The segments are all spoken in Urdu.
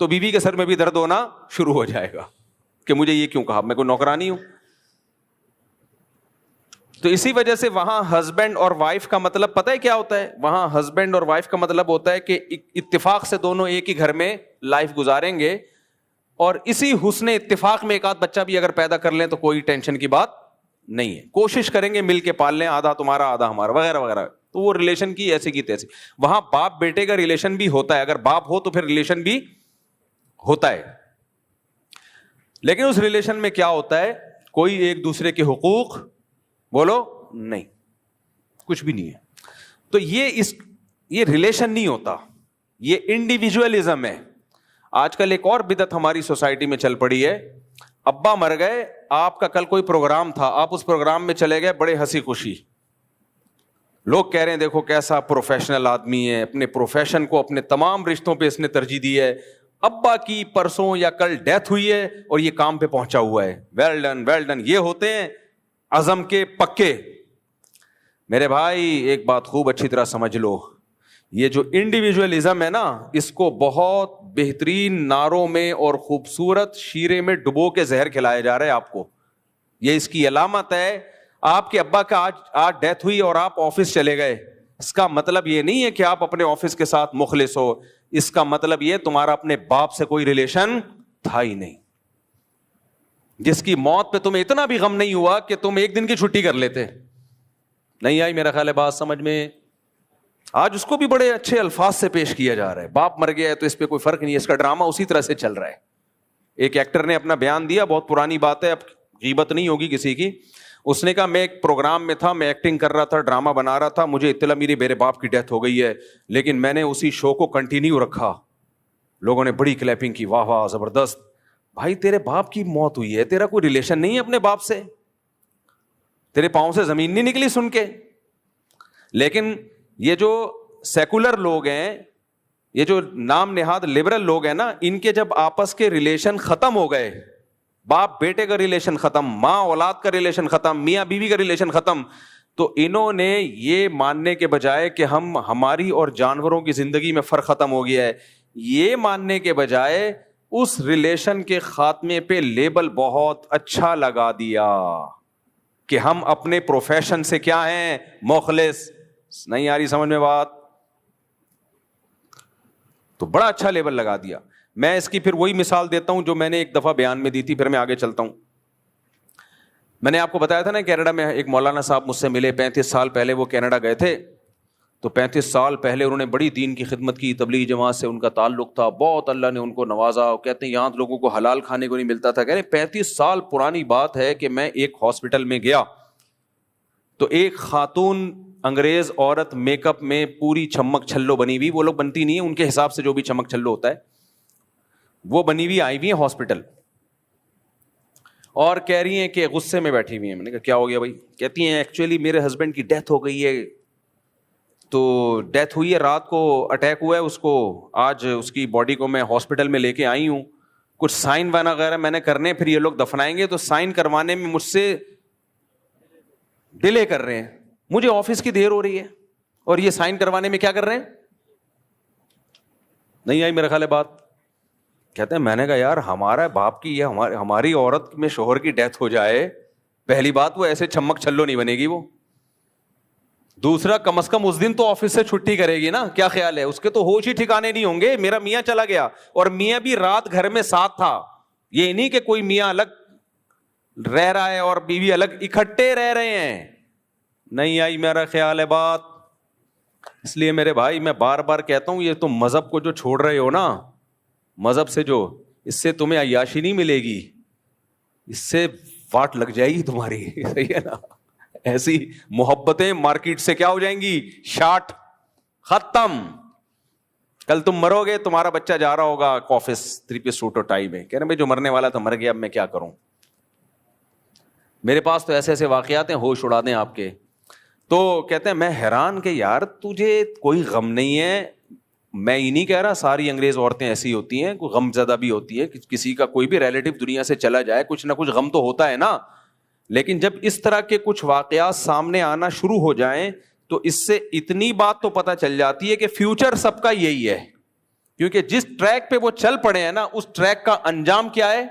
تو بیوی کے سر میں بھی درد ہونا شروع ہو جائے گا کہ مجھے یہ کیوں کہا, میں کوئی نوکرانی ہوں. تو اسی وجہ سے وہاں ہسبینڈ اور وائف کا مطلب پتہ ہے کیا ہوتا ہے؟ وہاں ہسبینڈ اور وائف کا مطلب ہوتا ہے کہ اتفاق سے دونوں ایک ہی گھر میں لائف گزاریں گے, اور اسی حسن اتفاق میں ایک آدھ بچہ بھی اگر پیدا کر لیں تو کوئی ٹینشن کی بات نہیں ہے. کوشش کریں گے مل کے پال لیں, آدھا تمہارا آدھا ہمارا وغیرہ وغیرہ. تو وہ ریلیشن کی ایسی کی تیسی. وہاں باپ بیٹے کا ریلیشن بھی ہوتا ہے, اگر باپ ہو تو پھر ریلیشن بھی ہوتا ہے. لیکن اس ریلیشن میں کیا ہوتا ہے؟ کوئی ایک دوسرے کے حقوق بولو نہیں, کچھ بھی نہیں ہے. تو یہ ریلیشن نہیں ہوتا, یہ انڈیویجولزم ہے. آج کل ایک اور بدعت ہماری سوسائٹی میں چل پڑی ہے. ابا مر گئے, آپ کا کل کوئی پروگرام تھا, آپ اس پروگرام میں چلے گئے بڑے ہنسی خوشی, لوگ کہہ رہے ہیں دیکھو کیسا پروفیشنل آدمی ہے, اپنے پروفیشن کو اپنے تمام رشتوں پہ اس نے ترجیح دی ہے. ابا کی پرسوں یا کل ڈیتھ ہوئی ہے اور یہ کام پہ پہنچا ہوا ہے, ویل ڈن ویل ڈن. یہ ہوتے ہیں عزم کے پکے. میرے بھائی ایک بات خوب اچھی طرح سمجھ لو, یہ جو انڈیویجولزم ہے نا, اس کو بہت بہترین ناروں میں اور خوبصورت شیرے میں ڈبو کے زہر کھلایا جا رہا ہے آپ کو. یہ اس کی علامت ہے. آپ کے ابا کا آج ڈیتھ ہوئی اور آپ آفس چلے گئے, اس کا مطلب یہ نہیں ہے کہ آپ اپنے آفس کے ساتھ مخلص ہو. اس کا مطلب یہ تمہارا اپنے باپ سے کوئی ریلیشن تھا ہی نہیں, جس کی موت پہ تمہیں اتنا بھی غم نہیں ہوا کہ تم ایک دن کی چھٹی کر لیتے. نہیں آئی میرا خیال ہے بات سمجھ میں؟ آج اس کو بھی بڑے اچھے الفاظ سے پیش کیا جا رہا ہے. باپ مر گیا ہے تو اس پہ کوئی فرق نہیں, اس کا ڈرامہ اسی طرح سے چل رہا ہے. ایک ایکٹر نے اپنا بیان دیا, بہت پرانی بات ہے, اب غیبت نہیں ہوگی کسی کی. اس نے کہا میں ایک پروگرام میں تھا, میں ایکٹنگ کر رہا تھا, ڈرامہ بنا رہا تھا, مجھے اطلاع میرے باپ کی ڈیتھ ہو گئی ہے, لیکن میں نے اسی شو کو کنٹینیو رکھا. لوگوں نے بڑی کلیپنگ کی, واہ واہ زبردست. بھائی تیرے باپ کی موت ہوئی ہے, تیرا کوئی ریلیشن نہیں ہے اپنے باپ سے, تیرے پاؤں سے زمین نہیں نکلی سن کے. لیکن یہ جو سیکولر لوگ ہیں, یہ جو نام نہاد لبرل لوگ ہیں نا, ان کے جب آپس کے ریلیشن ختم ہو گئے, باپ بیٹے کا ریلیشن ختم, ماں اولاد کا ریلیشن ختم, میاں بیوی کا ریلیشن ختم, تو انہوں نے یہ ماننے کے بجائے کہ ہماری اور جانوروں کی زندگی میں فرق ختم ہو گیا ہے, یہ ماننے کے بجائے اس ریلیشن کے خاتمے پہ لیبل بہت اچھا لگا دیا کہ ہم اپنے پروفیشن سے کیا ہیں, مخلص. نہیں آ رہی سمجھ میں بات؟ تو بڑا اچھا لیبل لگا دیا. میں اس کی پھر وہی مثال دیتا ہوں جو میں نے ایک دفعہ بیان میں دی تھی, پھر میں آگے چلتا ہوں. میں نے آپ کو بتایا تھا نا کینیڈا میں ایک مولانا صاحب مجھ سے ملے, 35 سال پہلے وہ کینیڈا گئے تھے. تو 35 سال پہلے انہوں نے بڑی دین کی خدمت کی, تبلیغی جماعت سے ان کا تعلق تھا, بہت اللہ نے ان کو نوازا. کہتے ہیں یہاں لوگوں کو حلال کھانے کو نہیں ملتا تھا. کہہ رہے 35 سال پرانی بات ہے کہ میں ایک ہاسپٹل میں گیا تو ایک خاتون انگریز عورت میک اپ میں پوری چھمک چھلو بنی ہوئی, وہ لوگ بنتی نہیں ہے, ان کے حساب سے جو بھی چمک چھلو ہوتا ہے وہ بنی ہوئی آئی ہوئی ہیں ہاسپٹل, اور کہہ رہی ہیں کہ غصے میں بیٹھی ہوئی ہیں. میں نے کہا کیا ہو گیا بھائی؟ کہتی ہیں ایکچولی میرے ہسبینڈ کی ڈیتھ ہو گئی ہے, تو ڈیتھ ہوئی ہے, رات کو اٹیک ہوا ہے اس کو, آج اس کی باڈی کو میں ہاسپٹل میں لے کے آئی ہوں, کچھ سائن وغیرہ میں نے کرنے, پھر یہ لوگ دفنائیں گے, تو سائن کروانے میں مجھ سے ڈیلے کر رہے ہیں, مجھے آفس کی دیر ہو رہی ہے اور یہ سائن کروانے میں کیا کر رہے ہیں. نہیں آئی میرا خیال ہے بات؟ کہتے ہیں میں نے کہا یار ہمارا باپ کی یا ہماری عورت میں شوہر کی ڈیتھ ہو جائے, پہلی بات وہ ایسے چمک چھلو نہیں بنے گی وہ, دوسرا کم از کم اس دن تو آفس سے چھٹی کرے گی نا, کیا خیال ہے؟ اس کے تو ہوش ہی ٹھکانے نہیں ہوں گے. میرا میاں چلا گیا اور میاں بھی رات گھر میں ساتھ تھا, یہ نہیں کہ کوئی میاں الگ رہ رہا ہے اور بیوی الگ, اکٹھے رہ رہے ہیں. نہیں آئی میرا خیال ہے بات؟ اس لیے میرے بھائی میں بار بار کہتا ہوں, یہ تم مذہب کو جو چھوڑ رہے ہو نا, مذہب سے جو, اس سے تمہیں عیاشی نہیں ملے گی, اس سے واٹ لگ جائے گی تمہاری. صحیح ہے نا؟ ایسی محبتیں مارکیٹ سے کیا ہو جائیں گی, شارٹ, ختم. کل تم مرو گے, تمہارا بچہ جا رہا ہوگا آفس 3 پیس سوٹ اور ٹائی میں, کہہ رہے بھائی جو مرنے والا تھا مر گیا, اب میں کیا کروں. میرے پاس تو ایسے ایسے واقعات ہیں, ہوش اڑا دیں آپ کے. تو کہتے ہیں میں حیران کہ یار تجھے کوئی غم نہیں ہے. میں ہی نہیں کہہ رہا, ساری انگریز عورتیں ایسی ہوتی ہیں, کوئی غم زدہ بھی ہوتی ہے, کسی کا کوئی بھی ریلیٹو دنیا سے چلا جائے کچھ نہ کچھ غم تو ہوتا ہے نا. لیکن جب اس طرح کے کچھ واقعات سامنے آنا شروع ہو جائیں تو اس سے اتنی بات تو پتہ چل جاتی ہے کہ فیوچر سب کا یہی ہے, کیونکہ جس ٹریک پہ وہ چل پڑے ہیں نا, اس ٹریک کا انجام کیا ہے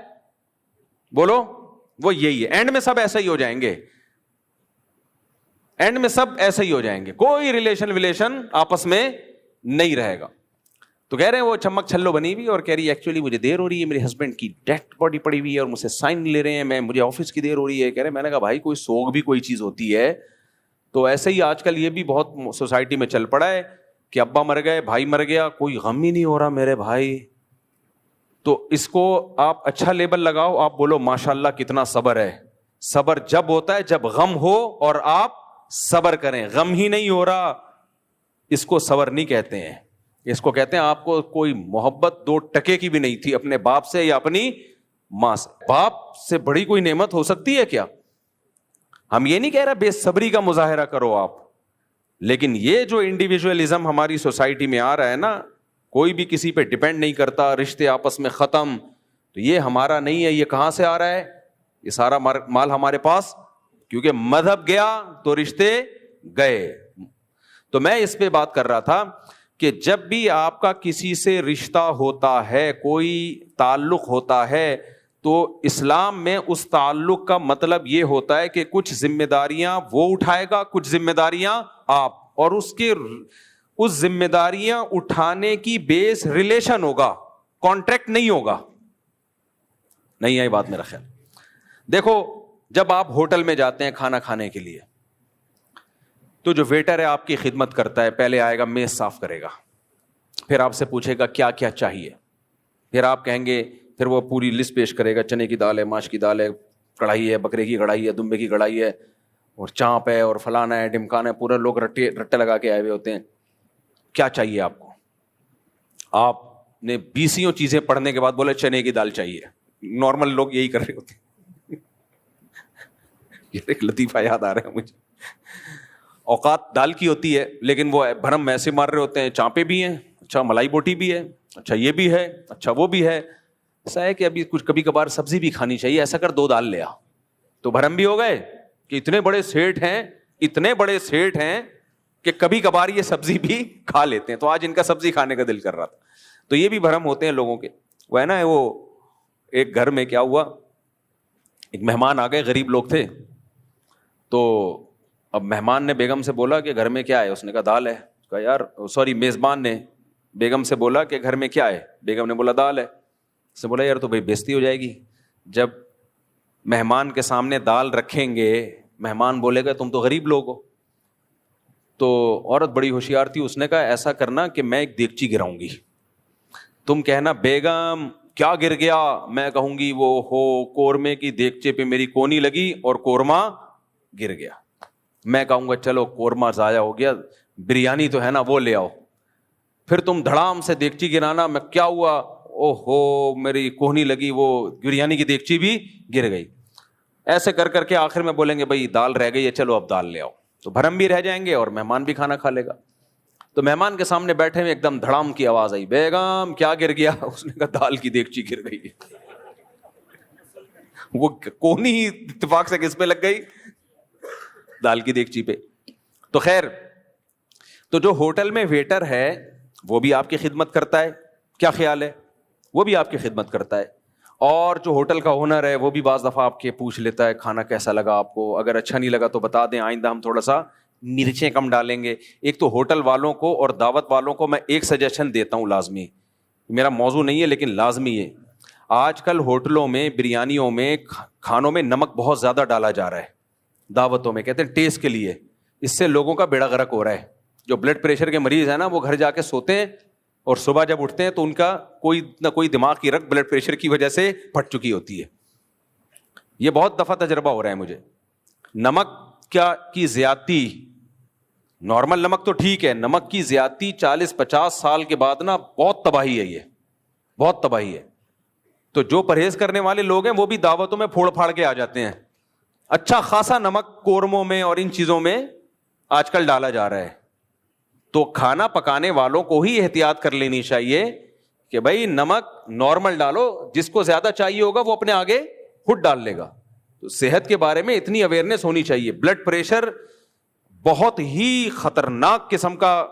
بولو, وہ یہی ہے. اینڈ میں سب ایسا ہی ہو جائیں گے, اینڈ میں سب ایسے ہی ہو جائیں گے, کوئی ریلیشن آپس میں نہیں رہے گا. تو کہہ رہے ہیں وہ چمک چھلو بنی ہوئی اور کہہ رہی ہے ایکچولی مجھے دیر ہو رہی ہے, میرے ہسبینڈ کی ڈیتھ باڈی پڑی ہوئی ہے اور مجھ سے سائن لے رہے ہیں, مجھے آفس کی دیر ہو رہی ہے. کہہ رہے میں نے کہا بھائی کوئی سوگ بھی کوئی چیز ہوتی ہے. تو ایسے ہی آج کل یہ بھی بہت سوسائٹی میں چل پڑا ہے کہ ابا مر گئے, بھائی مر گیا, کوئی غم ہی نہیں ہو رہا میرے بھائی. تو اس کو آپ اچھا لیبل لگاؤ, آپ بولو ماشاء اللہ کتنا صبر ہے. صبر جب ہوتا ہے جب غم ہو اور آپ صبر کریں, غم ہی نہیں ہو رہا, اس کو صبر نہیں کہتے ہیں. اس کو کہتے ہیں آپ کو کوئی محبت 2 ٹکے کی بھی نہیں تھی اپنے باپ سے یا اپنی ماں سے. باپ سے بڑی کوئی نعمت ہو سکتی ہے کیا؟ ہم یہ نہیں کہہ رہے بے صبری کا مظاہرہ کرو آپ, لیکن یہ جو انڈیویجولزم ہماری سوسائٹی میں آ رہا ہے نا, کوئی بھی کسی پہ ڈیپینڈ نہیں کرتا, رشتے آپس میں ختم, تو یہ ہمارا نہیں ہے. یہ کہاں سے آ رہا ہے؟ یہ سارا مال ہمارے پاس کیونکہ مذہب گیا تو رشتے گئے. تو میں اس پہ بات کر رہا تھا کہ جب بھی آپ کا کسی سے رشتہ ہوتا ہے, کوئی تعلق ہوتا ہے, تو اسلام میں اس تعلق کا مطلب یہ ہوتا ہے کہ کچھ ذمہ داریاں وہ اٹھائے گا, کچھ ذمہ داریاں آپ, اور اس ذمہ داریاں اٹھانے کی بیس ریلیشن ہوگا, کانٹریکٹ نہیں ہوگا. نہیں آئی بات میرا خیال. دیکھو جب آپ ہوٹل میں جاتے ہیں کھانا کھانے کے لیے, تو جو ویٹر ہے آپ کی خدمت کرتا ہے, پہلے آئے گا میز صاف کرے گا, پھر آپ سے پوچھے گا کیا کیا چاہیے, پھر آپ کہیں گے, پھر وہ پوری لسٹ پیش کرے گا, چنے کی دال ہے, ماش کی دال ہے, کڑھائی ہے, بکرے کی کڑھائی ہے, دمبے کی کڑھائی ہے, اور چانپ ہے, اور فلانا ہے, ڈمکانا ہے, پورا لوگ رٹے لگا کے آئے ہوئے ہوتے ہیں. کیا چاہیے آپ کو؟ آپ نے 20 چیزیں پڑھنے کے بعد بولے چنے کی دال چاہیے. نارمل لوگ یہی کر رہے ہوتے ہیں. یہ ایک لطیفہ یاد آ رہا ہے مجھے. اوقات دال کی ہوتی ہے لیکن وہ بھرم ایسے مار رہے ہوتے ہیں, چانپے بھی ہیں, اچھا ملائی بوٹی بھی ہے, اچھا یہ بھی ہے, اچھا وہ بھی ہے. ایسا ہے کہ ابھی کچھ کبھی کبھار سبزی بھی کھانی چاہیے, ایسا کر 2 دال لے آ. تو بھرم بھی ہو گئے کہ اتنے بڑے سیٹ ہیں کہ کبھی کبھار یہ سبزی بھی کھا لیتے ہیں. تو آج ان کا سبزی کھانے کا دل کر رہا تھا. تو یہ بھی بھرم ہوتے ہیں لوگوں کے. وہ ہے نا, وہ ایک گھر میں کیا ہوا, ایک مہمان آ گئے, غریب لوگ تھے. تو اب مہمان نے بیگم سے بولا کہ گھر میں کیا ہے؟ اس نے کہا دال ہے. کہا یار میزبان نے بیگم سے بولا کہ گھر میں کیا ہے؟ بیگم نے بولا دال ہے. اس نے بولا یار تو بھائی بےزتی ہو جائے گی, جب مہمان کے سامنے دال رکھیں گے, مہمان بولے گا تم تو غریب لوگ ہو. تو عورت بڑی ہوشیار تھی, اس نے کہا ایسا کرنا کہ میں ایک دیگچی گراؤں گی, تم کہنا بیگم کیا گر گیا, میں کہوں گی وہ ہو قورمے کی دیگچے پہ میری کونی لگی اور قورمہ گر گیا. میں کہوں گا چلو قورمہ ضائع ہو گیا, بریانی تو ہے نا وہ لے آؤ. پھر تم دھڑام سے دیگچی گرانا, میں کیا ہوا, او ہو میری کوہنی لگی, وہ بریانی کی دیگچی بھی گر گئی. ایسے کر کر کے آخر میں بولیں گے بھائی دال رہ گئی ہے, چلو اب دال لے آؤ. تو بھرم بھی رہ جائیں گے اور مہمان بھی کھانا کھا لے گا. تو مہمان کے سامنے بیٹھے ہوئے ایک دم دھڑام کی آواز آئی, بیگم کیا گر گیا؟ اس نے کہا دال کی دیگچی گر گئی. وہ کوہنی اتفاق سے کس پہ لگ گئی؟ دال کی دیگچی پہ. تو خیر, تو جو ہوٹل میں ویٹر ہے وہ بھی آپ کی خدمت کرتا ہے, کیا خیال ہے؟ وہ بھی آپ کی خدمت کرتا ہے. اور جو ہوٹل کا اونر ہے وہ بھی بعض دفعہ آپ کے پوچھ لیتا ہے کھانا کیسا لگا آپ کو, اگر اچھا نہیں لگا تو بتا دیں, آئندہ ہم تھوڑا سا مرچیں کم ڈالیں گے. ایک تو ہوٹل والوں کو اور دعوت والوں کو میں ایک سجیشن دیتا ہوں, لازمی, میرا موضوع نہیں ہے لیکن لازمی ہے. آج کل ہوٹلوں میں, بریانیوں میں, کھانوں میں نمک بہت زیادہ ڈالا جا رہا ہے, دعوتوں میں, کہتے ہیں ٹیسٹ کے لیے. اس سے لوگوں کا بیڑا غرق ہو رہا ہے. جو بلڈ پریشر کے مریض ہیں نا, وہ گھر جا کے سوتے ہیں اور صبح جب اٹھتے ہیں تو ان کا کوئی نہ کوئی دماغ کی رگ بلڈ پریشر کی وجہ سے پھٹ چکی ہوتی ہے. یہ بہت دفعہ تجربہ ہو رہا ہے مجھے. نمک کی زیادتی, نارمل نمک تو ٹھیک ہے, نمک کی زیادتی 40-50 سال کے بعد نا بہت تباہی ہے, یہ بہت تباہی ہے. تو جو پرہیز کرنے والے لوگ ہیں وہ بھی دعوتوں میں پھوڑ پھاڑ کے آ جاتے ہیں. اچھا خاصا نمک قورموں میں اور ان چیزوں میں آج کل ڈالا جا رہا ہے. تو کھانا پکانے والوں کو ہی احتیاط کر لینی چاہیے کہ بھائی نمک نارمل ڈالو, جس کو زیادہ چاہیے ہوگا وہ اپنے آگے خود ڈال لے گا. تو صحت کے بارے میں اتنی اویئرنیس ہونی چاہیے. بلڈ پریشر بہت ہی خطرناک قسم کا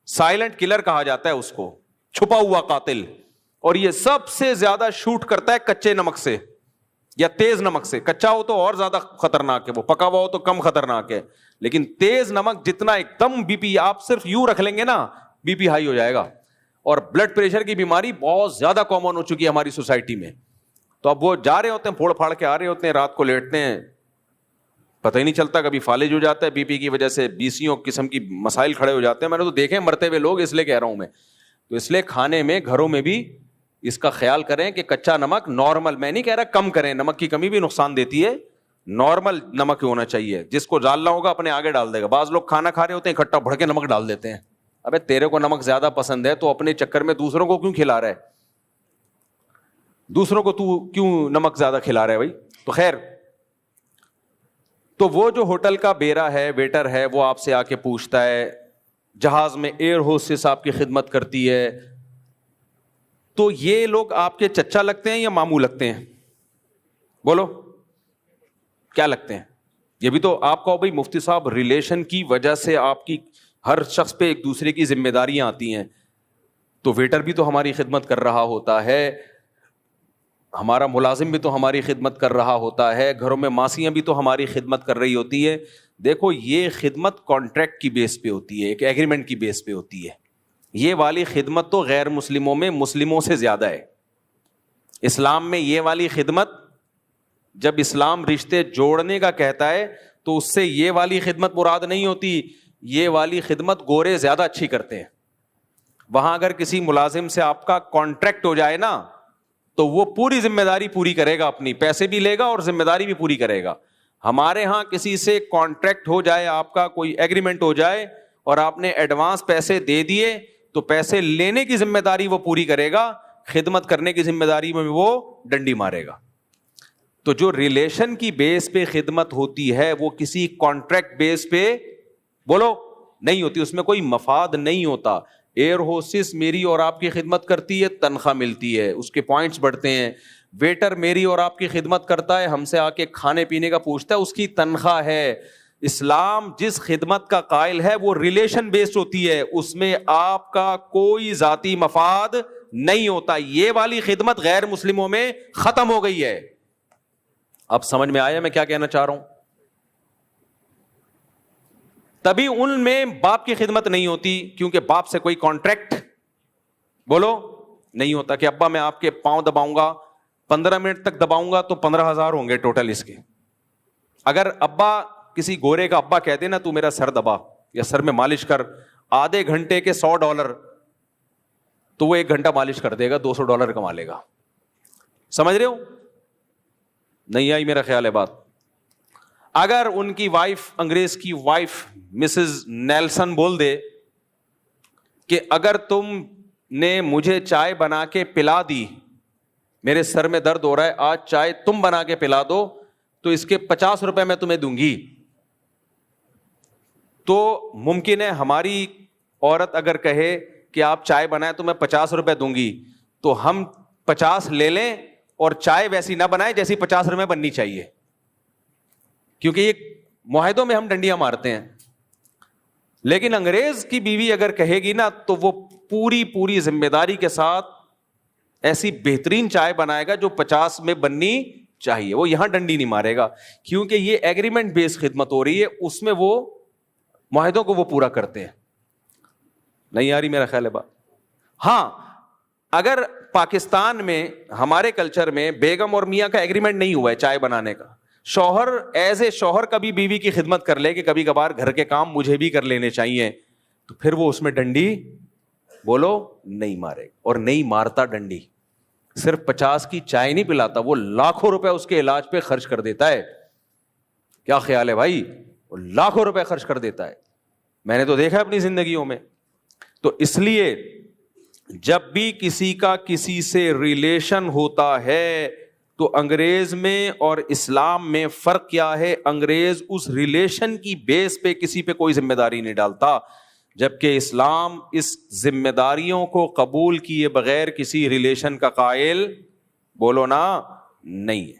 سائلنٹ کلر کہا جاتا ہے اس کو. چھپا ہوا قاتل. اور یہ سب سے زیادہ شوٹ کرتا ہے کچے نمک سے یا تیز نمک سے. کچا ہو تو اور زیادہ خطرناک ہے, وہ پکا ہوا ہو تو کم خطرناک ہے, لیکن تیز نمک جتنا ایک دم بی پی, آپ صرف یوں رکھ لیں گے نا بی پی ہائی ہو جائے گا. اور بلڈ پریشر کی بیماری بہت زیادہ کامن ہو چکی ہے ہماری سوسائٹی میں. تو اب وہ جا رہے ہوتے ہیں, پھوڑ پھاڑ کے آ رہے ہوتے ہیں, رات کو لیٹتے ہیں, پتہ ہی نہیں چلتا, کبھی فالج ہو جاتا ہے بی پی کی وجہ سے, بیسیوں قسم کی مسائل کھڑے ہو جاتے ہیں. میں نے تو دیکھے مرتے ہوئے لوگ, اس لیے کہہ رہا ہوں میں. تو اس لیے کھانے میں گھروں میں بھی اس کا خیال کریں کہ کچا نمک نارمل, میں نہیں کہہ رہا کم کریں, نمک کی کمی بھی نقصان دیتی ہے, نارمل نمک ہونا چاہیے. جس کو ڈالنا ہوگا اپنے آگے ڈال دے گا. بعض لوگ کھانا کھا رہے ہوتے ہیں اکٹھا بھر کے نمک ڈال دیتے ہیں. ابے تیرے کو نمک زیادہ پسند ہے تو اپنے چکر میں دوسروں کو کیوں کھلا رہا ہے, دوسروں کو تو کیوں نمک زیادہ کھلا رہا ہے بھائی. تو خیر, تو وہ جو ہوٹل کا بیرا ہے, ویٹر ہے, وہ آپ سے آ کے پوچھتا ہے, جہاز میں ایئر ہوسٹس آپ کی خدمت کرتی ہے, تو یہ لوگ آپ کے چچا لگتے ہیں یا ماموں لگتے ہیں؟ بولو کیا لگتے ہیں؟ یہ بھی تو آپ کو بھائی مفتی صاحب ریلیشن کی وجہ سے آپ کی ہر شخص پہ ایک دوسرے کی ذمہ داریاں آتی ہیں. تو ویٹر بھی تو ہماری خدمت کر رہا ہوتا ہے, ہمارا ملازم بھی تو ہماری خدمت کر رہا ہوتا ہے, گھروں میں ماسیاں بھی تو ہماری خدمت کر رہی ہوتی ہے. دیکھو یہ خدمت کانٹریکٹ کی بیس پہ ہوتی ہے, ایک ایگریمنٹ کی بیس پہ ہوتی ہے. یہ والی خدمت تو غیر مسلموں میں مسلموں سے زیادہ ہے. اسلام میں یہ والی خدمت, جب اسلام رشتے جوڑنے کا کہتا ہے تو اس سے یہ والی خدمت مراد نہیں ہوتی. یہ والی خدمت گورے زیادہ اچھی کرتے ہیں. وہاں اگر کسی ملازم سے آپ کا کانٹریکٹ ہو جائے نا تو وہ پوری ذمہ داری پوری کرے گا, اپنی پیسے بھی لے گا اور ذمہ داری بھی پوری کرے گا. ہمارے ہاں کسی سے کانٹریکٹ ہو جائے, آپ کا کوئی ایگریمنٹ ہو جائے اور آپ نے ایڈوانس پیسے دے دیے تو پیسے لینے کی ذمہ داری وہ پوری کرے گا, خدمت کرنے کی ذمہ داری میں وہ ڈنڈی مارے گا. تو جو ریلیشن کی بیس پہ خدمت ہوتی ہے وہ کسی کانٹریکٹ بیس پہ بولو نہیں ہوتی, اس میں کوئی مفاد نہیں ہوتا. ایئر ہوسٹس میری اور آپ کی خدمت کرتی ہے, تنخواہ ملتی ہے, اس کے پوائنٹس بڑھتے ہیں. ویٹر میری اور آپ کی خدمت کرتا ہے, ہم سے آ کے کھانے پینے کا پوچھتا ہے, اس کی تنخواہ ہے. اسلام جس خدمت کا قائل ہے وہ ریلیشن بیسڈ ہوتی ہے, اس میں آپ کا کوئی ذاتی مفاد نہیں ہوتا. یہ والی خدمت غیر مسلموں میں ختم ہو گئی ہے. اب سمجھ میں آیا میں کیا کہنا چاہ رہا ہوں؟ تبھی ان میں باپ کی خدمت نہیں ہوتی, کیونکہ باپ سے کوئی کانٹریکٹ بولو نہیں ہوتا کہ ابا میں آپ کے پاؤں دباؤں گا, 15 منٹ تک دباؤں گا تو 15,000 ہوں گے ٹوٹل اس کے. اگر ابا کسی گورے کا ابا کہہ دے نا تو میرا سر دبا یا سر میں مالش کر, آدھے گھنٹے کے $100 تو وہ 1 گھنٹہ مالش کر دے گا, $200 کما لے گا. سمجھ رہے ہو؟ نہیں آئی میرا خیال ہے بات. اگر ان کی وائف, انگریز کی وائف مسز نیلسن بول دے کہ اگر تم نے مجھے چائے بنا کے پلا دی, میرے سر میں درد ہو رہا ہے, آج چائے تم بنا کے پلا دو تو اس کے $50 میں تمہیں دوں گی. تو ممکن ہے ہماری عورت اگر کہے کہ آپ چائے بنائیں تو میں $50 دوں گی, تو ہم 50 لے لیں اور چائے ویسی نہ بنائیں جیسی $50 بننی چاہیے, کیونکہ یہ معاہدوں میں ہم ڈنڈیاں مارتے ہیں. لیکن انگریز کی بیوی اگر کہے گی نا تو وہ پوری ذمہ داری کے ساتھ ایسی بہترین چائے بنائے گا جو 50 میں بننی چاہیے. وہ یہاں ڈنڈی نہیں مارے گا, کیونکہ یہ ایگریمنٹ بیس خدمت ہو رہی ہے, اس میں وہ معاہدوں کو وہ پورا کرتے ہیں. نہیں آ رہی میرا خیال ہے بات؟ ہاں, اگر پاکستان میں ہمارے کلچر میں بیگم اور میاں کا ایگریمنٹ نہیں ہوا ہے چائے بنانے کا, شوہر ایز اے شوہر کبھی بیوی کی خدمت کر لے کہ کبھی کبھار گھر کے کام مجھے بھی کر لینے چاہیے, تو پھر وہ اس میں ڈنڈی بولو نہیں مارے, اور نہیں مارتا ڈنڈی. صرف 50 کی چائے نہیں پلاتا, وہ لاکھوں روپے اس کے علاج پہ خرچ کر دیتا ہے. کیا خیال ہے بھائی؟ وہ لاکھوں روپے خرچ کر دیتا ہے, میں نے تو دیکھا ہے اپنی زندگیوں میں. تو اس لیے جب بھی کسی کا کسی سے ریلیشن ہوتا ہے تو انگریز میں اور اسلام میں فرق کیا ہے؟ انگریز اس ریلیشن کی بیس پہ کسی پہ کوئی ذمہ داری نہیں ڈالتا, جبکہ اسلام اس ذمہ داریوں کو قبول کیے بغیر کسی ریلیشن کا قائل بولو نا نہیں ہے.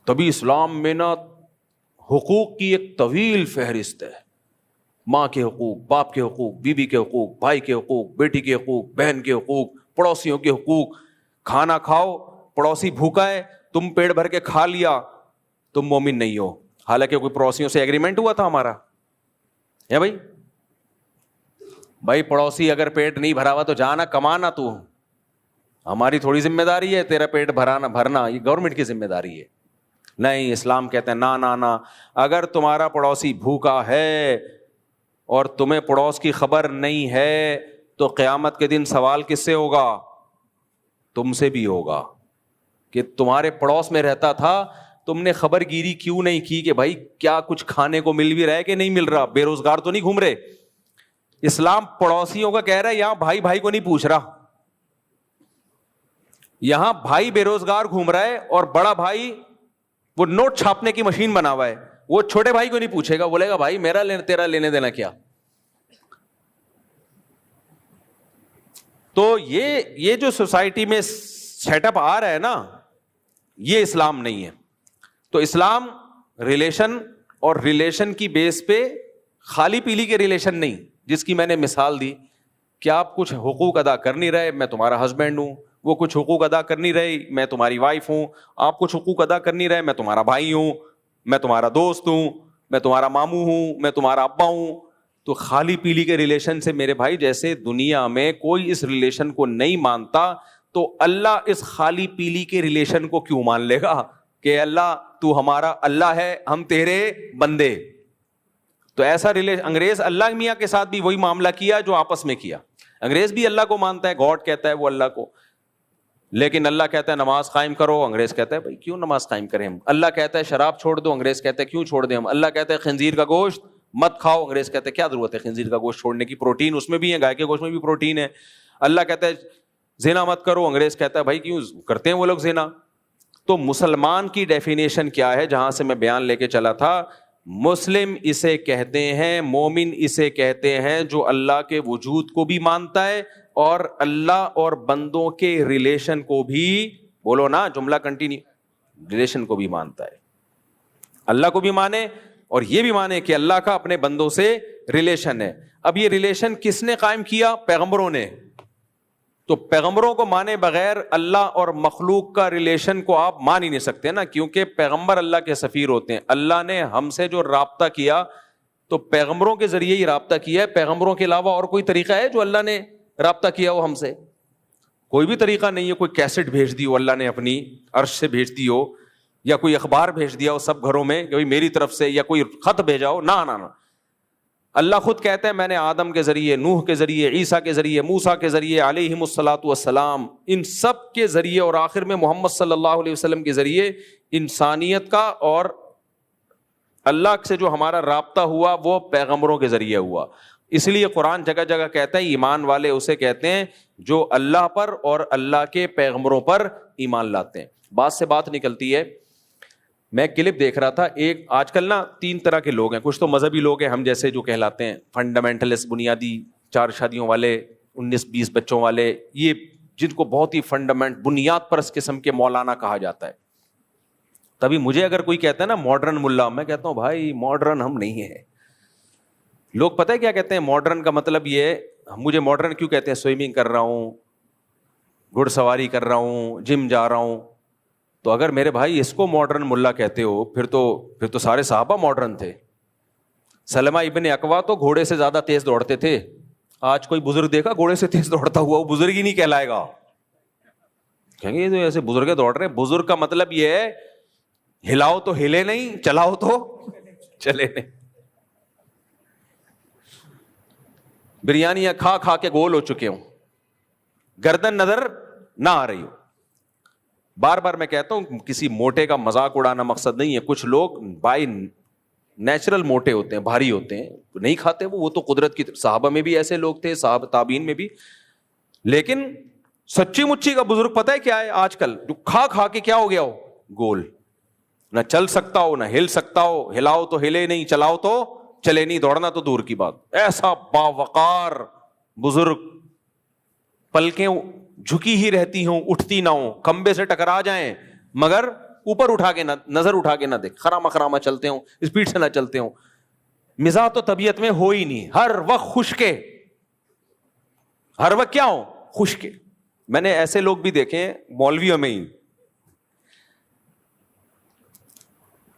تبھی اسلام میں نا حقوق کی ایک طویل فہرست ہے, ماں کے حقوق, باپ کے حقوق, بیوی کے حقوق, بھائی کے حقوق, بیٹی کے حقوق, بہن کے حقوق, پڑوسیوں کے حقوق. کھانا کھاؤ, پڑوسی بھوکا ہے, تم پیٹ بھر کے کھا لیا, تم مومن نہیں ہو. حالانکہ کوئی پڑوسیوں سے ایگریمنٹ ہوا تھا ہمارا ہے بھائی پڑوسی اگر پیٹ نہیں بھرا ہوا تو جانا کمانا, تو ہماری تھوڑی ذمہ داری ہے تیرا پیٹ بھرنا, یہ گورنمنٹ کی ذمہ داری ہے. نہیں, اسلام کہتے ہیں نا, اگر تمہارا پڑوسی بھوکا ہے اور تمہیں پڑوس کی خبر نہیں ہے تو قیامت کے دن سوال کس سے ہوگا؟ تم سے بھی ہوگا کہ تمہارے پڑوس میں رہتا تھا, تم نے خبر گیری کیوں نہیں کی کہ بھائی کیا کچھ کھانے کو مل بھی رہا ہے کہ نہیں مل رہا, بے روزگار تو نہیں گھوم رہے. اسلام پڑوسیوں کا کہہ رہا ہے, یہاں بھائی بھائی کو نہیں پوچھ رہا. یہاں بھائی بے روزگار گھوم رہا ہے اور بڑا بھائی وہ نوٹ چھاپنے کی مشین بنا ہوا ہے, وہ چھوٹے بھائی کو نہیں پوچھے گا, بولے گا بھائی میرا تیرا لینے دینا کیا. تو یہ جو سوسائٹی میں سیٹ اپ آ رہا ہے نا, یہ اسلام نہیں ہے. تو اسلام ریلیشن, اور ریلیشن کی بیس پہ خالی پیلی کے ریلیشن نہیں, جس کی میں نے مثال دی کہ آپ کچھ حقوق ادا کر نہیں رہے, میں تمہارا ہسبینڈ ہوں, وہ کچھ حقوق ادا کر نہیں رہی, میں تمہاری وائف ہوں, آپ کچھ حقوق ادا کر نہیں رہے, میں تمہارا بھائی ہوں, میں تمہارا دوست ہوں, میں تمہارا ماموں ہوں, میں تمہارا ابا ہوں. تو خالی پیلی کے ریلیشن سے میرے بھائی, جیسے دنیا میں کوئی اس ریلیشن کو نہیں مانتا, تو اللہ اس خالی پیلی کے ریلیشن کو کیوں مان لے گا کہ اللہ تو ہمارا اللہ ہے, ہم تیرے بندے. تو ایسا ریلیشن انگریز اللہ میاں کے ساتھ بھی وہی معاملہ کیا جو آپس میں کیا. انگریز بھی اللہ کو مانتا ہے, گاڈ کہتا ہے وہ اللہ کو, لیکن اللہ کہتا ہے نماز قائم کرو, انگریز کہتا ہے بھائی کیوں نماز قائم کریں ہم. اللہ کہتا ہے شراب چھوڑ دو, انگریز کہتا ہے کیوں چھوڑ دیں ہم. اللہ کہتا ہے خنزیر کا گوشت مت کھاؤ, انگریز کہتا ہے کیا ضرورت ہے خنزیر کا گوشت چھوڑنے کی, پروٹین اس میں بھی ہے, گائے کے گوشت میں بھی پروٹین ہے. اللہ کہتا ہے زنا مت کرو, انگریز کہتا ہے بھائی کیوں کرتے ہیں وہ لوگ زنا. تو مسلمان کی ڈیفینیشن کیا ہے, جہاں سے میں بیان لے کے چلا تھا, مسلم اسے کہتے ہیں, مومن اسے کہتے ہیں جو اللہ کے وجود کو بھی مانتا ہے اور اللہ اور بندوں کے ریلیشن کو بھی, بولو نا جملہ کنٹینیو, ریلیشن کو بھی مانتا ہے. اللہ کو بھی مانے اور یہ بھی مانے کہ اللہ کا اپنے بندوں سے ریلیشن ہے. اب یہ ریلیشن کس نے قائم کیا؟ پیغمبروں نے. تو پیغمبروں کو مانے بغیر اللہ اور مخلوق کا ریلیشن کو آپ مان ہی نہیں سکتے نا, کیونکہ پیغمبر اللہ کے سفیر ہوتے ہیں. اللہ نے ہم سے جو رابطہ کیا تو پیغمبروں کے ذریعے ہی رابطہ کیا ہے. پیغمبروں کے علاوہ اور کوئی طریقہ ہے جو اللہ نے رابطہ کیا ہو ہم سے؟ کوئی بھی طریقہ نہیں ہے. کوئی کیسٹ بھیج دی ہو اللہ نے اپنی عرش سے بھیج دی ہو, یا کوئی اخبار بھیج دیا ہو سب گھروں میں کہ میری طرف سے, یا کوئی خط بھیجا ہو, نہ. اللہ خود کہتے ہیں میں نے آدم کے ذریعے, نوح کے ذریعے, عیسیٰ کے ذریعے, موسیٰ کے ذریعے علیہم الصلاۃ والسلام, ان سب کے ذریعے, اور آخر میں محمد صلی اللہ علیہ وسلم کے ذریعے انسانیت کا اور اللہ سے جو ہمارا رابطہ ہوا وہ پیغمبروں کے ذریعے ہوا. اس لیے قرآن جگہ جگہ کہتا ہے ایمان والے اسے کہتے ہیں جو اللہ پر اور اللہ کے پیغمبروں پر ایمان لاتے ہیں. بات سے بات نکلتی ہے, میں کلپ دیکھ رہا تھا, ایک آج کل نا 3 طرح کے لوگ ہیں. کچھ تو مذہبی لوگ ہیں ہم جیسے جو کہلاتے ہیں فنڈامنٹلسٹ, بنیادی 4 شادیوں والے, 19-20 بچوں والے, یہ جن کو بہت ہی بنیاد پر اس قسم کے مولانا کہا جاتا ہے. تبھی مجھے اگر کوئی کہتا ہے نا ماڈرن ملا, میں کہتا ہوں بھائی ماڈرن ہم نہیں ہیں. لوگ پتہ ہے کیا کہتے ہیں ماڈرن کا مطلب یہ ہے, مجھے ماڈرن کیوں کہتے ہیں, سوئمنگ کر رہا ہوں, گھڑ سواری کر رہا ہوں, جم جا رہا ہوں. تو اگر میرے بھائی اس کو ماڈرن ملا کہتے ہو, پھر تو سارے صحابہ ماڈرن تھے. سلمہ ابن اکوا تو گھوڑے سے زیادہ تیز دوڑتے تھے. آج کوئی بزرگ دیکھا گھوڑے سے تیز دوڑتا ہوا, وہ بزرگ ہی نہیں کہلائے گا. کہیں گے ایسے بزرگ دوڑ رہے ہیں. بزرگ کا مطلب یہ ہے ہلاؤ تو ہلے نہیں, چلاؤ تو چلے نہیں. بریانیاں کھا کھا کے گول ہو چکے ہوں, گردن نظر نہ آ رہی ہو. بار بار میں کہتا ہوں کسی موٹے کا مذاق اڑانا مقصد نہیں ہے. کچھ لوگ بائی نیچرل موٹے ہوتے ہیں, بھاری ہوتے ہیں, نہیں کھاتے وہ تو قدرت کی. صحابہ میں بھی ایسے لوگ تھے, صحابہ تابعین میں بھی. لیکن سچی مچی کا بزرگ پتہ ہے کیا ہے آج کل, جو کھا کھا کے کیا ہو گیا ہو, گول, نہ چل سکتا ہو نہ ہل سکتا ہو, ہلاؤ تو ہلے نہیں, چلاؤ تو چلے نہیں, دوڑنا تو دور کی بات. ایسا باوقار بزرگ, پلکیں جھکی ہی رہتی ہوں, اٹھتی نہ ہوں, کھمبے سے ٹکرا جائیں مگر اوپر اٹھا کے نہ, نظر اٹھا کے نہ دیکھ, خراما خراما چلتے ہوں, اسپیڈ سے نہ چلتے ہوں. مزاح تو طبیعت میں ہو ہی نہیں, ہر وقت خوش کے, ہر وقت کیا ہو, خوش کے. میں نے ایسے لوگ بھی دیکھے ہیں مولویوں میں ہی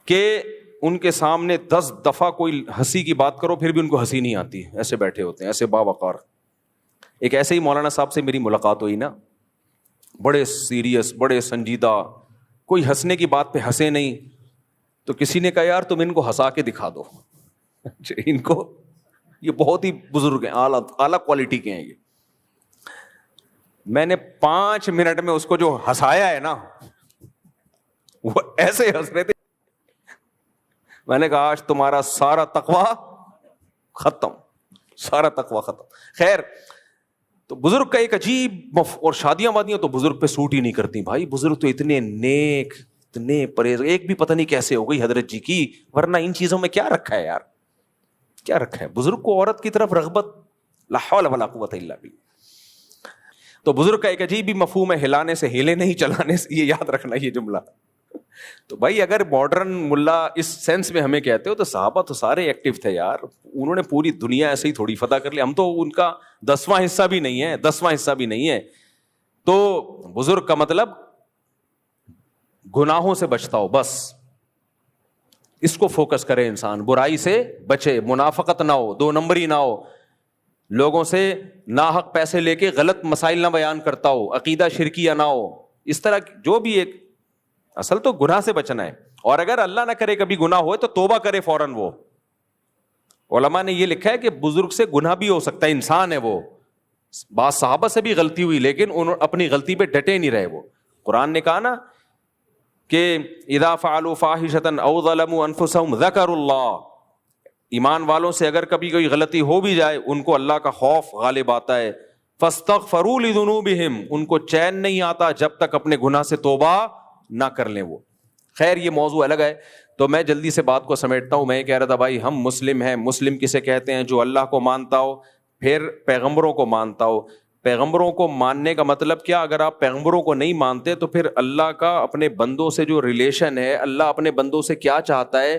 کہ ان کے سامنے 10 دفعہ کوئی ہنسی کی بات کرو پھر بھی ان کو ہنسی نہیں آتی, ایسے بیٹھے ہوتے ہیں, ایسے باوقار. ایک ایسے ہی مولانا صاحب سے میری ملاقات ہوئی نا, بڑے سیریس, بڑے سنجیدہ, کوئی ہنسنے کی بات پہ ہنسے نہیں. تو کسی نے کہا یار تم ان کو ہنسا کے دکھا دو. ان کو, یہ بہت ہی بزرگ ہیں, اعلیٰ کوالٹی کے ہیں یہ. میں نے 5 منٹ میں اس کو جو ہنسایا ہے نا, وہ ایسے ہنس رہے تھے. میں نے کہا آج تمہارا سارا تقویٰ ختم, سارا تقویٰ ختم. خیر, تو بزرگ کا ایک عجیب اور شادیاں وادیاں تو بزرگ پہ سوٹ ہی نہیں کرتی بھائی. بزرگ تو اتنے نیک, اتنے پرہیز, ایک بھی پتہ نہیں کیسے ہو گئی حضرت جی کی, ورنہ ان چیزوں میں کیا رکھا ہے یار, کیا رکھا ہے. بزرگ کو عورت کی طرف رغبت, لا حول ولا قوت الا باللہ. تو بزرگ کا ایک عجیب ہی مفہوم ہے, ہلانے سے ہلے نہیں, چلانے سے, یہ یاد رکھنا یہ جملہ. تو بھائی اگر ماڈرن ملا اس سینس میں ہمیں کہتے ہو تو صحابہ تو سارے ایکٹیو تھے یار, انہوں نے پوری دنیا ایسے ہی تھوڑی فتح کر لی. ہم تو ان کا 10واں حصہ بھی نہیں ہے, 10واں حصہ بھی نہیں ہے. تو بزرگ کا مطلب گناہوں سے بچتا ہو, بس اس کو فوکس کرے انسان, برائی سے بچے, منافقت نہ ہو, 2 نمبری نہ ہو, لوگوں سے ناحق پیسے لے کے غلط مسائل نہ بیان کرتا ہو, عقیدہ شرکیہ نہ ہو, اس طرح جو بھی ایک, اصل تو گناہ سے بچنا ہے. اور اگر اللہ نہ کرے کبھی گناہ ہوئے تو توبہ کرے فوراً. وہ علماء نے یہ لکھا ہے کہ بزرگ سے گناہ بھی ہو سکتا ہے, انسان ہے وہ. بعض صحابہ سے بھی غلطی ہوئی لیکن انہوں اپنی غلطی پہ ڈٹے نہیں رہے. وہ قرآن نے کہا نا کہ اذا فعلوا فاحشة او ظلموا انفسهم ذکروا اللہ, ایمان والوں سے اگر کبھی کوئی غلطی ہو بھی جائے ان کو اللہ کا خوف غالب آتا ہے. فاستغفروا لذنوبهم, ان کو چین نہیں آتا جب تک اپنے گناہ سے توبہ نہ کر لیں وہ. خیر یہ موضوع الگ ہے, تو میں جلدی سے بات کو سمیٹتا ہوں. میں کہہ رہا تھا بھائی ہم مسلم ہیں. مسلم کسے کہتے ہیں؟ جو اللہ کو مانتا ہو, پھر پیغمبروں کو مانتا ہو. پیغمبروں کو ماننے کا مطلب کیا؟ اگر آپ پیغمبروں کو نہیں مانتے تو پھر اللہ کا اپنے بندوں سے جو ریلیشن ہے, اللہ اپنے بندوں سے کیا چاہتا ہے,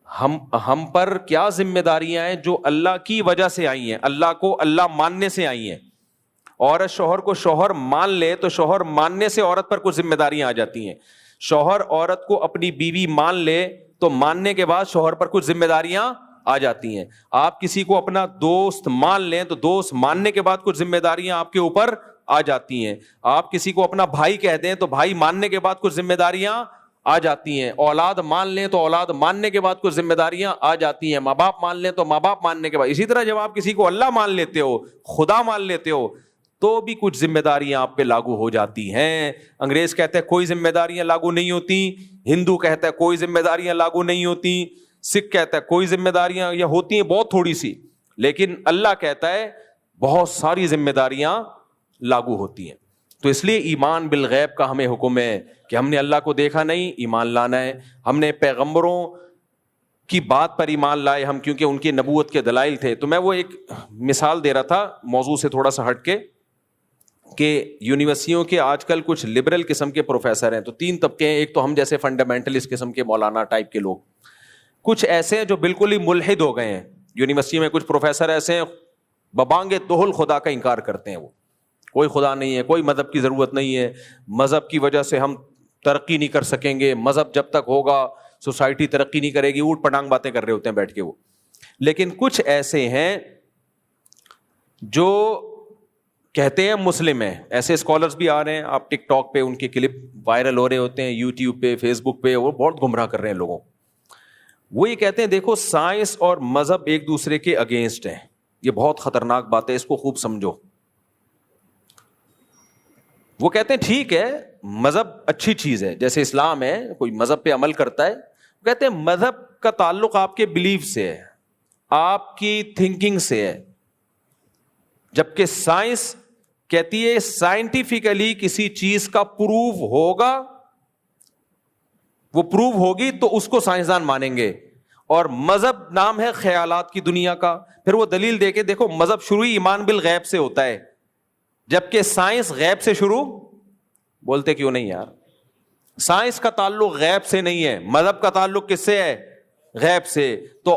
ہم پر کیا ذمہ داریاں ہیں جو اللہ کی وجہ سے آئی ہیں, اللہ کو اللہ ماننے سے آئی ہیں. عورت شوہر کو شوہر مان لے تو شوہر ماننے سے عورت پر کچھ ذمہ داریاں آ جاتی ہیں. شوہر عورت کو اپنی بیوی مان لے تو ماننے کے بعد شوہر پر کچھ ذمہ داریاں آ جاتی ہیں. آپ کسی کو اپنا دوست مان لیں تو دوست ماننے کے بعد کچھ ذمہ داریاں آپ کے اوپر آ جاتی ہیں. آپ کسی کو اپنا بھائی کہہ دیں تو بھائی ماننے کے بعد کچھ ذمہ داریاں آ جاتی ہیں. اولاد مان لیں تو اولاد ماننے کے بعد کچھ ذمہ داریاں آ جاتی ہیں. ماں باپ مان لیں تو ماں باپ ماننے کے بعد. اسی طرح جب آپ کسی کو اللہ مان لیتے ہو, خدا مان لیتے ہو, تو بھی کچھ ذمہ داریاں آپ پہ لاگو ہو جاتی ہیں. انگریز کہتے ہیں کوئی ذمہ داریاں لاگو نہیں ہوتی, ہندو کہتا ہے کوئی ذمہ داریاں لاگو نہیں ہوتی, سکھ کہتا ہے کوئی ذمہ داریاں یا ہوتی ہیں بہت تھوڑی سی, لیکن اللہ کہتا ہے بہت ساری ذمہ داریاں لاگو ہوتی ہیں. تو اس لیے ایمان بالغیب کا ہمیں حکم ہے کہ ہم نے اللہ کو دیکھا نہیں, ایمان لانا ہے. ہم نے پیغمبروں کی بات پر ایمان لائے ہم, کیونکہ ان کی نبوت کے دلائل تھے. تو میں وہ ایک مثال دے رہا تھا موضوع سے تھوڑا سا ہٹ کے, کہ یونیورسٹیوں کے آج کل کچھ لبرل قسم کے پروفیسر ہیں. تو 3 طبقے ہیں, ایک تو ہم جیسے فنڈامنٹلسٹ قسم کے مولانا ٹائپ کے لوگ, کچھ ایسے ہیں جو بالکل ہی ملحد ہو گئے ہیں. یونیورسٹی میں کچھ پروفیسر ایسے ہیں ببانگ دوہل خدا کا انکار کرتے ہیں. وہ کوئی خدا نہیں ہے, کوئی مذہب کی ضرورت نہیں ہے, مذہب کی وجہ سے ہم ترقی نہیں کر سکیں گے, مذہب جب تک ہوگا سوسائٹی ترقی نہیں کرے گی, اوٹ پٹانگ باتیں کر رہے ہوتے ہیں بیٹھ کے وہ. لیکن کچھ ایسے ہیں جو کہتے ہیں مسلم ہیں, ایسے اسکالرز بھی آ رہے ہیں, آپ ٹک ٹاک پہ ان کے کلپ وائرل ہو رہے ہوتے ہیں, یوٹیوب پہ, فیس بک پہ, وہ بہت گمراہ کر رہے ہیں لوگوں. وہ یہ کہتے ہیں دیکھو سائنس اور مذہب ایک دوسرے کے اگینسٹ ہیں. یہ بہت خطرناک بات ہے, اس کو خوب سمجھو. وہ کہتے ہیں ٹھیک ہے مذہب اچھی چیز ہے, جیسے اسلام ہے, کوئی مذہب پہ عمل کرتا ہے. وہ کہتے ہیں مذہب کا تعلق آپ کے بلیف سے ہے, آپ کی تھنکنگ سے ہے, جبکہ سائنس کہتی ہے سائنٹیفکلی کسی چیز کا پروو ہوگا, وہ پروو ہوگی تو اس کو سائنسدان مانیں گے. اور مذہب نام ہے خیالات کی دنیا کا. پھر وہ دلیل دے کے دیکھو مذہب شروع ہی ایمان بالغیب سے ہوتا ہے, جبکہ سائنس غیب سے شروع. بولتے کیوں نہیں یار؟ سائنس کا تعلق غیب سے نہیں ہے, مذہب کا تعلق کس سے ہے؟ غیب سے. تو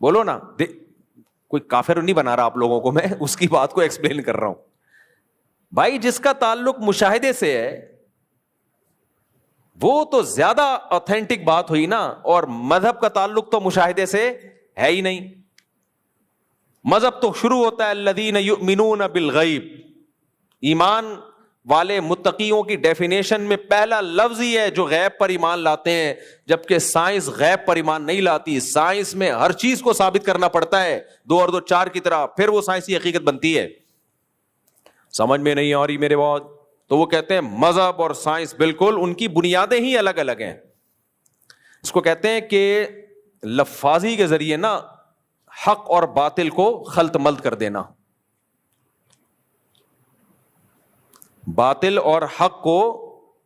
بولو نا. کوئی کافر نہیں بنا رہا آپ لوگوں کو میں, اس کی بات کو ایکسپلین کر رہا ہوں. بھائی جس کا تعلق مشاہدے سے ہے وہ تو زیادہ آتھینٹک بات ہوئی نا, اور مذہب کا تعلق تو مشاہدے سے ہے ہی نہیں. مذہب تو شروع ہوتا ہے الذین یؤمنون بالغیب. ایمان والے متقیوں کی ڈیفینیشن میں پہلا لفظ ہی ہے جو غیب پر ایمان لاتے ہیں, جبکہ سائنس غیب پر ایمان نہیں لاتی. سائنس میں ہر چیز کو ثابت کرنا پڑتا ہے 2 اور 2 4 کی طرح, پھر وہ سائنسی حقیقت بنتی ہے. سمجھ میں نہیں آ رہی میرے بات؟ تو وہ کہتے ہیں مذہب اور سائنس بالکل ان کی بنیادیں ہی الگ الگ ہیں. اس کو کہتے ہیں کہ لفاظی کے ذریعے نا حق اور باطل کو خلط ملط کر دینا. باطل اور حق کو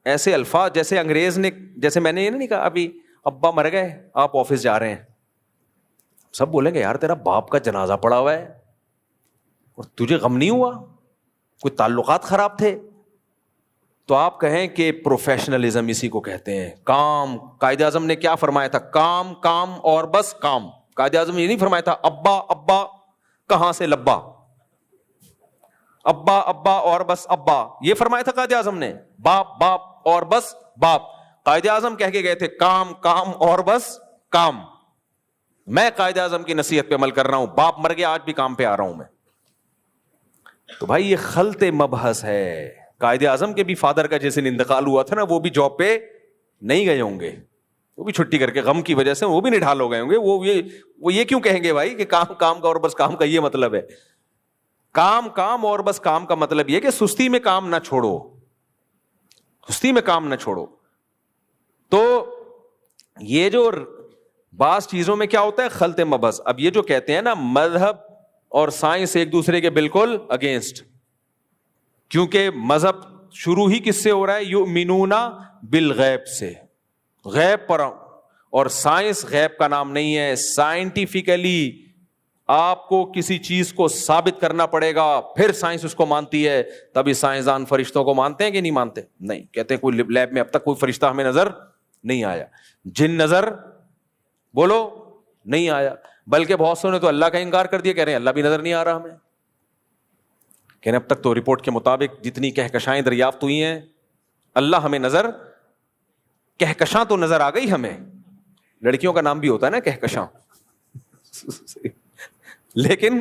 ایسے الفاظ جیسے انگریز نے, جیسے میں نے یہ نہیں کہا ابھی ابا مر گئے آپ آفس جا رہے ہیں, سب بولیں گے یار تیرا باپ کا جنازہ پڑا ہوا ہے اور تجھے غم نہیں ہوا, کوئی تعلقات خراب تھے؟ تو آپ کہیں کہ پروفیشنلزم اسی کو کہتے ہیں. کام, قائد اعظم نے کیا فرمایا تھا؟ کام کام اور بس کام. قائد اعظم نے یہ نہیں فرمایا تھا ابا ابا کہاں سے لبا, ابا ابا اور بس ابا, یہ فرمایا تھا قائد اعظم نے. باپ باپ اور بس باپ. قائد اعظم کہہ کے گئے تھے کام کام اور بس کام. میں قائد اعظم کی نصیحت پہ عمل کر رہا ہوں, باپ مر گیا آج بھی کام پہ آ رہا ہوں میں. تو بھائی یہ خلط مبحث ہے. قائد اعظم کے بھی فادر کا جیسے انتقال ہوا تھا نا, وہ بھی جاب پہ نہیں گئے ہوں گے, وہ بھی چھٹی کر کے غم کی وجہ سے وہ بھی نڈھال ہو گئے ہوں گے. وہ یہ کیوں کہیں گے بھائی کہ کام کام کا اور بس کام کا یہ مطلب ہے؟ کام کام اور بس کام کا مطلب یہ کہ سستی میں کام نہ چھوڑو, سستی میں کام نہ چھوڑو. تو یہ جو بعض چیزوں میں کیا ہوتا ہے خلط مبحث. اب یہ جو کہتے ہیں نا مذہب اور سائنس ایک دوسرے کے بالکل اگینسٹ, کیونکہ مذہب شروع ہی کس سے ہو رہا ہے؟ یؤمنون بالغیب سے, غیب پر, اور سائنس غیب کا نام نہیں ہے. سائنٹیفکلی آپ کو کسی چیز کو ثابت کرنا پڑے گا پھر سائنس اس کو مانتی ہے. تبھی سائنسدان فرشتوں کو مانتے ہیں کہ نہیں مانتے؟ نہیں, کہتے ہیں کوئی لیب میں اب تک کوئی فرشتہ ہمیں نظر نہیں آیا. جن نظر بولو نہیں آیا, بلکہ بہت سو نے تو اللہ کا انکار کر دیا, کہہ رہے ہیں اللہ بھی نظر نہیں آ رہا ہمیں. کہ اب تک تو رپورٹ کے مطابق جتنی کہکشائیں دریافت ہوئی ہیں اللہ ہمیں نظر, کہکشاں تو نظر آ گئی ہمیں. لڑکیوں کا نام بھی ہوتا ہے نا کہکشاں, لیکن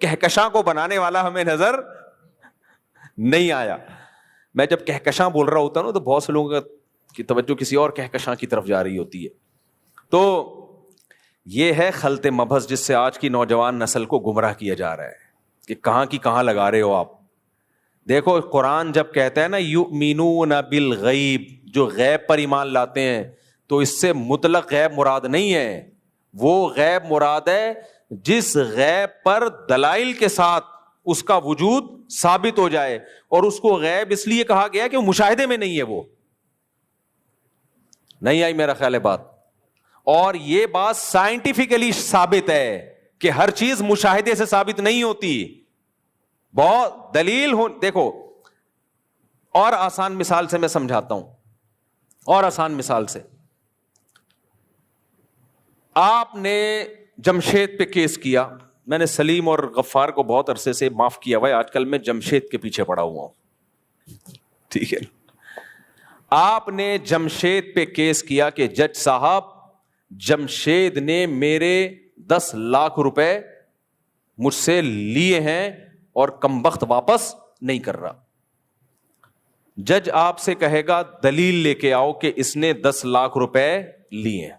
کہکشاں کو بنانے والا ہمیں نظر نہیں آیا. میں جب کہکشاں بول رہا ہوتا ہوں نا تو بہت سے لوگوں کی توجہ کسی اور کہکشاں کی طرف جا رہی ہوتی ہے. تو یہ ہے خلط مبحث جس سے آج کی نوجوان نسل کو گمراہ کیا جا رہا ہے کہ کہاں کی کہاں لگا رہے ہو آپ. دیکھو قرآن جب کہتا ہے نا یؤمنون بالغیب, جو غیب پر ایمان لاتے ہیں, تو اس سے مطلق غیب مراد نہیں ہے. وہ غیب مراد ہے جس غیب پر دلائل کے ساتھ اس کا وجود ثابت ہو جائے, اور اس کو غیب اس لیے کہا گیا کہ وہ مشاہدے میں نہیں ہے. وہ نہیں آئی میرا خیال ہے بات. اور یہ بات سائنٹیفکلی ثابت ہے کہ ہر چیز مشاہدے سے ثابت نہیں ہوتی. بہت دلیل ہو, دیکھو اور آسان مثال سے میں سمجھاتا ہوں, اور آسان مثال سے. آپ نے جمشید پہ کیس کیا, میں نے سلیم اور غفار کو بہت عرصے سے معاف کیا بھائی, آج کل میں جمشید کے پیچھے پڑا ہوا ہوں, ٹھیک ہے. آپ نے جمشید پہ کیس کیا کہ جج صاحب جمشید نے میرے 10 لاکھ روپے مجھ سے لیے ہیں اور کمبخت واپس نہیں کر رہا. جج آپ سے کہے گا دلیل لے کے آؤ کہ اس نے 10 لاکھ روپے لیے.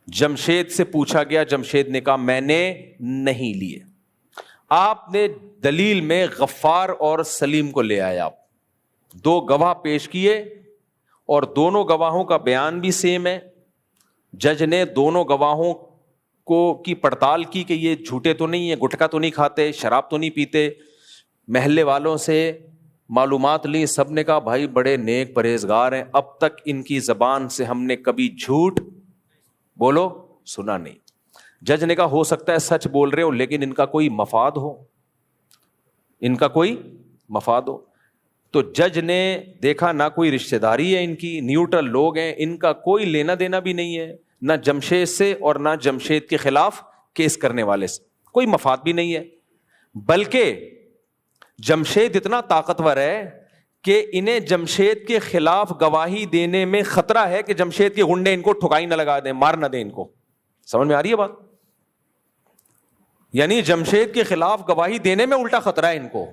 جمشید سے پوچھا گیا, جمشید نے کہا میں نے نہیں لیے. آپ نے دلیل میں غفار اور سلیم کو لے آیا, 2 گواہ پیش کیے اور دونوں گواہوں کا بیان بھی سیم ہے. جج نے دونوں گواہوں کو کی پڑتال کی کہ یہ جھوٹے تو نہیں ہیں, گٹکا تو نہیں کھاتے, شراب تو نہیں پیتے. محلے والوں سے معلومات لی, سب نے کہا بھائی بڑے نیک پرہیزگار ہیں, اب تک ان کی زبان سے ہم نے کبھی جھوٹ بولو سنا نہیں. جج نے کہا ہو سکتا ہے سچ بول رہے ہو لیکن ان کا کوئی مفاد ہو, ان کا کوئی مفاد ہو. تو جج نے دیکھا نہ کوئی رشتہ داری ہے ان کی, نیوٹرل لوگ ہیں, ان کا کوئی لینا دینا بھی نہیں ہے نہ جمشید سے اور نہ جمشید کے خلاف کیس کرنے والے سے, کوئی مفاد بھی نہیں ہے, بلکہ جمشید اتنا طاقتور ہے کہ انہیں جمشید کے خلاف گواہی دینے میں خطرہ ہے کہ جمشید کے گنڈے ان کو ٹھکائی نہ لگا دیں, مار نہ دیں ان کو. سمجھ میں آ رہی ہے بات؟ یعنی جمشید کے خلاف گواہی دینے میں الٹا خطرہ ہے ان کو.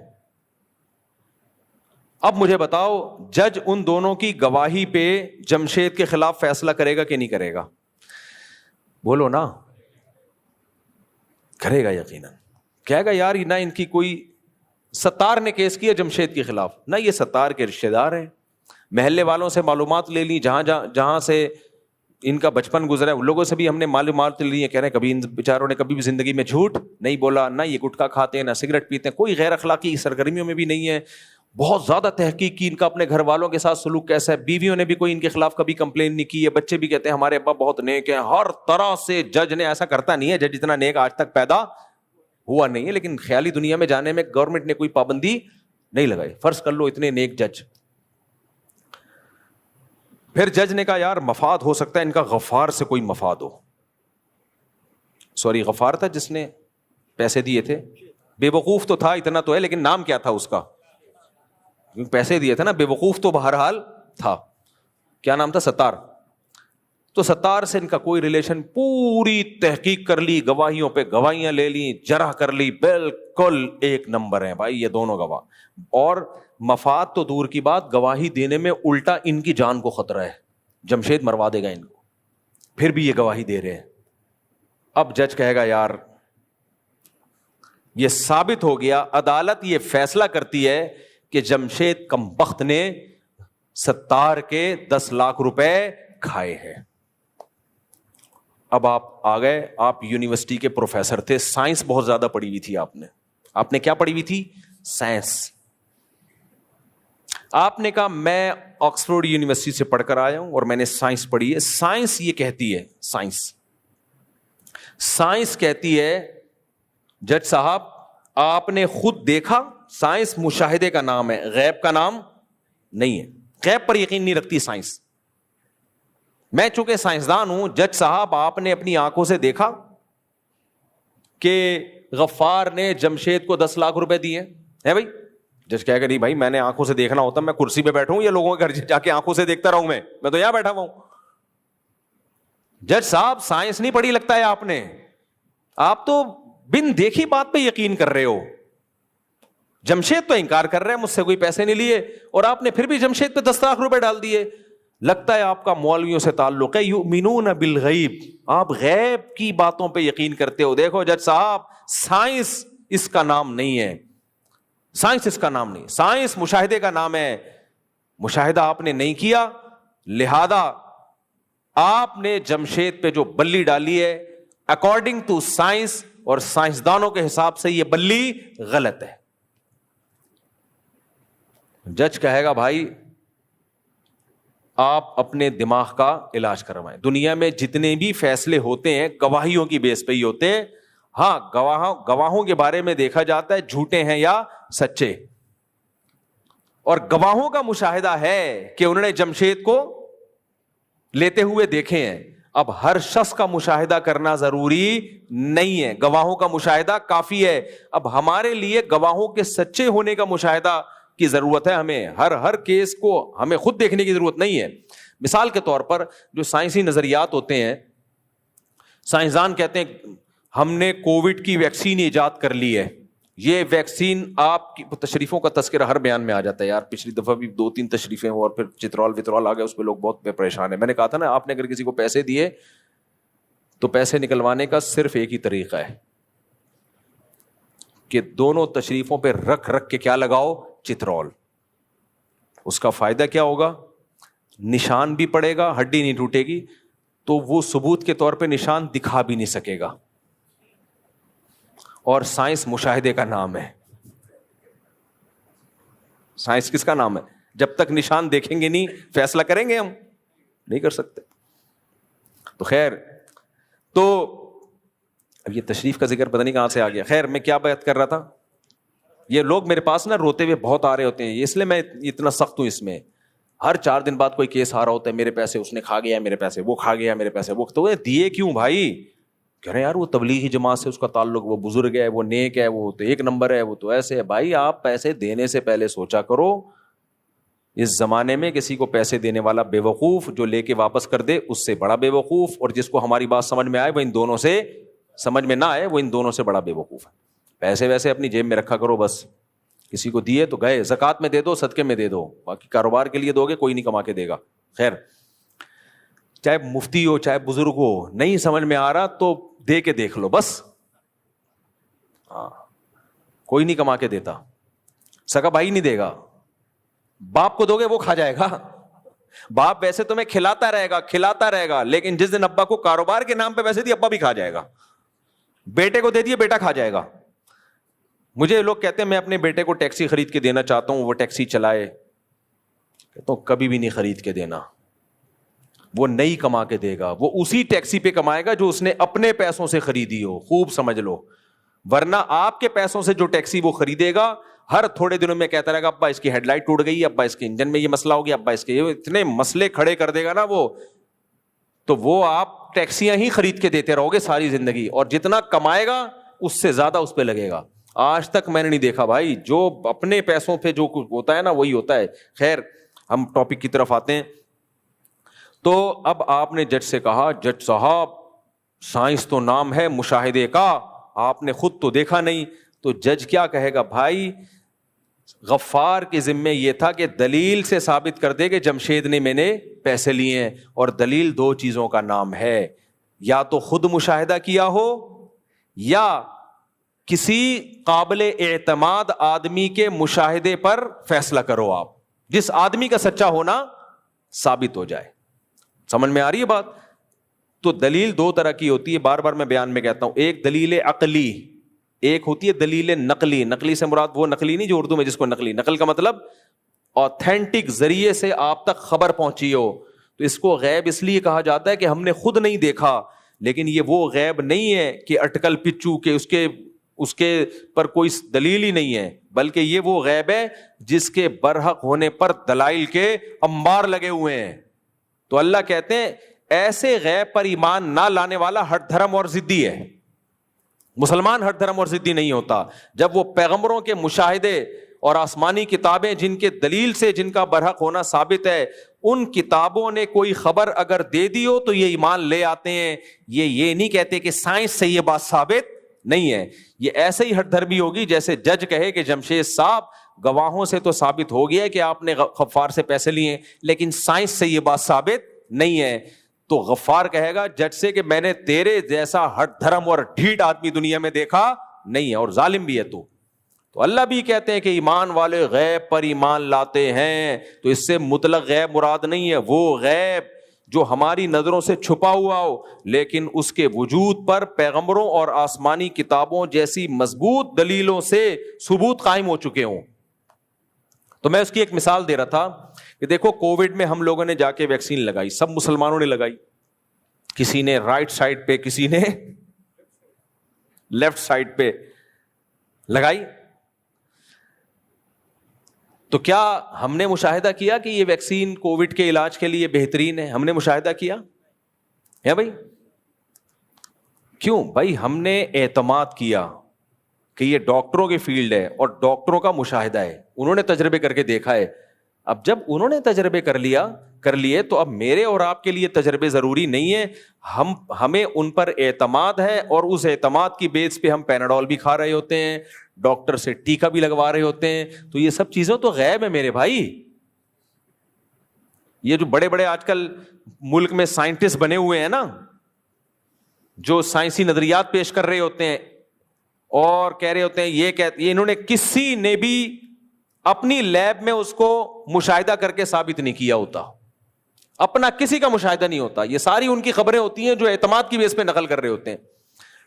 اب مجھے بتاؤ, جج ان دونوں کی گواہی پہ جمشید کے خلاف فیصلہ کرے گا کہ نہیں کرے گا؟ بولو نا. کرے گا یقیناً. کہے گا یار نہ ان کی کوئی, ستار نے کیس کیا جمشید کے خلاف, نہ یہ ستار کے رشتہ دار ہیں, محلے والوں سے معلومات لے لی, جہاں سے ان کا بچپن گزرا ہے ان لوگوں سے بھی ہم نے معلومات لی ہیں. کہہ رہے ہیں کبھی ان بیچاروں نے کبھی بھی زندگی میں جھوٹ نہیں بولا, نہ یہ گٹکا کھاتے ہیں, نہ سگریٹ پیتے ہیں, کوئی غیر اخلاقی سرگرمیوں میں بھی نہیں ہے. بہت زیادہ تحقیق کی ان کا اپنے گھر والوں کے ساتھ سلوک کیسا ہے, بیویوں نے بھی کوئی ان کے خلاف کبھی کمپلین نہیں کی ہے, بچے بھی کہتے ہیں ہمارے ابا بہت نیک ہیں. ہر طرح سے جج نے ایسا کرتا نہیں ہے, جج اتنا نیک آج تک پیدا ہوا نہیں ہے, لیکن خیالی دنیا میں جانے میں گورنمنٹ نے کوئی پابندی نہیں لگائی. فرض کر لو اتنے نیک جج. پھر جج نے کہا یار مفاد ہو سکتا ہے ان کا غفار سے کوئی مفاد ہو. سوری, غفار تھا جس نے پیسے دیے تھے, بے وقوف تو تھا اتنا تو ہے, لیکن نام کیا تھا اس کا؟ پیسے دیے تھے نا, بے وقوف تو بہرحال تھا. کیا نام تھا؟ ستار. تو ستار سے ان کا کوئی ریلیشن, پوری تحقیق کر لی, گواہیوں پہ گواہیاں لے لی, جرح کر لی, بالکل ایک نمبر ہیں بھائی یہ دونوں گواہ. اور مفاد تو دور کی بات, گواہی دینے میں الٹا ان کی جان کو خطرہ ہے, جمشید مروا دے گا ان کو, پھر بھی یہ گواہی دے رہے ہیں. اب جج کہے گا یار یہ ثابت ہو گیا, عدالت یہ فیصلہ کرتی ہے کہ جمشید کمبخت نے ستار کے 10 لاکھ روپے کھائے ہیں. اب آپ آ گئے, آپ یونیورسٹی کے پروفیسر تھے, سائنس بہت زیادہ پڑھی ہوئی تھی آپ نے کیا پڑھی ہوئی تھی؟ سائنس. آپ نے کہا میں آکسفورڈ یونیورسٹی سے پڑھ کر آیا ہوں اور میں نے سائنس پڑھی ہے. سائنس یہ کہتی ہے, سائنس کہتی ہے جج صاحب آپ نے خود دیکھا, سائنس مشاہدے کا نام ہے, غیب کا نام نہیں ہے. غیب پر یقین نہیں رکھتی سائنس. میں چونکہ سائنسدان ہوں, جج صاحب آپ نے اپنی آنکھوں سے دیکھا کہ غفار نے جمشید کو 10 لاکھ روپے دیے ہیں بھائی؟ جج کہے گا نہیں بھائی میں نے آنکھوں سے دیکھنا ہوتا میں کرسی پہ بیٹھوں یا لوگوں کے گھر جا کے آنکھوں سے دیکھتا رہوں, میں تو یہاں بیٹھا ہوا ہوں. جج صاحب سائنس نہیں پڑھی لگتا ہے آپ نے, آپ تو بن دیکھی بات پہ یقین کر رہے ہو. جمشید تو انکار کر رہے ہیں مجھ سے کوئی پیسے نہیں لیے, اور آپ نے پھر بھی جمشید پہ 10 لاکھ روپے ڈال دیے. لگتا ہے آپ کا مولویوں سے تعلق ہے, یؤمنون بالغیب, آپ غیب کی باتوں پہ یقین کرتے ہو. دیکھو جج صاحب سائنس اس کا نام نہیں ہے, سائنس اس کا نام نہیں, سائنس مشاہدے کا نام ہے. مشاہدہ آپ نے نہیں کیا, لہذا آپ نے جمشید پہ جو بلی ڈالی ہے اکارڈنگ ٹو سائنس اور سائنسدانوں کے حساب سے یہ بلی غلط ہے. جج کہے گا بھائی آپ اپنے دماغ کا علاج کروائیں. دنیا میں جتنے بھی فیصلے ہوتے ہیں گواہیوں کی بیس پہ ہی ہوتے ہیں. ہاں گواہوں کے بارے میں دیکھا جاتا ہے جھوٹے ہیں یا سچے, اور گواہوں کا مشاہدہ ہے کہ انہوں نے جمشید کو لیتے ہوئے دیکھے ہیں. اب ہر شخص کا مشاہدہ کرنا ضروری نہیں ہے, گواہوں کا مشاہدہ کافی ہے. اب ہمارے لیے گواہوں کے سچے ہونے کا مشاہدہ کی ضرورت ہے, ہمیں ہر کیس کو ہمیں خود دیکھنے کی ضرورت نہیں ہے. مثال کے طور پر جو سائنسی نظریات ہوتے ہیں, سائنسدان کہتے ہیں ہم نے کووڈ کی ویکسین ایجاد کر لی ہے, یہ ویکسین آپ کی تشریفوں کا تذکرہ ہر بیان میں آ جاتا ہے. یار پچھلی دفعہ بھی 2-3 تشریفیں اور پھر چترال آ گئے, اس پہ لوگ بہت پریشان ہیں. میں نے کہا تھا نا آپ نے اگر کسی کو پیسے دیے تو پیسے نکلوانے کا صرف ایک ہی طریقہ ہے کہ دونوں تشریفوں پہ رکھ کے کیا لگاؤ, چترول. اس کا فائدہ کیا ہوگا, نشان بھی پڑے گا, ہڈی نہیں ٹوٹے گی, تو وہ ثبوت کے طور پہ نشان دکھا بھی نہیں سکے گا. اور سائنس مشاہدے کا نام ہے. سائنس کس کا نام ہے؟ جب تک نشان دیکھیں گے نہیں فیصلہ کریں گے ہم نہیں کر سکتے. تو خیر, تو اب یہ تشریف کا ذکر پتہ نہیں کہاں سے آ گیا. خیر میں کیا بات کر رہا تھا, یہ لوگ میرے پاس نا روتے ہوئے بہت آ رہے ہوتے ہیں, اس لیے میں اتنا سخت ہوں اس میں. ہر 4 دن بعد کوئی کیس آ رہا ہوتا ہے, میرے پیسے اس نے کھا گیا, میرے پیسے وہ کھا گیا, میرے پیسے وہ. تو دیے کیوں بھائی؟ کہہ رہے ہیں یار وہ تبلیغی جماعت سے اس کا تعلق, وہ بزرگ ہے, وہ نیک ہے, وہ تو 1 نمبر ہے, وہ تو ایسے ہے. بھائی آپ پیسے دینے سے پہلے سوچا کرو. اس زمانے میں کسی کو پیسے دینے والا بے وقوف, جو لے کے واپس کر دے اس سے بڑا بے وقوف, اور جس کو ہماری بات سمجھ میں آئے وہ ان دونوں سے, سمجھ میں نہ آئے وہ ان دونوں سے بڑا بے وقوف ہے. پیسے ویسے اپنی جیب میں رکھا کرو بس. کسی کو دیے تو گئے, زکوٰۃ میں دے دو, صدقے میں دے دو, باقی کاروبار کے لیے دو گے کوئی نہیں کما کے دے گا. خیر, چاہے مفتی ہو چاہے بزرگ ہو, نہیں سمجھ میں آ رہا تو دے کے دیکھ لو بس. ہاں, کوئی نہیں کما کے دیتا, سگا بھائی نہیں دے گا. باپ کو دو گے وہ کھا جائے گا. باپ ویسے تمہیں کھلاتا رہے گا, لیکن جس دن ابا کو کاروبار کے نام پہ پیسے دیے ابا بھی کھا جائے گا. بیٹے کو دے دیے بیٹا کھا جائے گا. مجھے لوگ کہتے ہیں میں اپنے بیٹے کو ٹیکسی خرید کے دینا چاہتا ہوں, وہ ٹیکسی چلائے. کہتا ہوں کبھی بھی نہیں خرید کے دینا, وہ نہیں کما کے دے گا, وہ اسی ٹیکسی پہ کمائے گا جو اس نے اپنے پیسوں سے خریدی ہو, خوب سمجھ لو. ورنہ آپ کے پیسوں سے جو ٹیکسی وہ خریدے گا, ہر تھوڑے دنوں میں کہتا رہے گا ابا اس کی ہیڈ لائٹ ٹوٹ گئی, ابا اس کے انجن میں یہ مسئلہ ہو گیا, ابا اس کے اتنے مسئلے کھڑے کر دے گا نا وہ, تو وہ آپ ٹیکسیاں ہی خرید کے دیتے رہو گے ساری زندگی, اور جتنا کمائے گا اس سے زیادہ اس پہ لگے گا. آج تک میں نے نہیں دیکھا بھائی, جو اپنے پیسوں پہ جو کچھ ہوتا ہے نا وہی ہوتا ہے. خیر, ہم ٹاپک کی طرف آتے ہیں. تو اب آپ نے جج سے کہا, جج صاحب سائنس تو نام ہے مشاہدے کا, آپ نے خود تو دیکھا نہیں. تو جج کیا کہے گا؟ بھائی غفار کے ذمے یہ تھا کہ دلیل سے ثابت کر دے کہ جمشید نے میں نے پیسے لیے ہیں, اور دلیل 2 چیزوں کا نام ہے, یا تو خود مشاہدہ کیا ہو یا کسی قابل اعتماد آدمی کے مشاہدے پر فیصلہ کرو. آپ جس آدمی کا سچا ہونا ثابت ہو جائے. سمجھ میں آ رہی ہے بات؟ تو دلیل 2 طرح کی ہوتی ہے, بار بار میں بیان میں کہتا ہوں. ایک دلیل عقلی, ایک ہوتی ہے دلیل نقلی. نقلی سے مراد وہ نقلی نہیں جو اردو میں جس کو نقل کا مطلب آتھینٹک ذریعے سے آپ تک خبر پہنچی ہو. تو اس کو غیب اس لیے کہا جاتا ہے کہ ہم نے خود نہیں دیکھا, لیکن یہ وہ غیب نہیں ہے کہ اٹکل پچو کہ اس کے پر کوئی دلیل ہی نہیں ہے, بلکہ یہ وہ غیب ہے جس کے برحق ہونے پر دلائل کے انبار لگے ہوئے ہیں. تو اللہ کہتے ہیں ایسے غیب پر ایمان نہ لانے والا ہٹ دھرم اور ضدی ہے. مسلمان ہٹ دھرم اور ضدی نہیں ہوتا جب وہ پیغمبروں کے مشاہدے اور آسمانی کتابیں جن کے دلیل سے جن کا برحق ہونا ثابت ہے, ان کتابوں نے کوئی خبر اگر دے دی ہو تو یہ ایمان لے آتے ہیں. یہ نہیں کہتے کہ سائنس سے یہ بات ثابت نہیں ہے. یہ ایسے ہی ہٹ دھرمی ہوگی جیسے جج کہے کہ جمشید صاحب گواہوں سے تو ثابت ہو گیا کہ آپ نے غفار سے پیسے لیے, لیکن سائنس سے یہ بات ثابت نہیں ہے. تو غفار کہے گا جج سے کہ میں نے تیرے جیسا ہٹ دھرم اور ڈھیٹ آدمی دنیا میں دیکھا نہیں ہے, اور ظالم بھی ہے تو اللہ بھی کہتے ہیں کہ ایمان والے غیب پر ایمان لاتے ہیں. تو اس سے مطلق غیب مراد نہیں ہے, وہ غیب جو ہماری نظروں سے چھپا ہوا ہو لیکن اس کے وجود پر پیغمبروں اور آسمانی کتابوں جیسی مضبوط دلیلوں سے ثبوت قائم ہو چکے ہوں. تو میں اس کی ایک مثال دے رہا تھا کہ دیکھو کووڈ میں ہم لوگوں نے جا کے ویکسین لگائی, سب مسلمانوں نے لگائی, کسی نے رائٹ سائڈ پہ کسی نے لیفٹ سائڈ پہ لگائی. تو کیا ہم نے مشاہدہ کیا کہ یہ ویکسین کووڈ کے علاج کے لیے بہترین ہے؟ ہم نے مشاہدہ کیا ہے بھائی؟ کیوں بھائی؟ ہم نے اعتماد کیا کہ یہ ڈاکٹروں کی فیلڈ ہے اور ڈاکٹروں کا مشاہدہ ہے, انہوں نے تجربے کر کے دیکھا ہے. اب جب انہوں نے تجربے کر لیے تو اب میرے اور آپ کے لیے تجربے ضروری نہیں ہے. ہمیں ان پر اعتماد ہے, اور اس اعتماد کی بیس پہ ہم پیناڈول بھی کھا رہے ہوتے ہیں, ڈاکٹر سے ٹیکا بھی لگوا رہے ہوتے ہیں. تو یہ سب چیزیں تو غیب ہے میرے بھائی. یہ جو بڑے بڑے آج کل ملک میں سائنٹسٹ بنے ہوئے ہیں نا, جو سائنسی نظریات پیش کر رہے ہوتے ہیں اور کہہ رہے ہوتے ہیں یہ انہوں نے کسی نے بھی اپنی لیب میں اس کو مشاہدہ کر کے ثابت نہیں کیا ہوتا, اپنا کسی کا مشاہدہ نہیں ہوتا. یہ ساری ان کی خبریں ہوتی ہیں جو اعتماد کی بیس پہ نقل کر رہے ہوتے ہیں.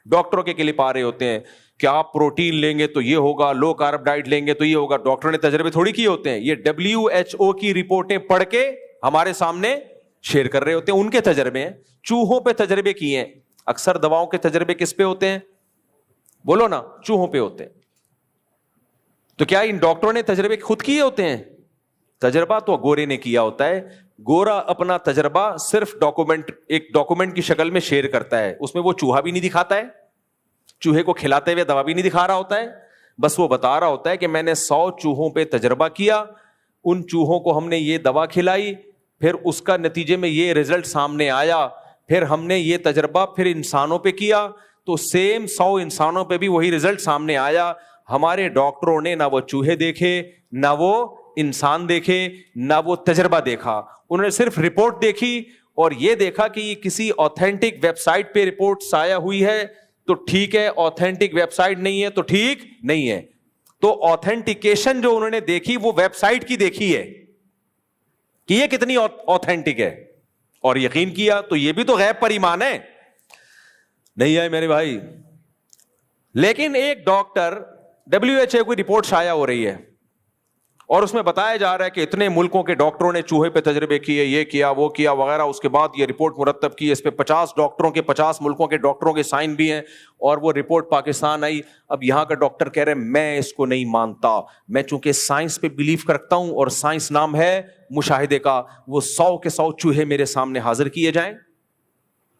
ڈاکٹروں کے کلپ آ رہے ہوتے ہیں کہ آپ پروٹین لیں گے تو یہ ہوگا, لو کارب ڈائٹ لیں گے تو یہ ہوگا. ڈاکٹر نے تجربے تھوڑی کیے ہوتے ہیں, یہ WHO کی رپورٹیں پڑھ کے ہمارے سامنے شیئر کر رہے ہوتے ہیں. ان کے تجربے ہیں, چوہوں پہ تجربے کیے ہیں. اکثر دواؤں کے تجربے کس پہ ہوتے ہیں؟ بولو نا, چوہوں پہ ہوتے ہیں. تو کیا ان ڈاکٹروں نے تجربے خود کیے ہوتے ہیں؟ تجربہ تو گورے نے کیا ہوتا ہے. گورا اپنا تجربہ صرف ایک ڈاکومنٹ کی شکل میں شیئر کرتا ہے, اس میں وہ چوہا بھی نہیں دکھاتا ہے, چوہے کو کھلاتے ہوئے دوا بھی نہیں دکھا رہا ہوتا ہے, بس وہ بتا رہا ہوتا ہے کہ میں نے 100 چوہوں پہ تجربہ کیا, ان چوہوں کو ہم نے یہ دوا کھلائی, پھر اس کا نتیجے میں یہ رزلٹ سامنے آیا, پھر ہم نے یہ تجربہ پھر انسانوں پہ کیا تو سیم 100 انسانوں پہ بھی وہی رزلٹ سامنے آیا. ہمارے ڈاکٹروں نے نہ وہ چوہے دیکھے, نہ وہ انسان دیکھے, نہ وہ تجربہ دیکھا, انہوں نے صرف رپورٹ دیکھی اور یہ دیکھا کہ یہ کسی آتھینٹک ویب سائٹ پہ رپورٹ آیا ہوئی ہے تو ٹھیک ہے, آتھینٹک ویب سائٹ نہیں ہے تو ٹھیک نہیں ہے. تو آتھینٹیکیشن جو انہوں نے دیکھی وہ ویب سائٹ کی دیکھی ہے کہ یہ کتنی آتھینٹک ہے, اور یقین کیا. تو یہ بھی تو غیب پر ایمان ہے, نہیں ہے میرے بھائی. لیکن ایک ڈاکٹر WHO کی رپورٹ شائع ہو رہی ہے اور اس میں بتایا جا رہا ہے کہ اتنے ملکوں کے ڈاکٹروں نے چوہے پہ تجربے کیے, یہ کیا وہ کیا وغیرہ, اس کے بعد یہ رپورٹ مرتب کی, اس پہ 50 ڈاکٹروں کے 50 ملکوں کے ڈاکٹروں کے سائن بھی ہیں, اور وہ رپورٹ پاکستان آئی. اب یہاں کا ڈاکٹر کہہ رہے میں اس کو نہیں مانتا, میں چونکہ سائنس پہ بلیو کرتا ہوں اور سائنس نام ہے مشاہدے کا, وہ 100 کے 100 چوہے میرے سامنے حاضر کیے جائیں,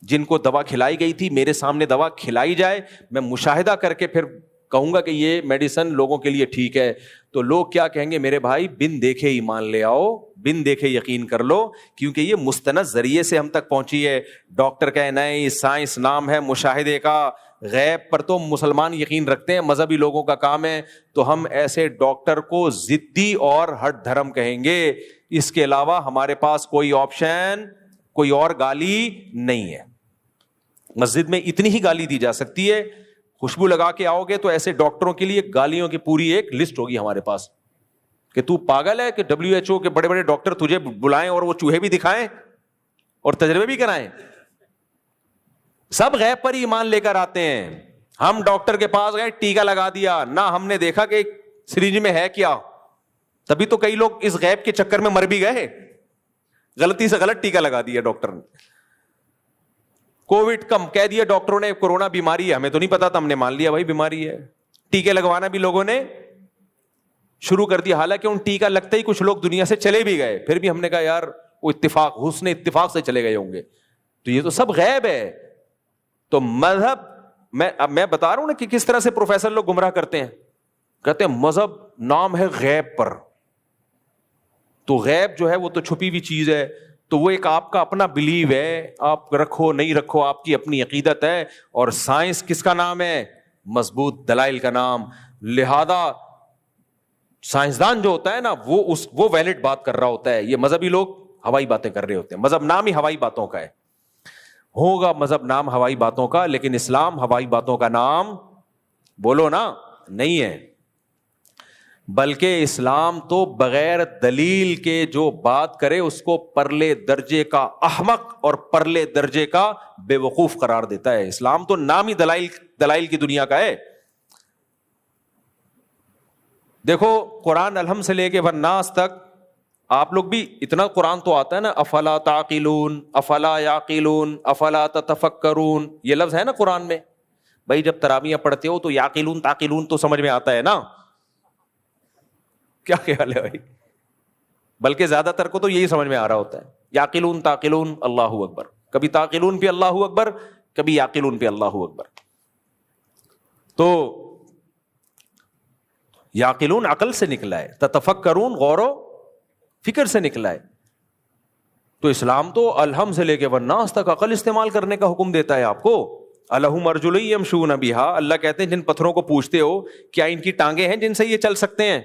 جن کو دوا کھلائی گئی تھی میرے سامنے دوا کھلائی جائے, میں مشاہدہ کر کے پھر کہوں گا کہ یہ میڈیسن لوگوں کے لیے ٹھیک ہے. تو لوگ کیا کہیں گے, میرے بھائی بن دیکھے ایمان لے آؤ, بن دیکھے یقین کر لو, کیونکہ یہ مستند ذریعے سے ہم تک پہنچی ہے. ڈاکٹر کا نہیں, سائنس نام ہے مشاہدے کا. غیب پر تو مسلمان یقین رکھتے ہیں, مذہبی لوگوں کا کام ہے. تو ہم ایسے ڈاکٹر کو ضدی اور ہٹ دھرم کہیں گے. اس کے علاوہ ہمارے پاس کوئی آپشن, کوئی اور گالی نہیں ہے. مسجد میں اتنی ہی گالی دی جا سکتی ہے, خوشبو لگا کے آؤ گے تو ایسے ڈاکٹروں کے لیے گالیوں کی پوری ایک لسٹ ہوگی ہمارے پاس کہ تو پاگل ہے کہ WHO کے بڑے بڑے ڈاکٹر تجھے بلائیں اور وہ چوہے بھی دکھائیں اور تجربے بھی کرائیں. سب غیب پر ایمان لے کر آتے ہیں. ہم ڈاکٹر کے پاس گئے, ٹیکا لگا دیا, نہ ہم نے دیکھا کہ سرنج میں ہے کیا. تبھی تو کئی لوگ اس غیب کے چکر میں مر بھی گئے, غلطی سے غلط ٹیکا لگا دیا ڈاکٹر نے. کووڈ کم کہہ دیا ڈاکٹروں نے, کورونا بیماری ہے, ہمیں تو نہیں پتا تھا, ہم نے مان لیا بھائی بیماری ہے. ٹیکے لگوانا بھی لوگوں نے شروع کر دیا, حالانکہ ان ٹیکا لگتے ہی کچھ لوگ دنیا سے چلے بھی گئے, پھر بھی ہم نے کہا یار وہ اتفاق, حسن اتفاق سے چلے گئے ہوں گے. تو یہ تو سب غیب ہے. تو مذہب میں بتا رہا ہوں نا کہ کس طرح سے پروفیسر لوگ گمراہ کرتے ہیں, کہتے ہیں مذہب نام ہے غیب پر. تو غیب جو ہے وہ تو چھپی ہوئی چیز ہے, تو وہ ایک آپ کا اپنا بلیو ہے, آپ رکھو نہیں رکھو آپ کی اپنی عقیدت ہے. اور سائنس کس کا نام ہے؟ مضبوط دلائل کا نام. لہذا سائنسدان جو ہوتا ہے نا وہ ویلڈ بات کر رہا ہوتا ہے. یہ مذہبی لوگ ہوائی باتیں کر رہے ہوتے ہیں. مذہب نام ہی ہوائی باتوں کا ہے. ہوگا مذہب نام ہوائی باتوں کا, لیکن اسلام ہوائی باتوں کا نام بولو نا نہیں ہے. بلکہ اسلام تو بغیر دلیل کے جو بات کرے اس کو پرلے درجے کا احمق اور پرلے درجے کا بے وقوف قرار دیتا ہے. اسلام تو نام ہی دلائل کی دنیا کا ہے. دیکھو قرآن الحم سے لے کے والناس تک, آپ لوگ بھی اتنا قرآن تو آتا ہے نا, افلا تعقلون, افلا یعقلون, افلا تتفکرون, یہ لفظ ہے نا قرآن میں. بھائی جب تراویح پڑھتے ہو تو یعقلون تعقلون تو سمجھ میں آتا ہے نا, کیا خیال ہے بھائی؟ بلکہ زیادہ تر کو تو یہی سمجھ میں آ رہا ہوتا ہے, یعقلون تعقلون اللہ اکبر. کبھی تعقلون پہ اللہ اکبر, کبھی یعقلون پہ اللہ اکبر. تو یعقلون عقل سے نکلا ہے, تتفکرون غور و فکر سے نکلا ہے. تو اسلام تو الحم سے لے کے والناس تک عقل استعمال کرنے کا حکم دیتا ہے آپ کو. الہم ارجل یمشون بہا, اللہ کہتے ہیں جن پتھروں کو پوچھتے ہو کیا ان کی ٹانگیں ہیں جن سے یہ چل سکتے ہیں,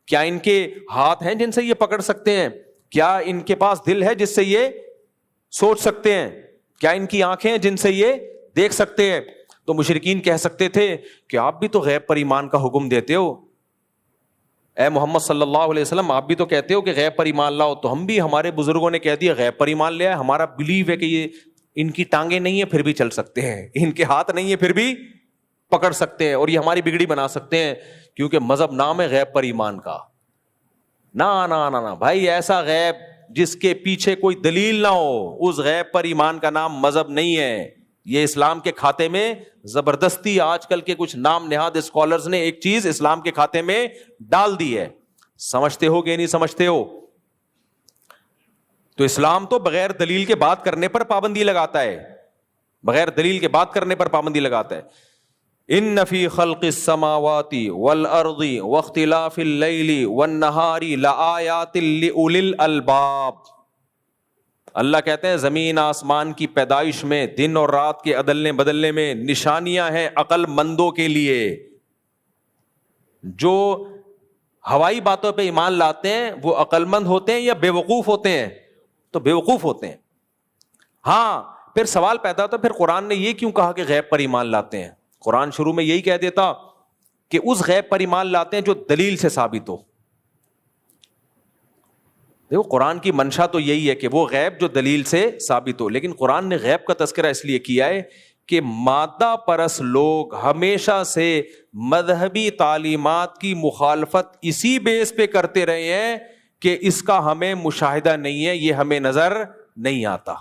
کیا ان کے ہاتھ ہیں جن سے یہ پکڑ سکتے ہیں, کیا ان کے پاس دل ہے جس سے یہ سوچ سکتے ہیں, کیا ان کی آنکھیں ہیں جن سے یہ دیکھ سکتے ہیں. تو مشرکین کہہ سکتے تھے کہ آپ بھی تو غیب پر ایمان کا حکم دیتے ہو, اے محمد صلی اللہ علیہ وسلم آپ بھی تو کہتے ہو کہ غیب پر ایمان لاؤ. تو ہم بھی, ہمارے بزرگوں نے کہہ دیا غیب پر ایمان لے آئے, ہمارا بلیو ہے کہ یہ ان کی ٹانگیں نہیں ہیں پھر بھی چل سکتے ہیں, ان کے ہاتھ نہیں ہیں پھر بھی پکڑ سکتے ہیں, اور یہ ہماری بگڑی بنا سکتے ہیں, کیونکہ مذہب نام ہے غیب پر ایمان کا. نا نا نا نا بھائی, ایسا غیب جس کے پیچھے کوئی دلیل نہ ہو, اس غیب پر ایمان کا نام مذہب نہیں ہے. یہ اسلام کے کھاتے میں زبردستی آج کل کے کچھ نام نہاد اسکالرز نے ایک چیز اسلام کے کھاتے میں ڈال دی ہے. سمجھتے ہو کہ نہیں سمجھتے ہو؟ تو اسلام تو بغیر دلیل کے بات کرنے پر پابندی لگاتا ہے, بغیر دلیل کے بات کرنے پر پابندی لگاتا ہے. ان فی خلق السماوات والارض واختلاف اللیل والنہار لآیات لأولی الالباب. اللہ کہتے ہیں زمین آسمان کی پیدائش میں, دن اور رات کے عدلنے بدلنے میں نشانیاں ہیں عقل مندوں کے لیے. جو ہوائی باتوں پہ ایمان لاتے ہیں وہ عقل مند ہوتے ہیں یا بے وقوف ہوتے ہیں؟ تو بے وقوف ہوتے ہیں. ہاں پھر سوال پیدا ہوتا ہے پھر قرآن نے یہ کیوں کہا کہ غیب پر ایمان لاتے ہیں؟ قرآن شروع میں یہی کہہ دیتا کہ اس غیب پر ایمان لاتے ہیں جو دلیل سے ثابت ہو. دیکھو قرآن کی منشا تو یہی ہے کہ وہ غیب جو دلیل سے ثابت ہو, لیکن قرآن نے غیب کا تذکرہ اس لیے کیا ہے کہ مادہ پرست لوگ ہمیشہ سے مذہبی تعلیمات کی مخالفت اسی بیس پہ کرتے رہے ہیں کہ اس کا ہمیں مشاہدہ نہیں ہے, یہ ہمیں نظر نہیں آتا.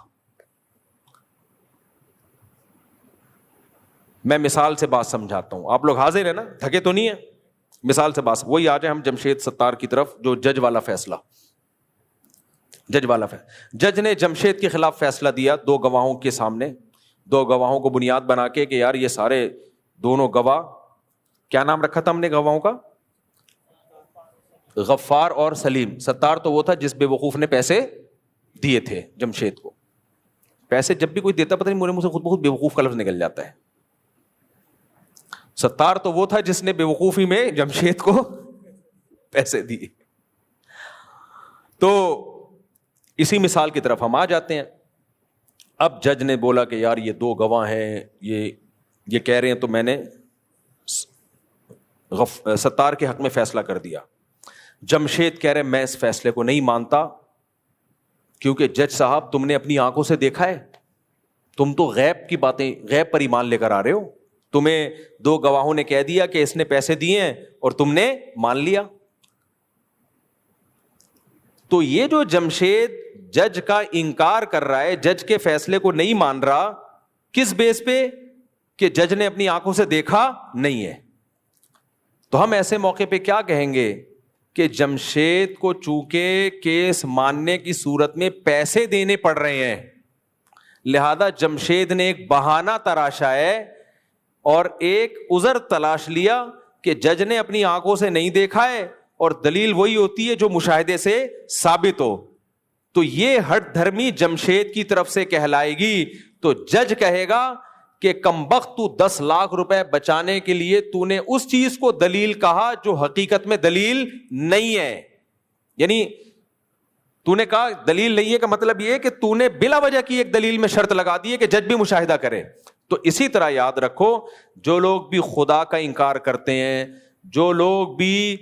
میں مثال سے بات سمجھاتا ہوں, آپ لوگ حاضر ہیں نا, تھکے تو نہیں ہیں؟ مثال سے بات وہی آ جائے ہم جمشید ستار کی طرف, جو جج والا فیصلہ. جج نے جمشید کے خلاف فیصلہ دیا 2 گواہوں کے سامنے, 2 گواہوں کو بنیاد بنا کے کہ یار یہ سارے دونوں گواہ, کیا نام رکھا تھا ہم نے گواہوں کا؟ غفار اور سلیم. ستار تو وہ تھا جس بے وقوف نے پیسے دیے تھے جمشید کو. پیسے جب بھی کوئی دیتا پتہ نہیں میرے منہ سے خود بخود بے وقوف کا لفظ نکل جاتا ہے. ستار تو وہ تھا جس نے بے وقوفی میں جمشید کو پیسے دیے. تو اسی مثال کی طرف ہم آ جاتے ہیں. اب جج نے بولا کہ یار یہ 2 گواہ ہیں, یہ کہہ رہے ہیں, تو میں نے ستار کے حق میں فیصلہ کر دیا. جمشید کہہ رہے میں اس فیصلے کو نہیں مانتا کیونکہ جج صاحب تم نے اپنی آنکھوں سے دیکھا ہے, تم تو غیب کی باتیں, غیب پر ایمان لے کر آ رہے ہو. تمہیں 2 گواہوں نے کہہ دیا کہ اس نے پیسے دیے ہیں اور تم نے مان لیا. تو یہ جو جمشید جج کا انکار کر رہا ہے, جج کے فیصلے کو نہیں مان رہا, کس بیس پہ؟ کہ جج نے اپنی آنکھوں سے دیکھا نہیں ہے. تو ہم ایسے موقع پہ کیا کہیں گے کہ جمشید کو چونکہ کیس ماننے کی صورت میں پیسے دینے پڑ رہے ہیں, لہذا جمشید نے ایک بہانہ تراشا ہے اور ایک عذر تلاش لیا کہ جج نے اپنی آنکھوں سے نہیں دیکھا ہے, اور دلیل وہی ہوتی ہے جو مشاہدے سے ثابت ہو. تو یہ ہٹ دھرمی جمشید کی طرف سے کہلائے گی. تو جج کہے گا کہ کمبخت تو 10 لاکھ روپے بچانے کے لیے تو نے اس چیز کو دلیل کہا جو حقیقت میں دلیل نہیں ہے. یعنی تو نے کہا دلیل نہیں ہے کا مطلب یہ ہے کہ تو نے بلا وجہ کی ایک دلیل میں شرط لگا دی ہے کہ جج بھی مشاہدہ کرے. تو اسی طرح یاد رکھو, جو لوگ بھی خدا کا انکار کرتے ہیں, جو لوگ بھی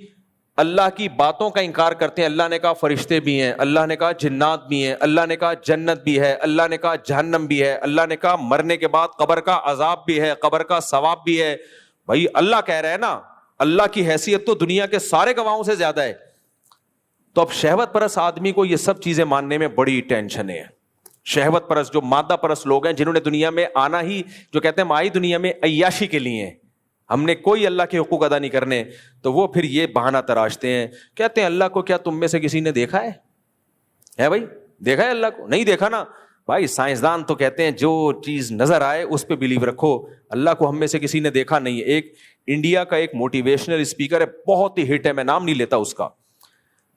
اللہ کی باتوں کا انکار کرتے ہیں, اللہ نے کہا فرشتے بھی ہیں, اللہ نے کہا جنات بھی ہیں, اللہ نے کہا جنت بھی ہے, اللہ نے کہا جہنم بھی ہے, اللہ نے کہا مرنے کے بعد قبر کا عذاب بھی ہے, قبر کا ثواب بھی ہے. بھائی اللہ کہہ رہا ہے نا, اللہ کی حیثیت تو دنیا کے سارے گواہوں سے زیادہ ہے. تو اب شہوت پرست آدمی کو یہ سب چیزیں ماننے میں بڑی ٹینشن ہے. شہوت پرست جو مادہ پرست لوگ ہیں, جنہوں نے دنیا میں آنا ہی, جو کہتے ہیں ہم آئی دنیا میں عیاشی کے لیے ہیں, ہم نے کوئی اللہ کے حقوق ادا نہیں کرنے, تو وہ پھر یہ بہانہ تراشتے ہیں, کہتے ہیں اللہ کو کیا تم میں سے کسی نے دیکھا ہے بھائی؟ دیکھا ہے اللہ کو؟ نہیں دیکھا نا. بھائی سائنسدان تو کہتے ہیں جو چیز نظر آئے اس پہ بلیو رکھو, اللہ کو ہم میں سے کسی نے دیکھا نہیں ہے. ایک انڈیا کا ایک موٹیویشنل اسپیکر ہے, بہت ہی ہٹ ہے, میں نام نہیں لیتا اس کا.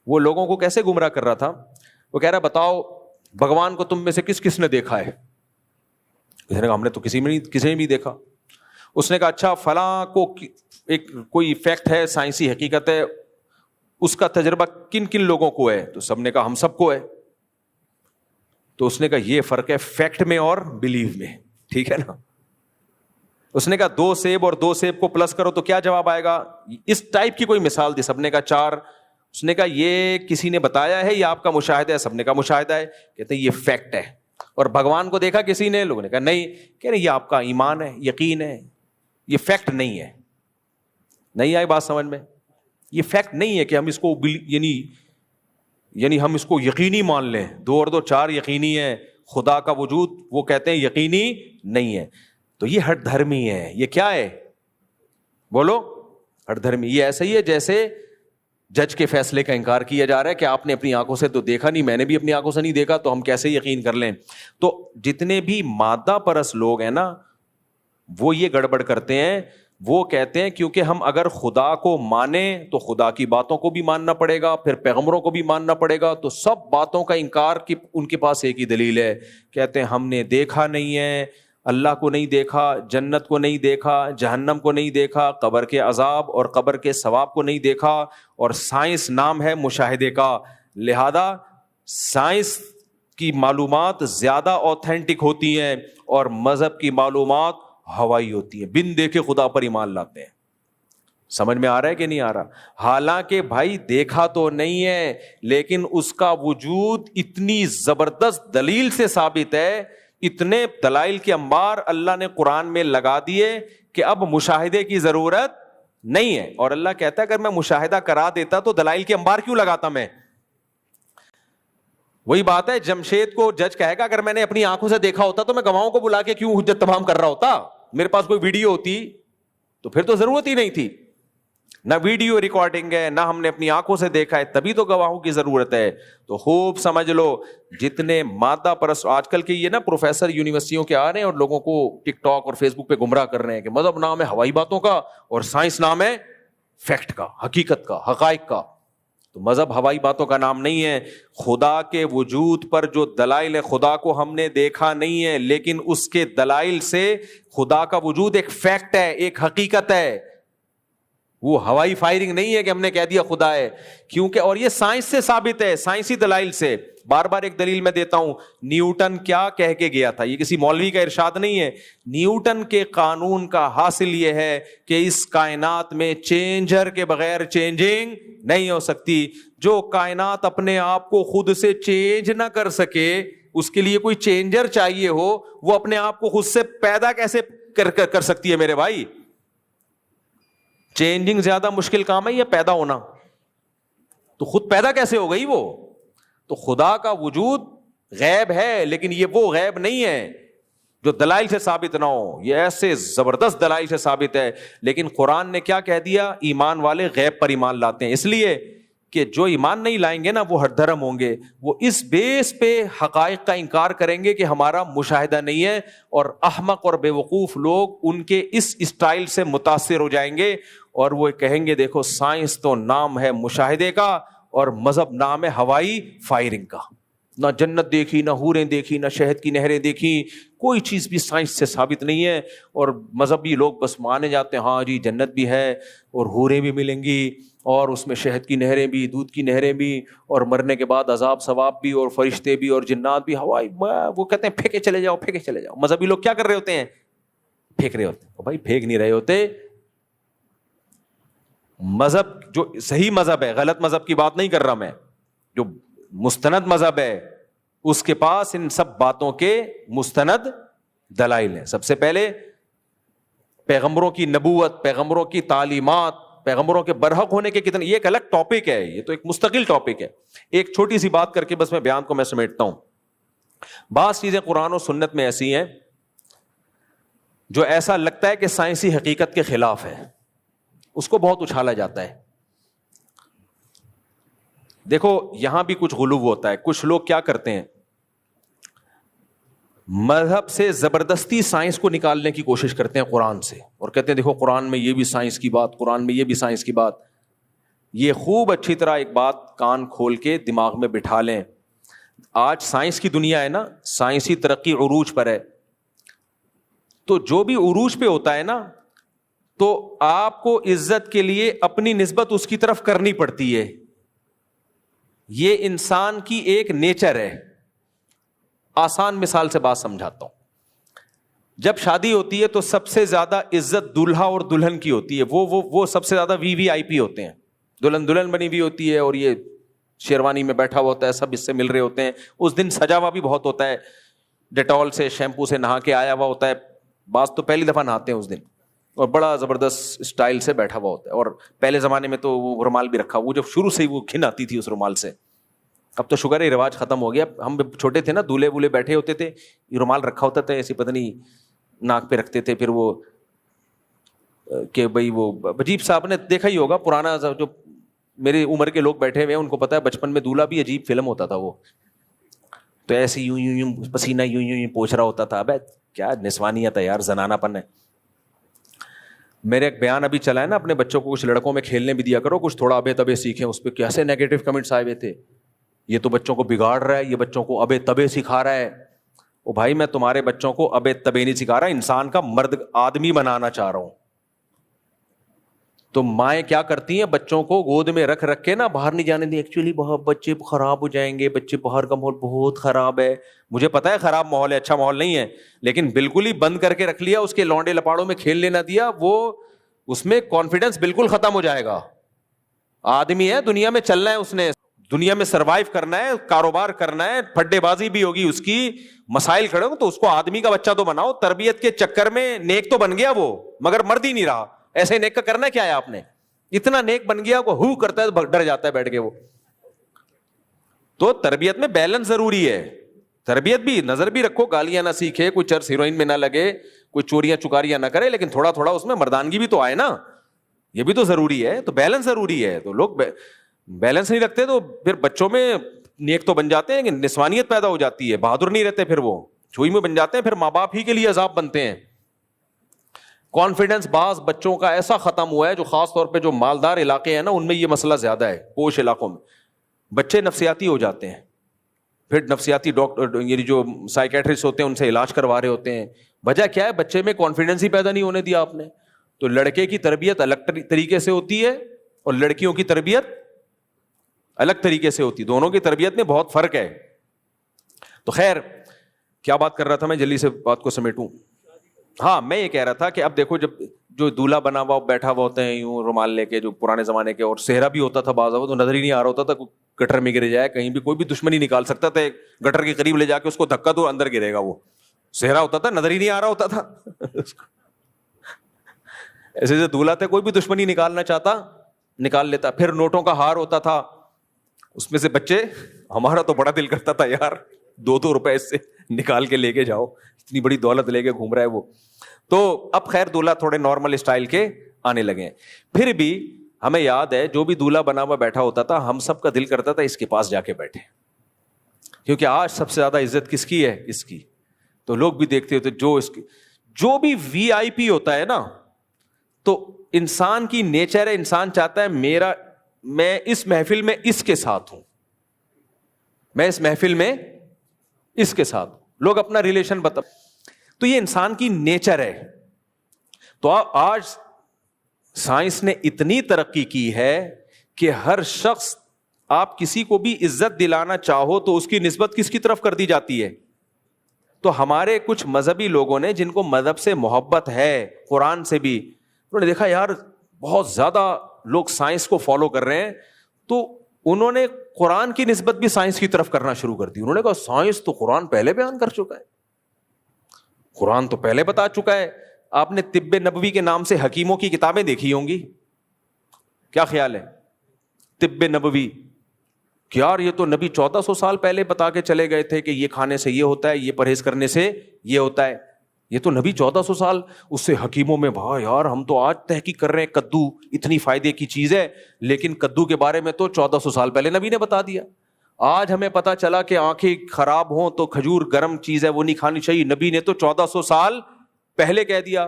وہ لوگوں کو کیسے گمراہ کر رہا تھا, وہ کہہ رہا بتاؤ بھگوان کو تم میں سے کس کس نے دیکھا ہے؟ کسی نے کہا ہم نے تو کسی نے بھی دیکھا. اس نے کہا اچھا فلاں کو ایک کوئی فیکٹ ہے, سائنسی حقیقت ہے, اس کا تجربہ کن کن لوگوں کو ہے؟ تو سب نے کہا ہم سب کو ہے. تو اس نے کہا یہ فرق ہے فیکٹ میں اور بلیو میں, ٹھیک ہے نا. اس نے کہا 2 سیب اور 2 سیب کو پلس کرو تو کیا جواب آئے گا؟ اس ٹائپ کی کوئی مثال دی. سب نے کہا 4. اس نے کہا یہ کسی نے بتایا ہے یا آپ کا مشاہدہ ہے؟ سب نے کہا مشاہدہ ہے. کہتے ہیں یہ فیکٹ ہے. اور بھگوان کو دیکھا کسی نے؟ لوگوں نے کہا نہیں. کہہ رہے یہ آپ کا ایمان ہے, یقین ہے, یہ فیکٹ نہیں ہے. نہیں آئی بات سمجھ میں؟ یہ فیکٹ نہیں ہے کہ ہم اس کو یعنی ہم اس کو یقینی مان لیں. 2 اور 2 4 یقینی ہے, خدا کا وجود وہ کہتے ہیں یقینی نہیں ہے. تو یہ ہٹ دھرمی ہے. یہ کیا ہے بولو؟ ہٹ دھرمی. یہ ایسا ہی ہے جیسے جج کے فیصلے کا انکار کیا جا رہا ہے کہ آپ نے اپنی آنکھوں سے تو دیکھا نہیں, میں نے بھی اپنی آنکھوں سے نہیں دیکھا, تو ہم کیسے یقین کر لیں. تو جتنے بھی مادہ پرست لوگ ہیں نا, وہ یہ گڑبڑ کرتے ہیں. وہ کہتے ہیں کیونکہ ہم اگر خدا کو مانیں تو خدا کی باتوں کو بھی ماننا پڑے گا, پھر پیغمبروں کو بھی ماننا پڑے گا, تو سب باتوں کا انکار کی ان کے پاس ایک ہی دلیل ہے. کہتے ہیں ہم نے دیکھا نہیں ہے, اللہ کو نہیں دیکھا, جنت کو نہیں دیکھا, جہنم کو نہیں دیکھا, قبر کے عذاب اور قبر کے ثواب کو نہیں دیکھا, اور سائنس نام ہے مشاہدے کا, لہذا سائنس کی معلومات زیادہ اوتھینٹک ہوتی ہیں اور مذہب کی معلومات ہوائی ہوتی ہیں. بن دیکھے خدا پر ایمان لاتے ہیں. سمجھ میں آ رہا ہے کہ نہیں آ رہا؟ حالانکہ بھائی دیکھا تو نہیں ہے, لیکن اس کا وجود اتنی زبردست دلیل سے ثابت ہے, اتنے دلائل کے انبار اللہ نے قرآن میں لگا دیے کہ اب مشاہدے کی ضرورت نہیں ہے. اور اللہ کہتا ہے اگر میں مشاہدہ کرا دیتا تو دلائل کے انبار کیوں لگاتا میں؟ وہی بات ہے, جمشید کو جج کہے گا اگر میں نے اپنی آنکھوں سے دیکھا ہوتا تو میں گواہوں کو بلا کے کیوں حجت تمام کر رہا ہوتا؟ میرے پاس کوئی ویڈیو ہوتی تو پھر تو ضرورت ہی نہیں تھی. نہ ویڈیو ریکارڈنگ ہے, نہ ہم نے اپنی آنکھوں سے دیکھا ہے, تبھی تو گواہوں کی ضرورت ہے. تو خوب سمجھ لو, جتنے مادہ پرست آج کل کے یہ نا پروفیسر یونیورسٹیوں کے آ رہے ہیں اور لوگوں کو ٹک ٹاک اور فیس بک پہ گمراہ کر رہے ہیں کہ مذہب نام ہے ہوائی باتوں کا اور سائنس نام ہے فیکٹ کا, حقیقت کا, حقائق کا. تو مذہب ہوائی باتوں کا نام نہیں ہے. خدا کے وجود پر جو دلائل ہے, خدا کو ہم نے دیکھا نہیں ہے, لیکن اس کے دلائل سے خدا کا وجود ایک فیکٹ ہے, ایک حقیقت ہے. وہ ہوائی فائرنگ نہیں ہے کہ ہم نے کہہ دیا خدا ہے, کیونکہ اور یہ سائنس سے ثابت ہے, سائنسی دلائل سے. بار بار ایک دلیل میں دیتا ہوں, نیوٹن کیا کہہ کے گیا تھا, یہ کسی مولوی کا ارشاد نہیں ہے. نیوٹن کے قانون کا حاصل یہ ہے کہ اس کائنات میں چینجر کے بغیر چینجنگ نہیں ہو سکتی. جو کائنات اپنے آپ کو خود سے چینج نہ کر سکے, اس کے لیے کوئی چینجر چاہیے ہو, وہ اپنے آپ کو خود سے پیدا کیسے کر سکتی ہے میرے بھائی؟ چینجنگ زیادہ مشکل کام ہے یا پیدا ہونا؟ تو خود پیدا کیسے ہو گئی وہ؟ تو خدا کا وجود غیب ہے, لیکن یہ وہ غیب نہیں ہے جو دلائل سے ثابت نہ ہو. یہ ایسے زبردست دلائل سے ثابت ہے. لیکن قرآن نے کیا کہہ دیا؟ ایمان والے غیب پر ایمان لاتے ہیں, اس لیے کہ جو ایمان نہیں لائیں گے نا وہ ہٹ دھرم ہوں گے. وہ اس بیس پہ حقائق کا انکار کریں گے کہ ہمارا مشاہدہ نہیں ہے, اور احمق اور بے وقوف لوگ ان کے اس اسٹائل سے متاثر ہو جائیں گے اور وہ کہیں گے دیکھو سائنس تو نام ہے مشاہدے کا اور مذہب نام ہے ہوائی فائرنگ کا. نہ جنت دیکھی, نہ حوریں دیکھی, نہ شہد کی نہریں دیکھی, کوئی چیز بھی سائنس سے ثابت نہیں ہے. اور مذہبی لوگ بس مانے جاتے ہیں ہاں جی جنت بھی ہے اور حوریں بھی ملیں گی اور اس میں شہد کی نہریں بھی, دودھ کی نہریں بھی, اور مرنے کے بعد عذاب ثواب بھی, اور فرشتے بھی اور جنات بھی. ہوائی وہ کہتے ہیں پھینکے چلے جاؤ, پھینکے چلے جاؤ. مذہبی لوگ کیا کر رہے ہوتے ہیں؟ پھینک رہے ہوتے ہیں. بھائی پھینک نہیں رہے ہوتے. مذہب جو صحیح مذہب ہے, غلط مذہب کی بات نہیں کر رہا میں, جو مستند مذہب ہے اس کے پاس ان سب باتوں کے مستند دلائل ہیں. سب سے پہلے پیغمبروں کی نبوت, پیغمبروں کی تعلیمات, پیغمبروں کے برحق ہونے کے کتنے, یہ ایک الگ ٹاپک ہے, یہ تو ایک مستقل ٹاپک ہے. ایک چھوٹی سی بات کر کے بس میں بیان کو میں سمیٹتا ہوں. بعض چیزیں قرآن و سنت میں ایسی ہیں جو ایسا لگتا ہے کہ سائنسی حقیقت کے خلاف ہے, اس کو بہت اچھالا جاتا ہے. دیکھو یہاں بھی کچھ غلو ہوتا ہے. کچھ لوگ کیا کرتے ہیں, مذہب سے زبردستی سائنس کو نکالنے کی کوشش کرتے ہیں قرآن سے, اور کہتے ہیں دیکھو قرآن میں یہ بھی سائنس کی بات, قرآن میں یہ بھی سائنس کی بات. یہ خوب اچھی طرح ایک بات کان کھول کے دماغ میں بٹھا لیں. آج سائنس کی دنیا ہے نا, سائنسی ترقی عروج پر ہے, تو جو بھی عروج پہ ہوتا ہے نا تو آپ کو عزت کے لیے اپنی نسبت اس کی طرف کرنی پڑتی ہے. یہ انسان کی ایک نیچر ہے. آسان مثال سے بات سمجھاتا ہوں. جب شادی ہوتی ہے تو سب سے زیادہ عزت دولہا اور دلہن کی ہوتی ہے. وہ سب سے زیادہ VIP ہوتے ہیں. دلہن بنی ہوئی ہوتی ہے اور یہ شیروانی میں بیٹھا ہوا ہوتا ہے, سب اس سے مل رہے ہوتے ہیں. اس دن سجا ہوا بھی بہت ہوتا ہے, ڈیٹول سے شیمپو سے نہا کے آیا ہوا ہوتا ہے. بعض تو پہلی دفعہ نہاتے ہیں اس دن, اور بڑا زبردست اسٹائل سے بیٹھا ہوا ہوتا ہے. اور پہلے زمانے میں تو وہ رومال بھی رکھا, وہ جب شروع سے ہی وہ گھن آتی تھی اس رومال سے. اب تو شکر ہے رواج ختم ہو گیا. ہم چھوٹے تھے نا, دولہے وولے بیٹھے ہوتے تھے, رومال رکھا ہوتا تھا ایسی, پتہ نہیں ناک پہ رکھتے تھے, پھر وہ کہ بھائی وہ عجیب سا, آپ نے دیکھا ہی ہوگا پرانا, جو میری عمر کے لوگ بیٹھے ہوئے ہیں ان کو پتا ہے بچپن میں دولہا بھی عجیب فلم ہوتا تھا وہ, تو ایسے یوں یوں یوں پسینہ یوں یوں یوں پوچھ رہا ہوتا تھا. ابے کیا نسوانیت ہے یار, زنانہ پن ہے. میرے ایک بیان ابھی چلا ہے نا, اپنے بچوں کو کچھ لڑکوں میں کھیلنے بھی دیا کرو, کچھ تھوڑا ابے تبے سیکھیں. اس پہ کیسے نیگیٹو کمنٹس آئے ہوئے تھے, یہ تو بچوں کو بگاڑ رہا ہے, یہ بچوں کو ابے تبے سکھا رہا ہے. او بھائی میں تمہارے بچوں کو ابے تبے نہیں سکھا رہا, انسان کا مرد آدمی بنانا چاہ رہا ہوں. تو مائیں کیا کرتی ہیں, بچوں کو گود میں رکھ رکھ کے نا باہر نہیں جانے دی. ایکچولی بہت بچے خراب ہو جائیں گے, بچے باہر کا ماحول بہت خراب ہے. مجھے پتا ہے خراب ماحول ہے, اچھا ماحول نہیں ہے, لیکن بالکل ہی بند کر کے رکھ لیا, اس کے لونڈے لپاڑوں میں کھیل لینا دیا, وہ اس میں کانفیڈنس بالکل ختم ہو جائے گا. آدمی ہے, دنیا میں چلنا ہے, اس نے دنیا میں سروائیو کرنا ہے, کاروبار کرنا ہے, پھڈے بازی بھی ہوگی اس کی, مسائل کھڑے ہوں, تو اس کو آدمی کا بچہ تو بناؤ. تربیت کے چکر میں نیک تو بن گیا وہ, مگر مرد ہی نہیں رہا. ایسے نیک کا کرنا کیا ہے آپ نے, اتنا نیک بن گیا, وہ ہو کرتا ہے تو ڈر جاتا ہے بیٹھ کے وہ. تو تربیت میں بیلنس ضروری ہے. تربیت بھی نظر بھی رکھو, گالیاں نہ سیکھے, کوئی چرس ہیروئن میں نہ لگے, کوئی چوریاں چکاریاں نہ کرے, لیکن تھوڑا تھوڑا اس میں مردانگی بھی تو آئے نا, یہ بھی تو ضروری ہے. تو بیلنس ضروری ہے. تو لوگ بیلنس نہیں رکھتے تو پھر بچوں میں نیک تو بن جاتے ہیں, لیکن نسوانیت پیدا ہو جاتی ہے, بہادر نہیں رہتے, پھر وہ چھوئی میں بن جاتے ہیں, پھر ماں باپ ہی کے لیے عذاب بنتے ہیں. کانفیڈنس بعض بچوں کا ایسا ختم ہوا ہے, جو خاص طور پہ جو مالدار علاقے ہیں نا, ان میں یہ مسئلہ زیادہ ہے. پوش علاقوں میں بچے نفسیاتی ہو جاتے ہیں, پھر نفسیاتی ڈاکٹر یعنی جو سائیکیٹرسٹ ہوتے ہیں ان سے علاج کروا رہے ہوتے ہیں. وجہ کیا ہے, بچے میں کانفیڈنس ہی پیدا نہیں ہونے دیا آپ نے. تو لڑکے کی تربیت الگ طریقے سے ہوتی ہے اور لڑکیوں کی تربیت الگ طریقے سے ہوتی ہے, دونوں کی تربیت میں بہت فرق ہے. تو خیر کیا بات کر رہا تھا میں, جلدی سے بات کو سمیٹوں. ہاں میں یہ کہہ رہا تھا کہ اب دیکھو, جب جو دولہا بنا ہوا بیٹھا ہوا ہوتے ہیں یوں رومال لے کے, جو پرانے زمانے کے, اور صحرا بھی ہوتا تھا بعض اوقات, تو نظر ہی نہیں آ رہا ہوتا تھا, گٹر میں گر جائے کہیں بھی, کوئی بھی دشمنی نکال سکتا تھا, گٹر کے قریب لے جا کے اس کو دھکا دو اندر گرے گا. وہ صحرا ہوتا تھا, نظر ہی نہیں آ رہا ہوتا تھا. ایسے جو دولہا تھے, کوئی بھی دشمنی نکالنا چاہتا نکال لیتا. پھر نوٹوں کا ہار ہوتا تھا, اس میں سے بچے, ہمارا تو بڑا دل کرتا تھا یار 2-2 روپے اس سے نکال کے لے کے جاؤ, اتنی بڑی دولت لے کے گھوم رہا ہے وہ. تو اب خیر دولہا تھوڑے نارمل اسٹائل کے آنے لگے ہیں. پھر بھی ہمیں یاد ہے جو بھی دولہا بنا ہوا بیٹھا ہوتا تھا, ہم سب کا دل کرتا تھا اس کے پاس جا کے بیٹھے, کیونکہ آج سب سے زیادہ عزت کس کی ہے, اس کی. تو لوگ بھی دیکھتے ہوتے, جو اس کی جو بھی VIP ہوتا ہے نا, تو انسان کی نیچر ہے, انسان چاہتا ہے میں اس محفل میں اس کے ساتھ ہوں, میں اس محفل میں اس کے ساتھ ہوں. لوگ اپنا ریلیشن بتا, تو یہ انسان کی نیچر ہے. تو آج سائنس نے اتنی ترقی کی ہے کہ ہر شخص, آپ کسی کو بھی عزت دلانا چاہو تو اس کی نسبت کس کی طرف کر دی جاتی ہے. تو ہمارے کچھ مذہبی لوگوں نے, جن کو مذہب سے محبت ہے, قرآن سے بھی, انہوں نے دیکھا یار بہت زیادہ لوگ سائنس کو فالو کر رہے ہیں, تو انہوں نے قرآن کی نسبت بھی سائنس کی طرف کرنا شروع کر دی. انہوں نے کہا سائنس تو قرآن پہلے بیان کر چکا ہے, قرآن تو پہلے بتا چکا ہے. آپ نے طب نبوی کے نام سے حکیموں کی کتابیں دیکھی ہوں گی, کیا خیال ہے طب نبوی, کہ یار یہ تو نبی 1400 سال پہلے بتا کے چلے گئے تھے کہ یہ کھانے سے یہ ہوتا ہے, یہ پرہیز کرنے سے یہ ہوتا ہے. یہ تو نبی 1400 سال اس سے حکیموں میں, بھائی یار ہم تو آج تحقیق کر رہے ہیں, کدو اتنی فائدے کی چیز ہے, لیکن کدو کے بارے میں تو 1400 سال پہلے نبی نے بتا دیا. آج ہمیں پتا چلا کہ آنکھیں خراب ہوں تو کھجور گرم چیز ہے, وہ نہیں کھانی چاہیے, نبی نے تو 1400 سال پہلے کہہ دیا.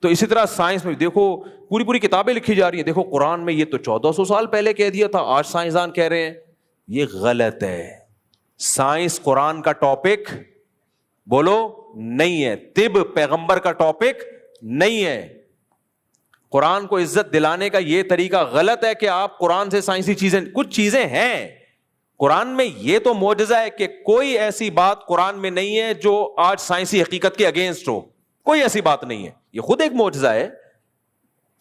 تو اسی طرح سائنس میں دیکھو پوری کتابیں لکھی جا رہی ہیں, دیکھو قرآن میں یہ تو 1400 سال پہلے کہہ دیا تھا, آج سائنسدان کہہ رہے ہیں. یہ غلط ہے. سائنس قرآن کا ٹاپک بولو نہیں ہے, طب پیغمبر کا ٹاپک نہیں ہے. قرآن کو عزت دلانے کا یہ طریقہ غلط ہے کہ آپ قرآن سے سائنسی چیزیں, کچھ چیزیں ہیں قرآن میں, یہ تو معجزہ ہے کہ کوئی ایسی بات قرآن میں نہیں ہے جو آج سائنسی حقیقت کے اگینسٹ ہو, کوئی ایسی بات نہیں ہے, یہ خود ایک معجزہ ہے.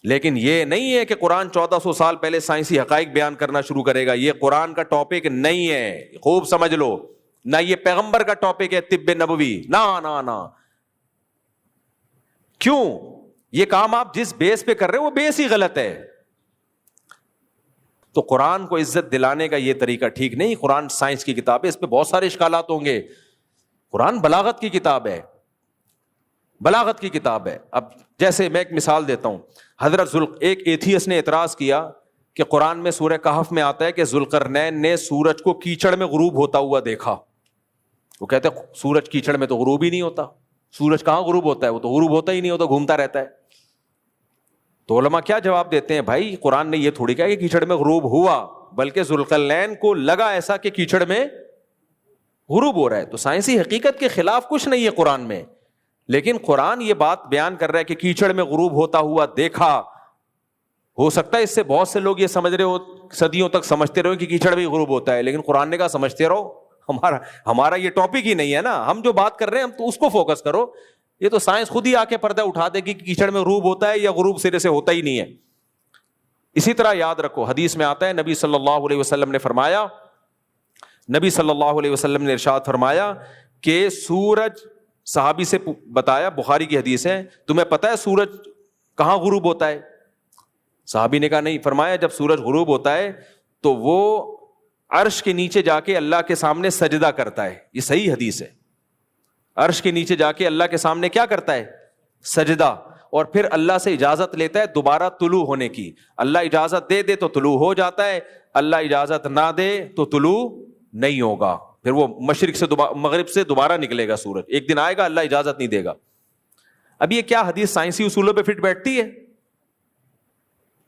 لیکن یہ نہیں ہے کہ قرآن 1400 سال پہلے سائنسی حقائق بیان کرنا شروع کرے گا, یہ قرآن کا ٹاپک نہیں ہے, خوب سمجھ لو. نہ یہ پیغمبر کا ٹاپک ہے طب نبوی, نہ. کیوں؟ یہ کام آپ جس بیس پہ کر رہے ہو وہ بیس ہی غلط ہے. تو قرآن کو عزت دلانے کا یہ طریقہ ٹھیک نہیں. قرآن سائنس کی کتاب ہے, اس پہ بہت سارے اشکالات ہوں گے. قرآن بلاغت کی کتاب ہے, بلاغت کی کتاب ہے. اب جیسے میں ایک مثال دیتا ہوں, حضرت ایک ایتھیس نے اعتراض کیا کہ قرآن میں سورہ کہف میں آتا ہے کہ ذوالقرنین نے سورج کو کیچڑ میں غروب ہوتا ہوا دیکھا. وہ کہتے ہیں سورج کیچڑ میں تو غروب ہی نہیں ہوتا, سورج کہاں غروب ہوتا ہے, وہ تو غروب ہوتا ہی نہیں, ہوتا گھومتا رہتا ہے. تو علماء کیا جواب دیتے ہیں, بھائی قرآن نے یہ تھوڑی کہا کہ کیچڑ میں غروب ہوا, بلکہ ذوالقرنین کو لگا ایسا کہ کیچڑ میں غروب ہو رہا ہے. تو سائنسی حقیقت کے خلاف کچھ نہیں ہے قرآن میں, لیکن قرآن یہ بات بیان کر رہا ہے کہ کیچڑ میں غروب ہوتا ہوا دیکھا. ہو سکتا ہے اس سے بہت سے لوگ یہ سمجھ رہے ہو, صدیوں تک سمجھتے رہو کہ کیچڑ بھی غروب ہوتا ہے, لیکن قرآن نے کہا سمجھتے رہو, ہمارا یہ ٹاپک ہی نہیں ہے نا, ہم جو بات کر رہے ہیں ہم تو اس کو فوکس کرو. یہ تو سائنس خود ہی آ کے پردہ اٹھا دے گی کہ کیچڑ میں غروب ہوتا ہے یا غروب سرے سے ہوتا ہی نہیں ہے. اسی طرح یاد رکھو, حدیث میں آتا ہے نبی صلی اللہ علیہ وسلم نے فرمایا, نبی صلی اللہ علیہ وسلم نے ارشاد فرمایا کہ سورج, صحابی سے بتایا, بخاری کی حدیث ہے, تمہیں پتہ ہے سورج کہاں غروب ہوتا ہے؟ صحابی نے کہا نہیں. فرمایا جب سورج غروب ہوتا ہے تو وہ عرش کے نیچے جا کے اللہ کے سامنے سجدہ کرتا ہے. یہ صحیح حدیث ہے. عرش کے نیچے جا کے اللہ کے سامنے کیا کرتا ہے؟ سجدہ. اور پھر اللہ سے اجازت لیتا ہے دوبارہ طلوع ہونے کی. اللہ اجازت دے دے تو طلوع ہو جاتا ہے, اللہ اجازت نہ دے تو طلوع نہیں ہوگا. پھر وہ مشرق سے مغرب سے دوبارہ نکلے گا سورج. ایک دن آئے گا اللہ اجازت نہیں دے گا. اب یہ کیا حدیث سائنسی اصولوں پہ فٹ بیٹھتی ہے؟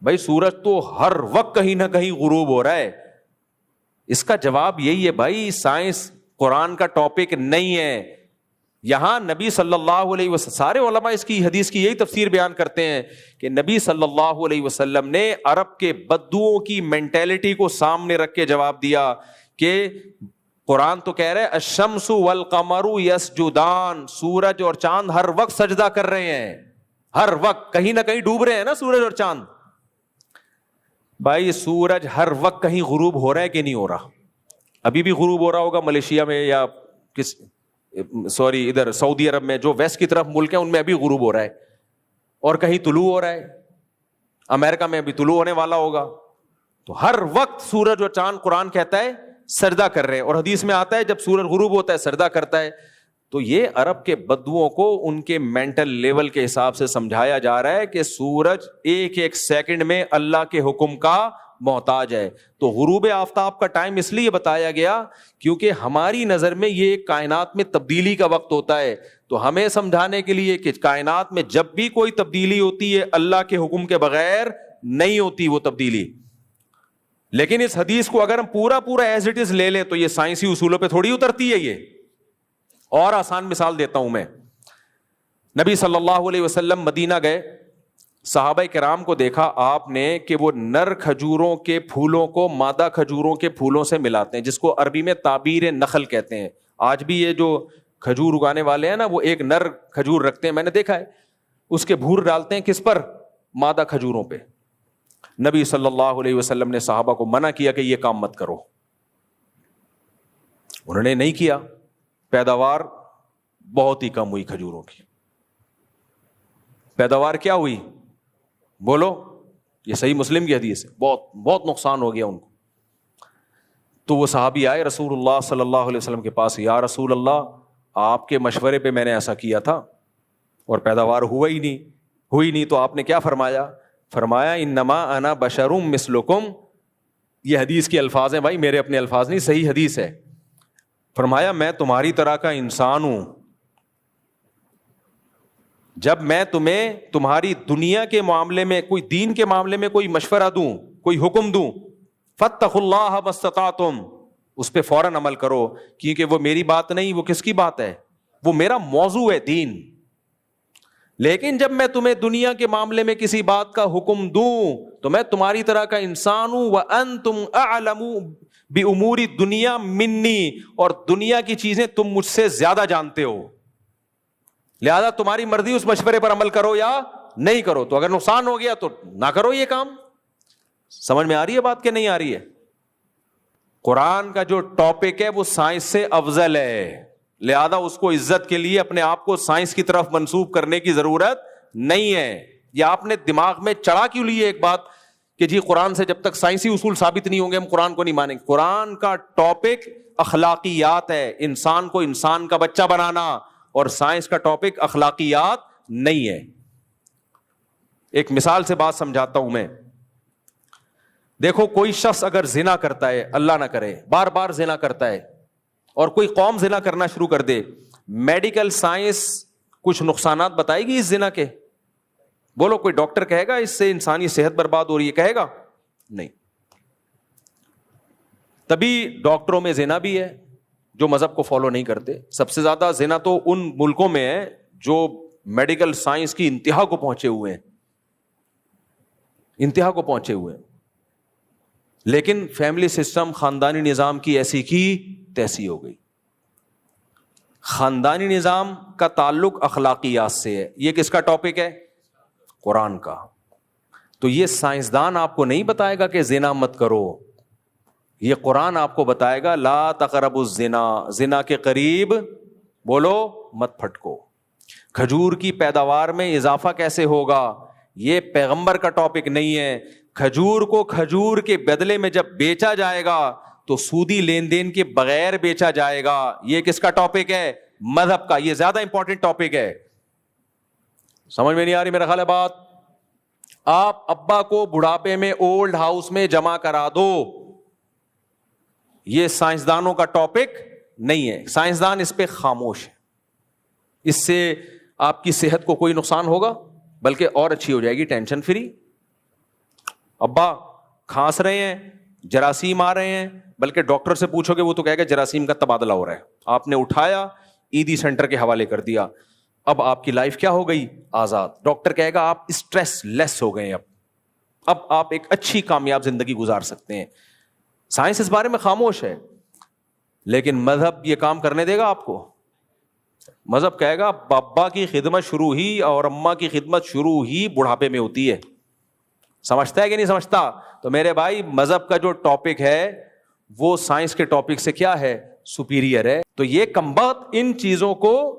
بھائی سورج تو ہر وقت کہیں نہ کہیں غروب ہو رہا ہے. اس کا جواب یہی ہے بھائی, سائنس قرآن کا ٹاپک نہیں ہے. یہاں نبی صلی اللہ علیہ وسلم, سارے علماء اس کی حدیث کی یہی تفسیر بیان کرتے ہیں کہ نبی صلی اللہ علیہ وسلم نے عرب کے بدوؤں کی مینٹیلٹی کو سامنے رکھ کے جواب دیا کہ قرآن تو کہہ رہے الشمس والقمر یسجدان, سورج اور چاند ہر وقت سجدہ کر رہے ہیں, ہر وقت کہیں نہ کہیں ڈوب رہے ہیں نا سورج اور چاند. بھائی سورج ہر وقت کہیں غروب ہو رہا ہے کہ نہیں ہو رہا؟ ابھی بھی غروب ہو رہا ہوگا ملیشیا میں یا ادھر سعودی عرب میں, جو ویسٹ کی طرف ملک ہیں ان میں ابھی غروب ہو رہا ہے, اور کہیں طلوع ہو رہا ہے. امریکہ میں ابھی طلوع ہونے والا ہوگا. تو ہر وقت سورج اور چاند قرآن کہتا ہے سجدہ کر رہے ہیں, اور حدیث میں آتا ہے جب سورج غروب ہوتا ہے سجدہ کرتا ہے. تو یہ عرب کے بدوؤں کو ان کے مینٹل لیول کے حساب سے سمجھایا جا رہا ہے کہ سورج ایک ایک سیکنڈ میں اللہ کے حکم کا محتاج ہے. تو غروب آفتاب کا ٹائم اس لیے بتایا گیا کیونکہ ہماری نظر میں یہ کائنات میں تبدیلی کا وقت ہوتا ہے. تو ہمیں سمجھانے کے لیے کہ کائنات میں جب بھی کوئی تبدیلی ہوتی ہے اللہ کے حکم کے بغیر نہیں ہوتی وہ تبدیلی. لیکن اس حدیث کو اگر ہم پورا ایز اٹ از لے لیں تو یہ سائنسی اصولوں پہ تھوڑی اترتی ہے. یہ اور آسان مثال دیتا ہوں میں. نبی صلی اللہ علیہ وسلم مدینہ گئے, صحابہ کرام کو دیکھا آپ نے کہ وہ نر کھجوروں کے پھولوں کو مادہ کھجوروں کے پھولوں سے ملاتے ہیں, جس کو عربی میں تعبیر نخل کہتے ہیں. آج بھی یہ جو کھجور اگانے والے ہیں نا, وہ ایک نر کھجور رکھتے ہیں, میں نے دیکھا ہے, اس کے بھور ڈالتے ہیں کس پر؟ مادہ کھجوروں پہ. نبی صلی اللہ علیہ وسلم نے صحابہ کو منع کیا کہ یہ کام مت کرو. انہوں نے نہیں کیا. پیداوار بہت ہی کم ہوئی کھجوروں کی. پیداوار کیا ہوئی بولو؟ یہ صحیح مسلم کی حدیث ہے. بہت نقصان ہو گیا ان کو. تو وہ صحابی آئے رسول اللہ صلی اللہ علیہ وسلم کے پاس, یا رسول اللہ آپ کے مشورے پہ میں نے ایسا کیا تھا اور پیداوار ہوئی نہیں. تو آپ نے کیا فرمایا؟ فرمایا انما انا بشر مثلکم. یہ حدیث کے الفاظ ہیں بھائی, میرے اپنے الفاظ نہیں, صحیح حدیث ہے. فرمایا میں تمہاری طرح کا انسان ہوں. جب میں تمہیں تمہاری دنیا کے معاملے میں, کوئی دین کے معاملے میں کوئی مشورہ دوں, کوئی حکم دوں, فاتقوا اللہ ما استطعتم, اس پہ فوراً عمل کرو, کیونکہ وہ میری بات نہیں, وہ کس کی بات ہے؟ وہ میرا موضوع ہے دین. لیکن جب میں تمہیں دنیا کے معاملے میں کسی بات کا حکم دوں تو میں تمہاری طرح کا انسان ہوں. وانتم اعلم بامور الدنیا منی, اور دنیا کی چیزیں تم مجھ سے زیادہ جانتے ہو, لہذا تمہاری مرضی, اس مشورے پر عمل کرو یا نہیں کرو. تو اگر نقصان ہو گیا تو نہ کرو یہ کام. سمجھ میں آ رہی ہے بات کہ نہیں آ رہی ہے؟ قرآن کا جو ٹاپک ہے وہ سائنس سے افضل ہے, لہذا اس کو عزت کے لیے اپنے آپ کو سائنس کی طرف منسوب کرنے کی ضرورت نہیں ہے. یہ آپ نے دماغ میں چڑھا کیوں لیے ایک بات کہ جی قرآن سے جب تک سائنسی اصول ثابت نہیں ہوں گے ہم قرآن کو نہیں مانیں گے. قرآن کا ٹاپک اخلاقیات ہے, انسان کو انسان کا بچہ بنانا, اور سائنس کا ٹاپک اخلاقیات نہیں ہے. ایک مثال سے بات سمجھاتا ہوں میں. دیکھو کوئی شخص اگر زنا کرتا ہے, اللہ نہ کرے, بار بار زنا کرتا ہے, اور کوئی قوم زنا کرنا شروع کر دے, میڈیکل سائنس کچھ نقصانات بتائے گی اس زنا کے؟ بولو کوئی ڈاکٹر کہے گا اس سے انسانی صحت برباد ہو رہی ہے؟ کہے گا نہیں. تبھی ڈاکٹروں میں زنا بھی ہے جو مذہب کو فالو نہیں کرتے. سب سے زیادہ زنا تو ان ملکوں میں ہے جو میڈیکل سائنس کی انتہا کو پہنچے ہوئے ہیں, انتہا کو پہنچے ہوئے ہیں. لیکن فیملی سسٹم, خاندانی نظام کی ایسی کی تیسی ہو گئی. خاندانی نظام کا تعلق اخلاقیات سے ہے. یہ کس کا ٹاپک ہے؟ قرآن کا. تو یہ سائنسدان آپ کو نہیں بتائے گا کہ زنا مت کرو, یہ قرآن آپ کو بتائے گا لا تقربوا الزنا, زنا کے قریب بولو مت پھٹکو. کھجور کی پیداوار میں اضافہ کیسے ہوگا, یہ پیغمبر کا ٹاپک نہیں ہے. کھجور کو کھجور کے بدلے میں جب بیچا جائے گا تو سودی لین دین کے بغیر بیچا جائے گا. یہ کس کا ٹاپک ہے؟ مذہب کا. یہ زیادہ امپورٹنٹ ٹاپک ہے. سمجھ میں نہیں آ رہی میرا خیال ہے بات؟ آپ ابا کو بڑھاپے میں اولڈ ہاؤس میں جمع کرا دو, یہ سائنسدانوں کا ٹاپک نہیں ہے. سائنسدان اس پہ خاموش ہے. اس سے آپ کی صحت کو کوئی نقصان ہوگا بلکہ اور اچھی ہو جائے گی, ٹینشن فری. ابا کھانس رہے ہیں, جراثیم آ رہے ہیں, بلکہ ڈاکٹر سے پوچھو گے وہ تو کہے گا جراثیم کا تبادلہ ہو رہا ہے. آپ نے اٹھایا ایدی سینٹر کے حوالے کر دیا, اب آپ کی لائف کیا ہو گئی؟ آزاد. ڈاکٹر کہے گا آپ اسٹریس لیس ہو گئے, اب آپ ایک اچھی کامیاب زندگی گزار سکتے ہیں. سائنس اس بارے میں خاموش ہے, لیکن مذہب یہ کام کرنے دے گا آپ کو؟ مذہب کہے گا ابا کی خدمت شروع ہی اور اماں کی خدمت شروع ہی بڑھاپے میں ہوتی ہے. سمجھتا ہے کہ نہیں سمجھتا؟ تو میرے بھائی مذہب کا جو ٹاپک ہے وہ سائنس کے ٹاپک سے کیا ہے؟ سپیریئر ہے. تو یہ کمبخت ان چیزوں کو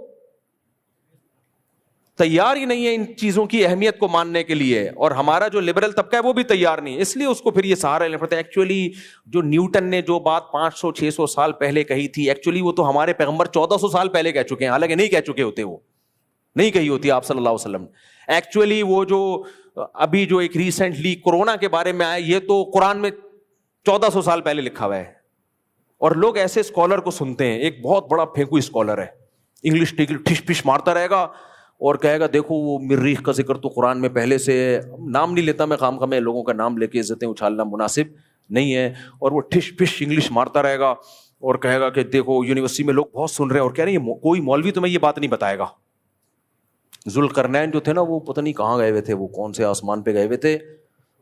تیار ہی نہیں ہے, ان چیزوں کی اہمیت کو ماننے کے لیے, اور ہمارا جو لبرل طبقہ ہے وہ بھی تیار نہیں, اس لیے اس کو پھر یہ سہارا لینا پڑتا ہے. ایکچولی جو نیوٹن نے جو بات 500-600 سال پہلے کہی تھی, ایکچولی وہ تو ہمارے پیغمبر 1400 سال پہلے کہہ چکے ہیں, حالانکہ نہیں کہہ چکے ہوتے, وہ نہیں کہی ہوتی آپ صلی اللہ علیہ وسلم. ایکچولی وہ جو ابھی جو ایک ریسنٹلی کورونا کے بارے میں آیا, یہ تو قرآن میں 1400 سال پہلے لکھا ہوا ہے. اور لوگ ایسے اسکالر کو سنتے ہیں, ایک بہت بڑا پھینکو اسکالر ہے, انگلش ٹھش پش مارتا رہے گا اور کہے گا دیکھو وہ مریخ کا ذکر تو قرآن میں پہلے سے, نام نہیں لیتا میں خام خواہ, میں لوگوں کا نام لے کے عزتیں اچھالنا مناسب نہیں ہے, اور وہ ٹھش پش انگلش مارتا رہے گا اور کہے گا کہ دیکھو یونیورسٹی میں لوگ بہت سن رہے ہیں, اور کہہ رہے ہیں کوئی مولوی تمہیں یہ بات نہیں بتائے گا. ذوالقرنین جو تھے نا, وہ پتہ نہیں کہاں گئے ہوئے تھے, وہ کون سے آسمان پہ گئے ہوئے تھے,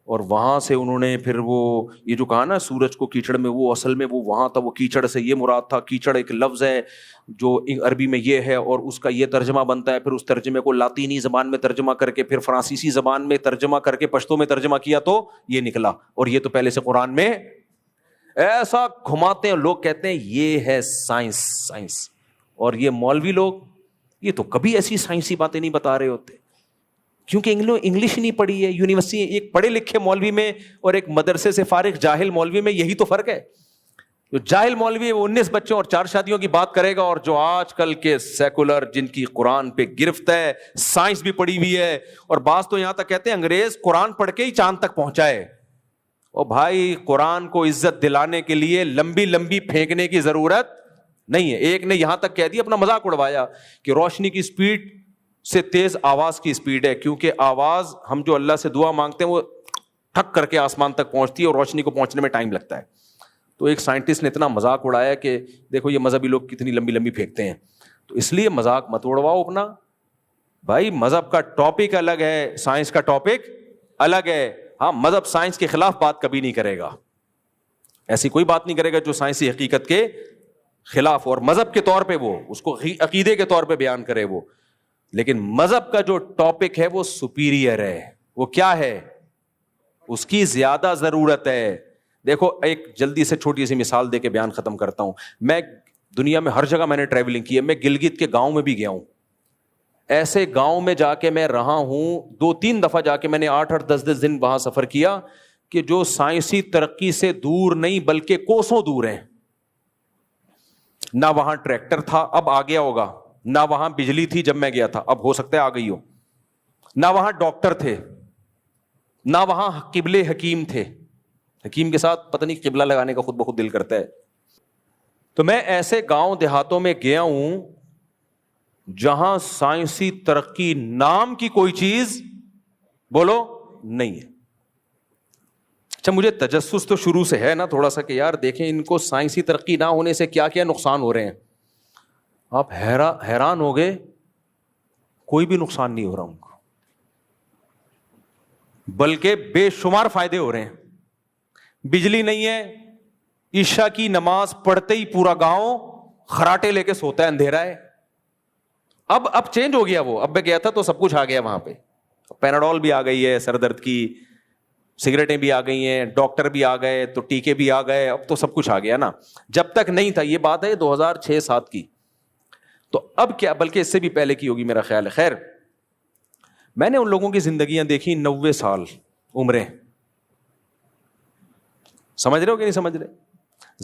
اور وہاں سے انہوں نے پھر وہ یہ جو کہا نا سورج کو کیچڑ میں, وہ اصل میں وہ وہاں تھا, وہ کیچڑ سے یہ مراد تھا. کیچڑ ایک لفظ ہے جو عربی میں یہ ہے, اور اس کا یہ ترجمہ بنتا ہے, پھر اس ترجمے کو لاطینی زبان میں ترجمہ کر کے پھر فرانسیسی زبان میں ترجمہ کر کے پشتو میں ترجمہ کیا تو یہ نکلا, اور یہ تو پہلے سے قرآن میں ایسا گھماتے ہیں. لوگ کہتے ہیں یہ ہے سائنس, اور یہ مولوی لوگ یہ تو کبھی ایسی سائنسی باتیں نہیں بتا رہے ہوتے, کیونکہ انگلش نہیں پڑھی ہے. یونیورسٹی ایک پڑھے لکھے مولوی میں اور ایک مدرسے سے فارغ جاہل مولوی میں یہی تو فرق ہے. جو جاہل مولوی ہے وہ 19 بچوں اور 4 شادیوں کی بات کرے گا, اور جو آج کل کے سیکولر جن کی قرآن پہ گرفت ہے, سائنس بھی پڑھی ہوئی ہے, اور بعض تو یہاں تک کہتے ہیں انگریز قرآن پڑھ کے ہی چاند تک پہنچائے. اور بھائی قرآن کو عزت دلانے کے لیے لمبی لمبی پھینکنے کی ضرورت نہیں ہے. ایک نے یہاں تک کہہ دیا, اپنا مذاق اڑوایا کہ روشنی کی اسپیڈ سے تیز آواز کی اسپیڈ ہے, کیونکہ آواز ہم جو اللہ سے دعا مانگتے ہیں وہ ٹھک کر کے آسمان تک پہنچتی ہے, اور روشنی کو پہنچنے میں ٹائم لگتا ہے. تو ایک سائنٹسٹ نے اتنا مذاق اڑایا کہ دیکھو یہ مذہبی لوگ کتنی لمبی لمبی پھینکتے ہیں. تو اس لیے مذاق مت اڑواؤ اپنا. بھائی مذہب کا ٹاپک الگ ہے, سائنس کا ٹاپک الگ ہے. ہاں مذہب سائنس کے خلاف بات کبھی نہیں کرے گا, ایسی کوئی بات نہیں کرے گا جو سائنسی حقیقت کے خلاف, اور مذہب کے طور پہ وہ اس کو عقیدے کے طور پہ بیان کرے وہ. لیکن مذہب کا جو ٹاپک ہے وہ سپیریئر ہے. وہ کیا ہے؟ اس کی زیادہ ضرورت ہے. دیکھو ایک جلدی سے چھوٹی سی مثال دے کے بیان ختم کرتا ہوں. میں دنیا میں ہر جگہ میں نے ٹریولنگ کی ہے, میں گلگت کے گاؤں میں بھی گیا ہوں. ایسے گاؤں میں جا کے میں رہا ہوں, 2-3 دفعہ جا کے میں نے 8-10 دن وہاں سفر کیا کہ جو سائنسی ترقی سے دور نہیں بلکہ کوسوں دور ہیں. نہ وہاں ٹریکٹر تھا, اب آ گیا ہوگا. نہ وہاں بجلی تھی جب میں گیا تھا, اب ہو سکتا ہے آ گئی ہو. نہ وہاں ڈاکٹر تھے, نہ وہاں قبلے حکیم تھے. حکیم کے ساتھ پتہ نہیں قبلہ لگانے کا خود بخود دل کرتا ہے. تو میں ایسے گاؤں دیہاتوں میں گیا ہوں جہاں سائنسی ترقی نام کی کوئی چیز بولو نہیں ہے. اچھا, مجھے تجسس تو شروع سے ہے نا تھوڑا سا کہ یار دیکھیں ان کو سائنسی ترقی نہ ہونے سے کیا کیا نقصان ہو رہے ہیں. آپ حیران ہو گئے, کوئی بھی نقصان نہیں ہو رہا ان کو, بلکہ بے شمار فائدے ہو رہے ہیں. بجلی نہیں ہے, عشاء کی نماز پڑھتے ہی پورا گاؤں خراٹے لے کے سوتا ہے, اندھیرا ہے. اب چینج ہو گیا وہ. اب میں گیا تھا تو سب کچھ آ گیا وہاں پہ. پیناڈول بھی آ گئی ہے سر درد کی, سگریٹیں بھی آ گئی ہیں, ڈاکٹر بھی آ گئے, تو ٹیکے بھی آ گئے, اب تو سب کچھ آ گیا نا. جب تک نہیں تھا, یہ بات ہے 2006-07 کی, تو اب کیا, بلکہ اس سے بھی پہلے کی ہوگی میرا خیال ہے. خیر, میں نے ان لوگوں کی زندگیاں دیکھی 90 سال عمریں. سمجھ رہے ہو کہ نہیں سمجھ رہے؟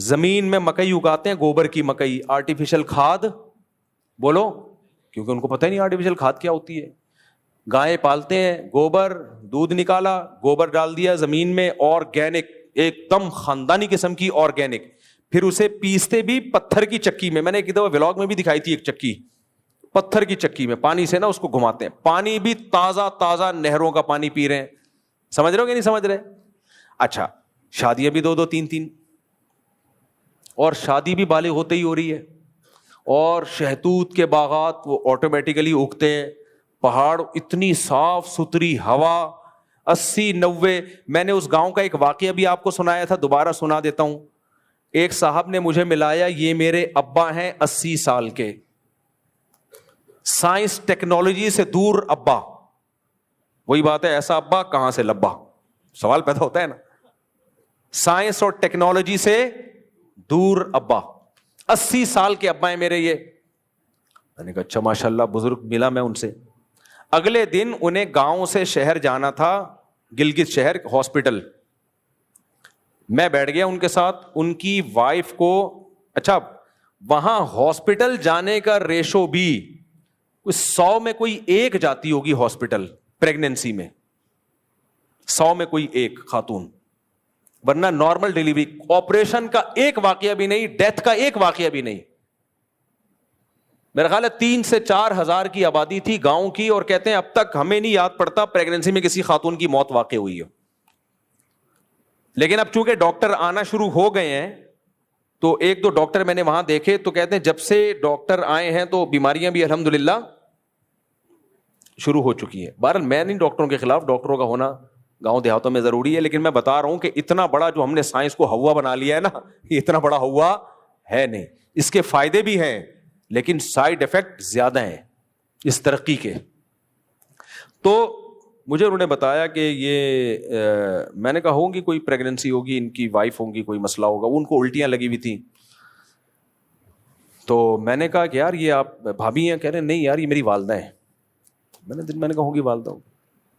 زمین میں مکئی اگاتے ہیں, گوبر کی مکئی, آرٹیفیشل کھاد بولو, کیونکہ ان کو پتہ ہی نہیں آرٹیفیشل کھاد کیا ہوتی ہے. گائے پالتے ہیں, گوبر, دودھ نکالا, گوبر ڈال دیا زمین میں, آرگینک, ایک دم خاندانی قسم کی آرگینک. پھر اسے پیستے بھی پتھر کی چکی میں. میں نے ایک دفعہ ولاگ میں بھی دکھائی تھی ایک چکی, پتھر کی چکی میں پانی سے نا اس کو گھماتے ہیں. پانی بھی تازہ تازہ نہروں کا پانی پی رہے ہیں. سمجھ رہے ہو کہ نہیں سمجھ رہے؟ اچھا, شادیاں بھی 2-2 3-3, اور شادی بھی بالغ ہوتے ہی ہو رہی ہے. اور شہتوت کے باغات وہ آٹومیٹیکلی اگتے ہیں. پہاڑ, اتنی صاف ستھری ہوا, 80-90. میں نے اس گاؤں کا ایک واقعہ بھی آپ کو سنایا تھا, دوبارہ سنا دیتا ہوں. ایک صاحب نے مجھے ملایا, یہ میرے ابا ہیں 80 سال کے, سائنس ٹیکنالوجی سے دور ابا. وہی بات ہے, ایسا ابا کہاں سے لبا, سوال پیدا ہوتا ہے نا. سائنس اور ٹیکنالوجی سے دور ابا, 80 سال کے ابا ہیں میرے یہ. میں نے کہا اچھا ماشاء اللہ, بزرگ ملا میں ان سے. اگلے دن انہیں گاؤں سے شہر جانا تھا, گلگت شہر, ہاسپٹل. میں بیٹھ گیا ان کے ساتھ. ان کی وائف کو, اچھا وہاں ہاسپٹل جانے کا ریشو بھی 100 میں کوئی 1 جاتی ہوگی ہاسپٹل پریگننسی میں, 100 میں کوئی 1 خاتون. ورنہ نارمل ڈیلیوری, آپریشن کا 1 واقعہ بھی نہیں, ڈیتھ کا 1 واقعہ بھی نہیں. میرا خیال ہے 3 سے 4 ہزار کی آبادی تھی گاؤں کی, اور کہتے ہیں اب تک ہمیں نہیں یاد پڑتا پریگننسی میں کسی خاتون کی موت واقع ہوئی ہو. لیکن اب چونکہ ڈاکٹر آنا شروع ہو گئے ہیں, تو 1-2 ڈاکٹر میں نے وہاں دیکھے, تو کہتے ہیں جب سے ڈاکٹر آئے ہیں تو بیماریاں بھی الحمدللہ شروع ہو چکی ہے. بہرحال میں نہیں ڈاکٹروں کے خلاف, ڈاکٹروں کا ہونا گاؤں دیہاتوں میں ضروری ہے, لیکن میں بتا رہا ہوں کہ اتنا بڑا جو ہم نے سائنس کو ہوا بنا لیا ہے نا, یہ اتنا بڑا ہوا ہے نہیں. اس کے فائدے بھی ہیں لیکن سائیڈ ایفیکٹ زیادہ ہیں اس ترقی کے. تو مجھے انہوں نے بتایا کہ یہ میں نے کہا ہوگی کوئی پریگننسی ہوگی, ان کی وائف ہوں گی, کوئی مسئلہ ہوگا. ان کو الٹیاں لگی ہوئی تھیں. تو میں نے کہا کہ یار یہ آپ بھابھی ہیں؟ کہہ رہے نہیں یار یہ میری والدہ ہیں. میں نے کہا ہوگی والدہ ہوگی.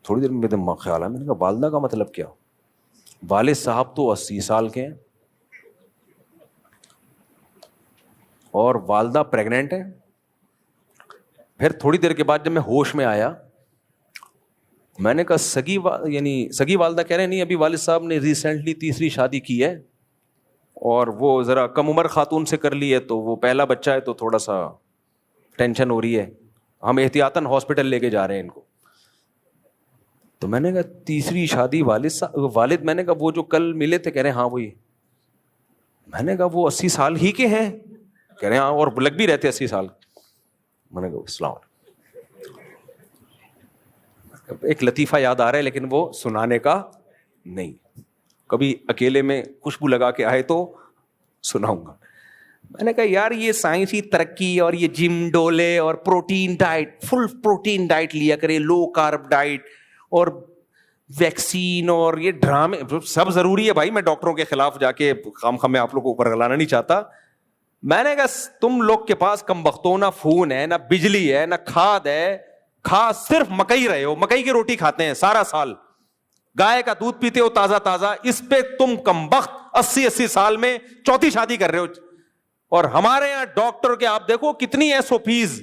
تھوڑی دیر میں میرے دماغ خیال ہے, میں نے کہا والدہ کا مطلب کیا؟ والد صاحب تو 80 سال کے ہیں اور والدہ پریگننٹ ہے. پھر تھوڑی دیر کے بعد جب میں ہوش میں آیا, میں نے کہا سگی والدہ. کہہ رہے نہیں, ابھی والد صاحب نے ریسنٹلی 3ری شادی کی ہے, اور وہ ذرا کم عمر خاتون سے کر لی ہے, تو وہ پہلا بچہ ہے تو تھوڑا سا ٹینشن ہو رہی ہے, ہم احتیاطاً ہاسپٹل لے کے جا رہے ہیں ان کو. تو میں نے کہا 3ری شادی والد. میں نے کہا وہ جو کل ملے تھے, کہہ رہے ہاں وہی. میں نے کہا وہ 80 سال ہی کے ہیں؟ کہہ رہے ہاں, اور لگ بھی رہتے 80 سال. میں نے کہا اسلام. ایک لطیفہ یاد آ رہا ہے لیکن وہ سنانے کا نہیں, کبھی اکیلے میں خوشبو لگا کے آئے تو سناؤں گا. میں نے کہا یار یہ سائنسی ترقی اور یہ جم ڈولے اور پروٹین ڈائٹ, فل پروٹین ڈائٹ لیا کرے, لو کارب ڈائٹ اور ویکسین اور یہ ڈرامے سب ضروری ہے بھائی. میں ڈاکٹروں کے خلاف جا کے خام میں آپ لوگوں کو اوپر گلانا نہیں چاہتا. میں نے کہا تم لوگ کے پاس کم بختوں نہ فون ہے, نہ بجلی ہے, نہ کھاد ہے, کھا صرف مکئی رہے ہو, مکئی کی روٹی کھاتے ہیں سارا سال. گائے کا دودھ پیتے ہو تازہ تازہ, اس پہ تم کمبخت 80 سال میں چوتھی شادی کر رہے ہو. اور ہمارے یہاں ڈاکٹر کے آپ دیکھو کتنی SOPs,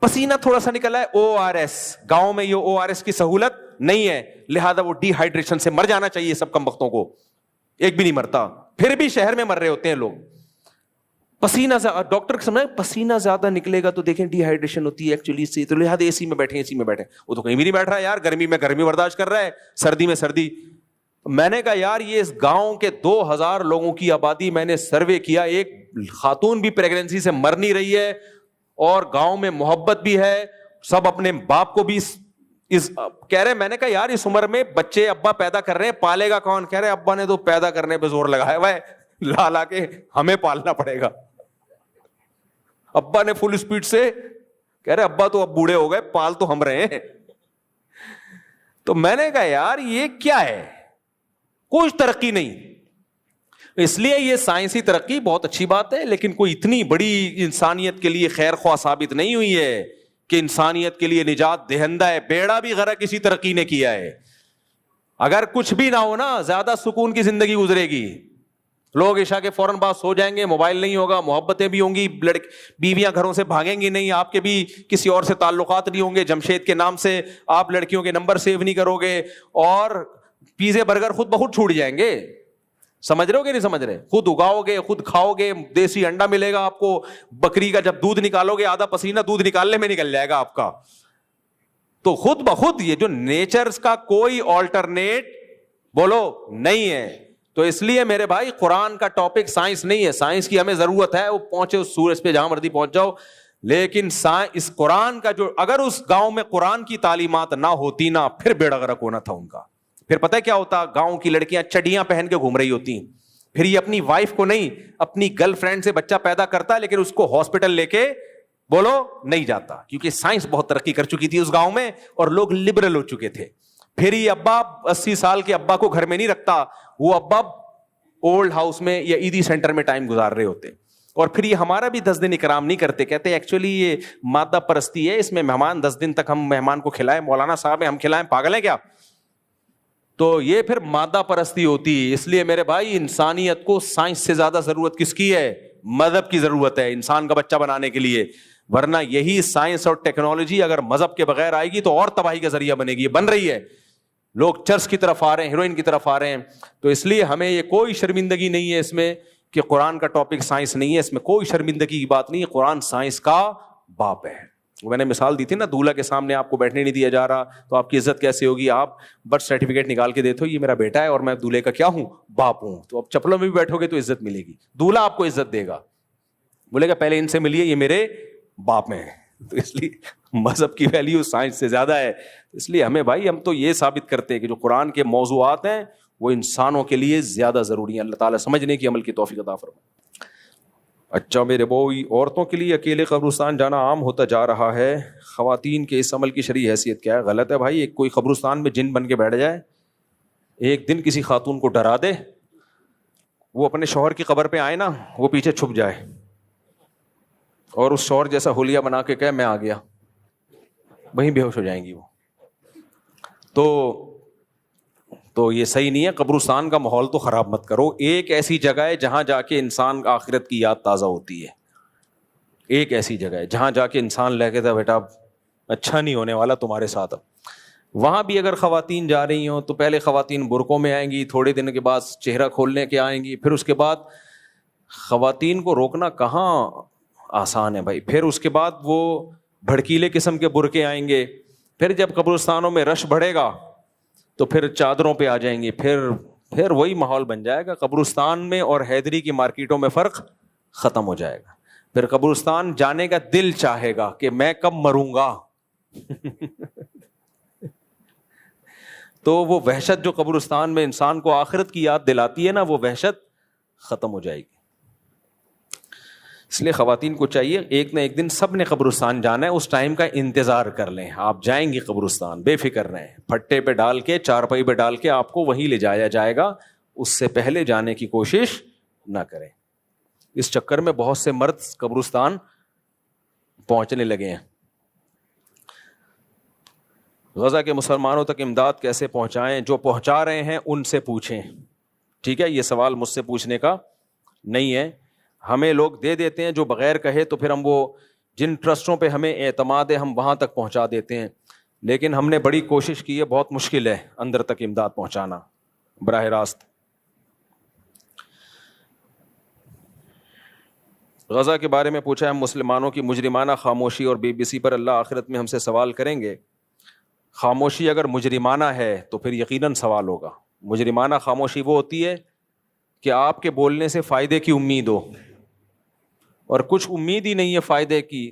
پسینہ تھوڑا سا نکلا ہے ORS, گاؤں میں یہ ORS کی سہولت نہیں ہے, لہذا وہ ڈی ہائیڈریشن سے مر جانا چاہیے سب کمبختوں کو, ایک بھی نہیں مرتا, پھر بھی شہر میں مر رہے ہوتے ہیں لوگ. پسینہ ڈاکٹر کے سمجھ پسینہ زیادہ نکلے گا تو دیکھیں ڈی ہائیڈریشن ہوتی ہے ایکچولی سے, تو لہٰذا AC میں بیٹھے. وہ تو کہیں بھی نہیں بیٹھ رہا ہے یار, گرمی میں گرمی برداشت کر رہا ہے, سردی میں سردی. میں نے کہا یار یہ اس گاؤں کے 2000 لوگوں کی آبادی میں نے سروے کیا, ایک خاتون بھی پریگننسی سے مر نہیں رہی ہے, اور گاؤں میں محبت بھی ہے, سب اپنے باپ کو بھی کہہ رہے. میں نے کہا یار اس عمر میں بچے ابا پیدا کر رہے ہیں, پالے گا کون؟ کہہ رہے ابا نے تو پیدا کرنے پہ زور لگایا ہوا ہے, لا کے ہمیں پالنا پڑے گا. ابا نے فل اسپیڈ سے کہہ رہے ابا تو اب بوڑھے ہو گئے, پال تو ہم رہے ہیں. تو میں نے کہا یار یہ کیا ہے, کچھ ترقی نہیں. اس لیے یہ سائنسی ترقی بہت اچھی بات ہے, لیکن کوئی اتنی بڑی انسانیت کے لیے خیر خواہ ثابت نہیں ہوئی ہے کہ انسانیت کے لیے نجات دہندہ ہے. بیڑا بھی غرق کسی ترقی نے کیا ہے. اگر کچھ بھی نہ ہو نا, زیادہ سکون کی زندگی گزرے گی. لوگ عشاء کے فوراً بعد سو جائیں گے, موبائل نہیں ہوگا, محبتیں بھی ہوں گی, بیویاں گھروں سے بھاگیں گی نہیں, آپ کے بھی کسی اور سے تعلقات نہیں ہوں گے, جمشید کے نام سے آپ لڑکیوں کے نمبر سیو نہیں کرو گے, اور پیزے برگر خود بخود چھوٹ جائیں گے. سمجھ رہے ہو کہ نہیں سمجھ رہے؟ خود اگاؤ گے, خود کھاؤ گے, دیسی انڈا ملے گا آپ کو, بکری کا جب دودھ نکالو گے آدھا پسینہ دودھ نکالنے میں نکل جائے گا آپ کا. تو خود بخود یہ جو نیچر کا کوئی آلٹرنیٹ بولو نہیں ہے. تو اس لیے میرے بھائی قرآن کا ٹاپک سائنس نہیں ہے, سائنس کی ہمیں ضرورت ہے, وہ پہنچے اس سورج پہ جہاں مرضی پہنچ جاؤ, لیکن اس قرآن کا جو اگر اس گاؤں میں قرآن کی تعلیمات نہ ہوتی نا, پھر بیڑا غرق ہونا تھا ان کا. پھر پتہ ہے کیا ہوتا, گاؤں کی لڑکیاں چڈیاں پہن کے گھوم رہی ہوتی ہیں, پھر یہ اپنی وائف کو نہیں اپنی گرل فرینڈ سے بچہ پیدا کرتا ہے, لیکن اس کو ہاسپٹل لے کے بولو نہیں جاتا, کیونکہ سائنس بہت ترقی کر چکی تھی اس گاؤں میں اور لوگ لبرل ہو چکے تھے. پھر یہ ابا 80 سال کے ابا کو گھر میں نہیں رکھتا, وہ ابا اولڈ ہاؤس میں یا عیدی سینٹر میں ٹائم گزار رہے ہوتے. اور پھر یہ ہمارا بھی 10 دن اکرام نہیں کرتے, کہتے ایکچولی یہ مادہ پرستی ہے, اس میں مہمان 10 دن تک ہم مہمان کو کھلائیں, مولانا صاحب ہیں ہم کھلائیں, پاگل ہیں کیا؟ تو یہ پھر مادہ پرستی ہوتی ہے. اس لیے میرے بھائی انسانیت کو سائنس سے زیادہ ضرورت کس کی ہے؟ مذہب کی ضرورت ہے انسان کا بچہ بنانے کے لیے. ورنہ یہی سائنس اور ٹیکنالوجی اگر مذہب کے بغیر آئے گی تو اور تباہی کا ذریعہ بنے گی. یہ بن رہی ہے, لوگ چرس کی طرف آ رہے ہیں, ہیروئن کی طرف آ رہے ہیں. تو اس لیے ہمیں یہ کوئی شرمندگی نہیں ہے اس میں کہ قرآن کا ٹاپک سائنس نہیں ہے, اس میں کوئی شرمندگی کی بات نہیں ہے. قرآن سائنس کا باپ ہے. میں نے مثال دی تھی نا, دولہا کے سامنے آپ کو بیٹھنے نہیں دیا جا رہا تو آپ کی عزت کیسے ہوگی؟ آپ برتھ سرٹیفکیٹ نکال کے دیتے ہو, یہ میرا بیٹا ہے اور میں دولہے کا کیا ہوں؟ باپ ہوں. تو اب چپلوں میں بھی بیٹھو گے تو عزت ملے گی, دولہا آپ کو عزت دے گا, بولے گا پہلے ان سے ملیے, یہ میرے باپ میں. تو اس لیے مذہب کی ویلیو سائنس سے زیادہ ہے. اس لیے ہمیں بھائی ہم تو یہ ثابت کرتے ہیں کہ جو قرآن کے موضوعات ہیں وہ انسانوں کے لیے زیادہ ضروری ہیں. اللہ تعالیٰ سمجھنے کی عمل کی توفیق عطا فرمائے. اچھا میرے بھائی, عورتوں کے لیے اکیلے قبرستان جانا عام ہوتا جا رہا ہے, خواتین کے اس عمل کی شرعی حیثیت کیا ہے؟ غلط ہے بھائی. ایک کوئی قبرستان میں جن بن کے بیٹھ جائے, ایک دن کسی خاتون کو ڈرا دے, وہ اپنے شوہر کی قبر پہ آئے نا, وہ پیچھے چھپ جائے اور اس شوہر جیسا حلیہ بنا کے کہے میں آ گیا, وہیں بے ہوش ہو جائیں گی وہ. تو یہ صحیح نہیں ہے. قبرستان کا ماحول تو خراب مت کرو. ایک ایسی جگہ ہے جہاں جا کے انسان آخرت کی یاد تازہ ہوتی ہے. ایک ایسی جگہ ہے جہاں جا کے انسان لے کے تھا بیٹا اچھا نہیں ہونے والا تمہارے ساتھ. وہاں بھی اگر خواتین جا رہی ہوں تو پہلے خواتین برقعوں میں آئیں گی, تھوڑے دن کے بعد چہرہ کھولنے کے آئیں گی, پھر اس کے بعد خواتین کو روکنا کہاں آسان ہے بھائی. پھر اس کے بعد وہ بھڑکیلے قسم کے برقعے آئیں گے. پھر جب قبرستانوں میں رش بڑھے گا تو پھر چادروں پہ آ جائیں گے. پھر وہی ماحول بن جائے گا. قبرستان میں اور حیدری کی مارکیٹوں میں فرق ختم ہو جائے گا. پھر قبرستان جانے کا دل چاہے گا کہ میں کب مروں گا. تو وہ وحشت جو قبرستان میں انسان کو آخرت کی یاد دلاتی ہے نا, وہ وحشت ختم ہو جائے گی. اس لیے خواتین کو چاہیے ایک نہ ایک دن سب نے قبرستان جانا ہے, اس ٹائم کا انتظار کر لیں. آپ جائیں گے قبرستان, بے فکر رہیں, پھٹے پہ ڈال کے چارپائی پہ ڈال کے آپ کو وہیں لے جایا جائے گا. اس سے پہلے جانے کی کوشش نہ کریں. اس چکر میں بہت سے مرد قبرستان پہنچنے لگے ہیں. غزہ کے مسلمانوں تک امداد کیسے پہنچائیں؟ جو پہنچا رہے ہیں ان سے پوچھیں. ٹھیک ہے, یہ سوال مجھ سے پوچھنے کا نہیں ہے. ہمیں لوگ دے دیتے ہیں جو بغیر کہے, تو پھر ہم وہ جن ٹرسٹوں پہ ہمیں اعتماد ہے ہم وہاں تک پہنچا دیتے ہیں. لیکن ہم نے بڑی کوشش کی ہے, بہت مشکل ہے اندر تک امداد پہنچانا براہ راست. غزہ کے بارے میں پوچھا ہے, مسلمانوں کی مجرمانہ خاموشی اور بی بی سی پر اللہ آخرت میں ہم سے سوال کریں گے. خاموشی اگر مجرمانہ ہے تو پھر یقیناً سوال ہوگا. مجرمانہ خاموشی وہ ہوتی ہے کہ آپ کے بولنے سے فائدے کی امید ہو, اور کچھ امید ہی نہیں ہے فائدے کی.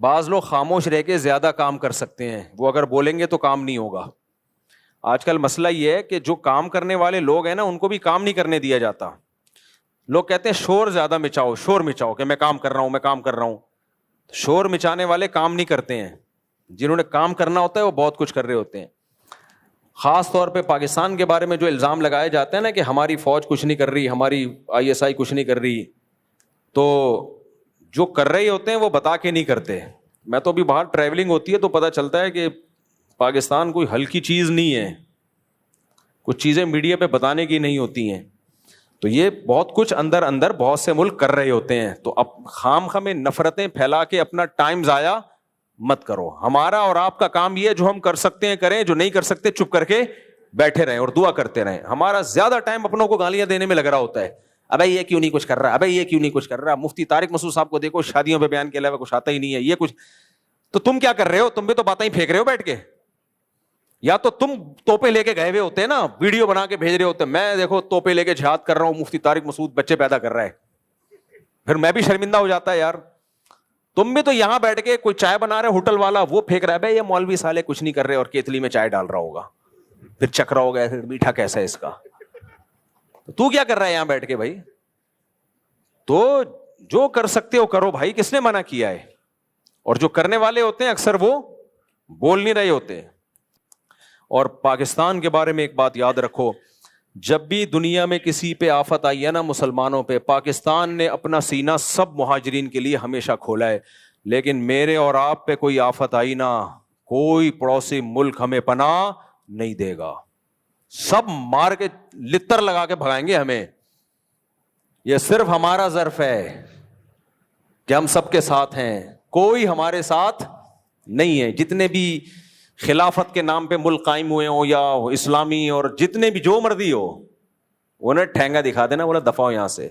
بعض لوگ خاموش رہ کے زیادہ کام کر سکتے ہیں, وہ اگر بولیں گے تو کام نہیں ہوگا. آج کل مسئلہ یہ ہے کہ جو کام کرنے والے لوگ ہیں نا, ان کو بھی کام نہیں کرنے دیا جاتا. لوگ کہتے ہیں شور زیادہ مچاؤ, شور مچاؤ کہ میں کام کر رہا ہوں, میں کام کر رہا ہوں. شور مچانے والے کام نہیں کرتے ہیں, جنہوں نے کام کرنا ہوتا ہے وہ بہت کچھ کر رہے ہوتے ہیں. خاص طور پہ پاکستان کے بارے میں جو الزام لگائے جاتے ہیں نا کہ ہماری فوج کچھ نہیں کر رہی, ہماری ISI کچھ نہیں کر رہی, تو جو کر رہے ہوتے ہیں وہ بتا کے نہیں کرتے. میں تو ابھی باہر ٹریولنگ ہوتی ہے تو پتہ چلتا ہے کہ پاکستان کوئی ہلکی چیز نہیں ہے, کچھ چیزیں میڈیا پہ بتانے کی نہیں ہوتی ہیں. تو یہ بہت کچھ اندر اندر بہت سے ملک کر رہے ہوتے ہیں. تو اب خام خامے نفرتیں پھیلا کے اپنا ٹائم ضائع مت کرو. ہمارا اور آپ کا کام یہ, جو ہم کر سکتے ہیں کریں, جو نہیں کر سکتے چپ کر کے بیٹھے رہیں اور دعا کرتے رہیں. ہمارا زیادہ ٹائم اپنوں کو گالیاں دینے میں لگ رہا ہوتا ہے, ابے یہ کیوں نہیں کچھ کر رہا, ابے یہ کیوں نہیں کچھ کر رہا. مفتی طارق مسعود صاحب کو دیکھو, شادیوں پہ بیان کے علاوہ کچھ آتا ہی نہیں ہے, یہ کچھ. تو تم کیا کر رہے ہو؟ تم بھی تو باتیں ہی پھینک رہے ہو بیٹھ کے. یا تو تم توپے لے کے گئے ہوئے ہوتے ہیں نا, ویڈیو بنا کے بھیج رہے ہوتے ہیں, میں دیکھو توپے لے کے جہاد کر رہا ہوں, مفتی طارق مسعود بچے پیدا کر رہا ہے. پھر میں بھی شرمندہ ہو جاتا ہے یار. تم بھی تو یہاں بیٹھ کے کوئی چائے بنا رہے, ہوٹل والا وہ پھینک رہا ہے, بھائی یہ مولوی سالے کچھ نہیں کر رہے, اور کیتلی میں چائے ڈال رہا ہوگا, پھر چک رہا ہوگا, پھر میٹھا کیسا ہے اس کا. تو کیا کر رہا ہے یہاں بیٹھ کے بھائی؟ تو جو کر سکتے ہو کرو بھائی, کس نے منع کیا ہے؟ اور جو کرنے والے ہوتے ہیں اکثر وہ بول نہیں رہے ہوتے. اور پاکستان کے بارے میں ایک بات یاد رکھو, جب بھی دنیا میں کسی پہ آفت آئی ہے نا مسلمانوں پہ, پاکستان نے اپنا سینہ سب مہاجرین کے لیے ہمیشہ کھولا ہے. لیکن میرے اور آپ پہ کوئی آفت آئی نا, کوئی پڑوسی ملک ہمیں پناہ نہیں دے گا. سب مار کے لتر لگا کے بھگائیں گے ہمیں. یہ صرف ہمارا ظرف ہے کہ ہم سب کے ساتھ ہیں, کوئی ہمارے ساتھ نہیں ہے. جتنے بھی خلافت کے نام پہ ملک قائم ہوئے ہوں یا اسلامی, اور جتنے بھی جو مرضی ہو, انہیں ٹھینگا دکھا دینا, بولا دفاع ہو یہاں سے.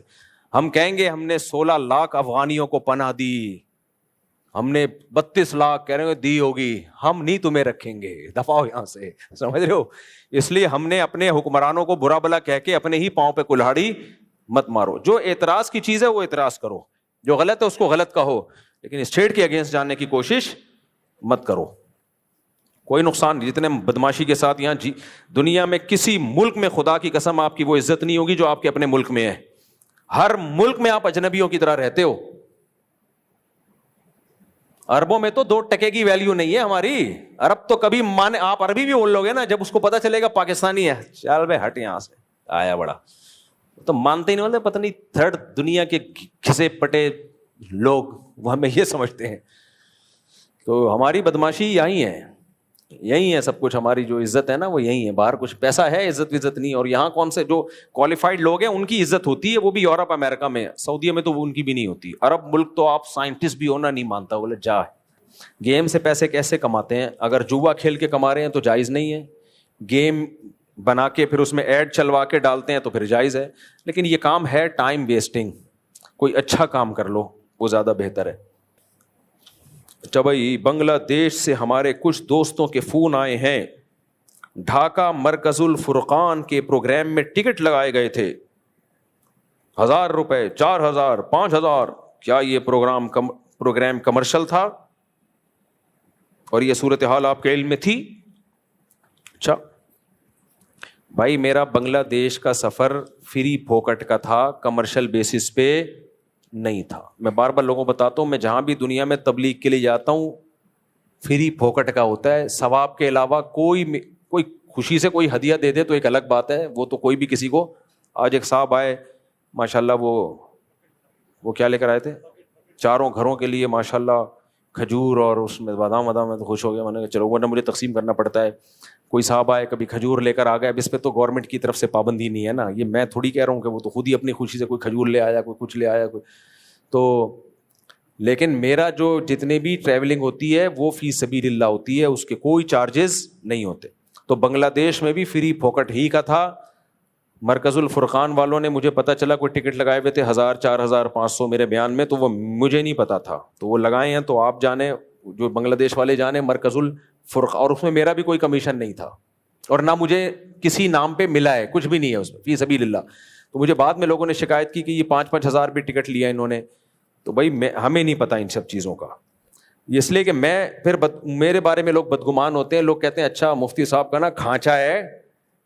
ہم کہیں گے ہم نے 16 لاکھ افغانیوں کو پناہ دی, ہم نے 32 لاکھ کہہ رہے ہیں دی ہوگی, ہم نہیں تمہیں رکھیں گے, دفاع ہو یہاں سے. سمجھ رہے ہو؟ اس لیے ہم نے اپنے حکمرانوں کو برا بلا کہہ کے اپنے ہی پاؤں پہ کلہاڑی مت مارو. جو اعتراض کی چیز ہے وہ اعتراض کرو, جو غلط ہے اس کو غلط کہو, لیکن اسٹیٹ کے اگینسٹ جانے کی کوشش مت کرو. کوئی نقصان نہیں. جتنے بدماشی کے ساتھ یہاں دنیا میں کسی ملک میں خدا کی قسم آپ کی وہ عزت نہیں ہوگی جو آپ کے اپنے ملک میں ہے. ہر ملک میں آپ اجنبیوں کی طرح رہتے ہو. عربوں میں تو 2 ٹکے کی ویلیو نہیں ہے ہماری. عرب تو کبھی مانے, آپ عربی بھی بول لو گے نا, جب اس کو پتا چلے گا پاکستانی ہے, چل بھائی ہٹ یہاں سے, آیا بڑا, تو مانتے ہی نہیں ہوتے. پتہ نہیں تھرڈ دنیا کے گھسے پٹے لوگ وہ ہمیں یہ سمجھتے ہیں. تو ہماری بدماشی یہی ہے, یہی ہے سب کچھ. ہماری جو عزت ہے نا وہ یہی ہے. باہر کچھ پیسہ ہے, عزت نہیں. اور یہاں کون سے جو کوالیفائڈ لوگ ہیں ان کی عزت ہوتی ہے, وہ بھی یورپ امریکہ میں. سعودیہ میں تو ان کی بھی نہیں ہوتی. عرب ملک تو آپ سائنٹسٹ بھی ہونا نہیں مانتا, بولے جا. گیم سے پیسے کیسے کماتے ہیں؟ اگر جوا کھیل کے کما رہے ہیں تو جائز نہیں ہے. گیم بنا کے پھر اس میں ایڈ چلوا کے ڈالتے ہیں تو پھر جائز ہے. لیکن یہ کام ہے ٹائم ویسٹنگ. کوئی اچھا کام کر لو, وہ زیادہ بہتر ہے. اچھا بھائی, بنگلہ دیش سے ہمارے کچھ دوستوں کے فون آئے ہیں. ڈھاکہ مرکز الفرقان کے پروگرام میں ٹکٹ لگائے گئے تھے, 1000 روپے, 4000, 5000. کیا یہ پروگرام کمرشل تھا اور یہ صورتحال آپ کے علم میں تھی؟ اچھا بھائی, میرا بنگلہ دیش کا سفر فری پھوکٹ کا تھا, کمرشل بیسس پہ نہیں تھا. میں بار بار لوگوں کو بتاتا ہوں, میں جہاں بھی دنیا میں تبلیغ کے لیے جاتا ہوں فری پھوکٹ کا ہوتا ہے. ثواب کے علاوہ کوئی خوشی سے کوئی ہدیہ دے دے تو ایک الگ بات ہے, وہ تو کوئی بھی کسی کو. آج ایک صاحب آئے ماشاءاللہ, وہ کیا لے کر آئے تھے؟ 4 گھروں کے لیے ماشاءاللہ کھجور اور اس میں بادام وادام میں تو خوش ہو گیا. میں نے کہا چلو, ورنہ مجھے تقسیم کرنا پڑتا ہے. کوئی صاحب آئے کبھی کھجور لے کر آ گیا, اب اس پہ تو گورنمنٹ کی طرف سے پابندی نہیں ہے نا, یہ میں تھوڑی کہہ رہا ہوں کہ وہ تو خود ہی اپنی خوشی سے کوئی کھجور لے آیا, کوئی کچھ لے آیا, کوئی تو. لیکن میرا جو جتنے بھی ٹریولنگ ہوتی ہے وہ فی سبیل اللہ ہوتی ہے, اس کے کوئی چارجز نہیں ہوتے. تو بنگلہ دیش میں بھی فری پھوکٹ ہی کا تھا. مرکز الفرقان والوں نے مجھے پتا چلا کوئی ٹکٹ لگائے ہوئے تھے 1000 4000 500 میرے بیان میں, تو وہ مجھے نہیں پتا تھا, تو وہ لگائے ہیں. تو آپ جانے, جو بنگلہ دیش والے جانے مرکز الفرقان, اور اس میں میرا بھی کوئی کمیشن نہیں تھا اور نہ مجھے کسی نام پہ ملا ہے, کچھ بھی نہیں ہے اس میں فی سبیل اللہ. تو مجھے بعد میں لوگوں نے شکایت کی کہ یہ 5-5 ہزار بھی ٹکٹ لیا انہوں نے. تو بھائی ہمیں نہیں پتا ان سب چیزوں کا, اس لیے کہ میں پھر میرے بارے میں لوگ بدگمان ہوتے ہیں. لوگ کہتے ہیں اچھا مفتی صاحب کا نا کھانچا ہے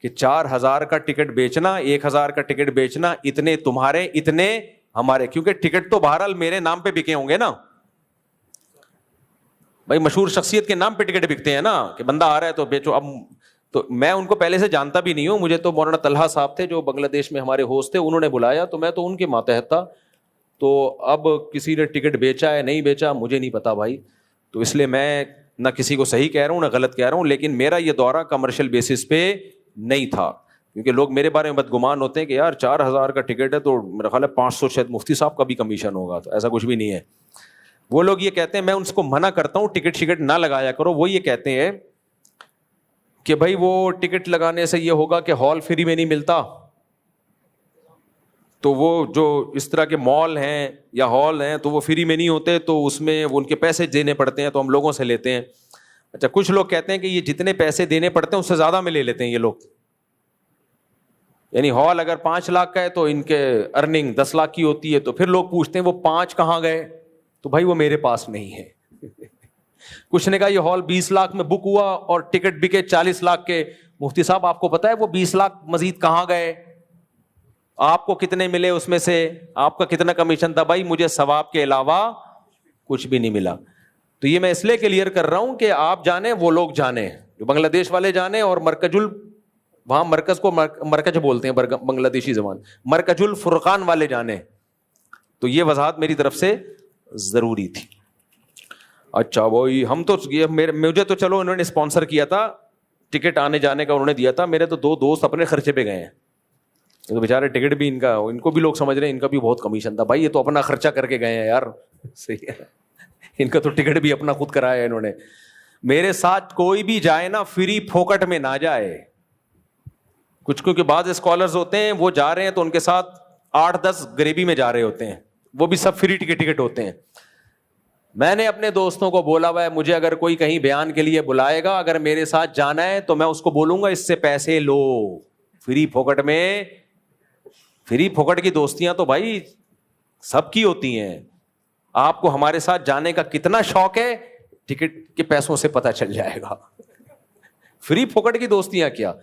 کہ 4000 کا ٹکٹ بیچنا, 1000 کا ٹکٹ بیچنا, اتنے تمہارے اتنے ہمارے, کیونکہ ٹکٹ تو بہرحال میرے نام پہ بکے ہوں گے نا بھائی, مشہور شخصیت کے نام پہ ٹکٹ بکتے ہیں نا, کہ بندہ آ رہا ہے تو بیچو. اب تو میں ان کو پہلے سے جانتا بھی نہیں ہوں, مجھے تو مولانا طلحہ صاحب تھے جو بنگلہ دیش میں ہمارے ہوسٹ تھے, انہوں نے بلایا تو میں تو ان کے ماتحت تھا. تو اب کسی نے ٹکٹ بیچا ہے نہیں بیچا مجھے نہیں پتا بھائی, تو اس لیے میں نہ کسی کو صحیح کہہ رہا ہوں نہ غلط کہہ رہا ہوں. لیکن میرا یہ دورہ کمرشل بیسس پہ نہیں تھا, کیونکہ لوگ میرے بارے میں بدگمان ہوتے ہیں کہ یار 4000 کا ٹکٹ ہے تو میرا خیال ہے 500 شاید مفتی صاحب کا بھی کمیشن ہوگا, تو ایسا کچھ بھی نہیں ہے. وہ لوگ یہ کہتے ہیں, میں ان کو منع کرتا ہوں ٹکٹ شکٹ نہ لگایا کرو. وہ یہ کہتے ہیں کہ بھائی وہ ٹکٹ لگانے سے یہ ہوگا کہ ہال فری میں نہیں ملتا, تو وہ جو اس طرح کے مال ہیں یا ہال ہیں تو وہ فری میں نہیں ہوتے, تو اس میں ان کے پیسے دینے پڑتے ہیں, تو ہم لوگوں سے لیتے ہیں. اچھا, کچھ لوگ کہتے ہیں کہ یہ جتنے پیسے دینے پڑتے ہیں اس سے زیادہ میں لے لیتے ہیں یہ لوگ. یعنی ہال اگر 5 لاکھ کا ہے تو ان کے ارننگ 10 لاکھ کی ہوتی ہے, تو پھر لوگ پوچھتے ہیں وہ 5 کہاں گئے, تو بھائی وہ میرے پاس نہیں ہے. کچھ نے کہا یہ ہال 20 لاکھ میں بک ہوا اور ٹکٹ بکے 40 لاکھ کے, مفتی صاحب آپ کو پتا ہے وہ 20 لاکھ مزید کہاں گئے, آپ کو کتنے ملے اس میں سے, آپ کا کتنا کمیشن تھا؟ بھائی مجھے ثواب کے علاوہ کچھ بھی نہیں ملا. تو یہ میں اس لیے کلیئر کر رہا ہوں کہ آپ جانیں, وہ لوگ جانیں, جو بنگلہ دیش والے جانیں, اور وہاں مرکز کو مرکز بولتے ہیں بنگلہ دیشی زبان, مرکز الفرقان والے جانیں. تو یہ وضاحت میری طرف سے ضروری تھی. اچھا وہی ہم تو مجھے تو چلو انہوں نے اسپانسر کیا تھا, ٹکٹ آنے جانے کا انہوں نے دیا تھا, میرے تو 2 دوست اپنے خرچے پہ گئے ہیں, تو بیچارے ٹکٹ بھی ان کو بھی لوگ سمجھ رہے ہیں ان کا بھی بہت کمیشن تھا. بھائی یہ تو اپنا خرچہ کر کے گئے ہیں یار, صحیح ہے, ان کا تو ٹکٹ بھی اپنا خود کرایا ہے انہوں نے. میرے ساتھ کوئی بھی جائے نا فری پھوکٹ میں نہ جائے. کچھ کیونکہ بعض اسکالرز ہوتے ہیں وہ جا رہے ہیں تو ان کے ساتھ 8-10 غریبی میں جا رہے ہوتے ہیں, وہ بھی سب فری ٹکٹ ہوتے ہیں. میں نے اپنے دوستوں کو بولا ہوا ہے مجھے اگر کوئی کہیں بیان کے لیے بلائے گا, اگر میرے ساتھ جانا ہے تو میں اس کو بولوں گا اس سے پیسے لو, فری پھوکٹ میں. فری پھوکٹ کی دوستیاں تو بھائی سب کی ہوتی ہیں. آپ کو ہمارے ساتھ جانے کا کتنا شوق ہے ٹکٹ کے پیسوں سے پتہ چل جائے گا. فری پھوکٹ کی دوستیاں کیا.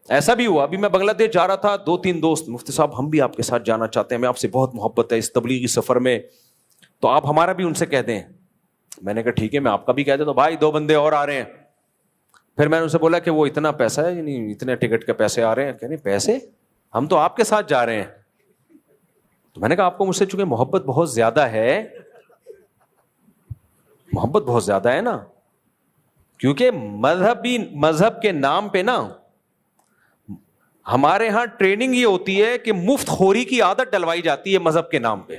ایسا بھی ہوا, ابھی میں بنگلہ دیش جا رہا تھا, 2-3 دوست, مفتی صاحب ہم بھی آپ کے ساتھ جانا چاہتے ہیں, میں آپ سے بہت محبت ہے اس تبلیغی سفر میں, تو آپ ہمارا بھی ان سے کہہ دیں. میں نے کہا ٹھیک ہے میں آپ کا بھی کہہ دیتا ہوں. بھائی 2 بندے اور آ رہے ہیں. پھر میں نے ان سے بولا کہ وہ اتنا پیسہ ہے, یعنی اتنے ٹکٹ کے پیسے آ رہے ہیں. کہنے پیسے, ہم تو آپ کے ساتھ جا رہے ہیں. تو میں نے کہا آپ کو مجھ سے چونکہ محبت بہت زیادہ ہے, محبت بہت زیادہ ہے نا, کیونکہ مذہب کے نام پہ نا ہمارے ہاں ٹریننگ یہ ہوتی ہے کہ مفت خوری کی عادت ڈلوائی جاتی ہے مذہب کے نام پہ.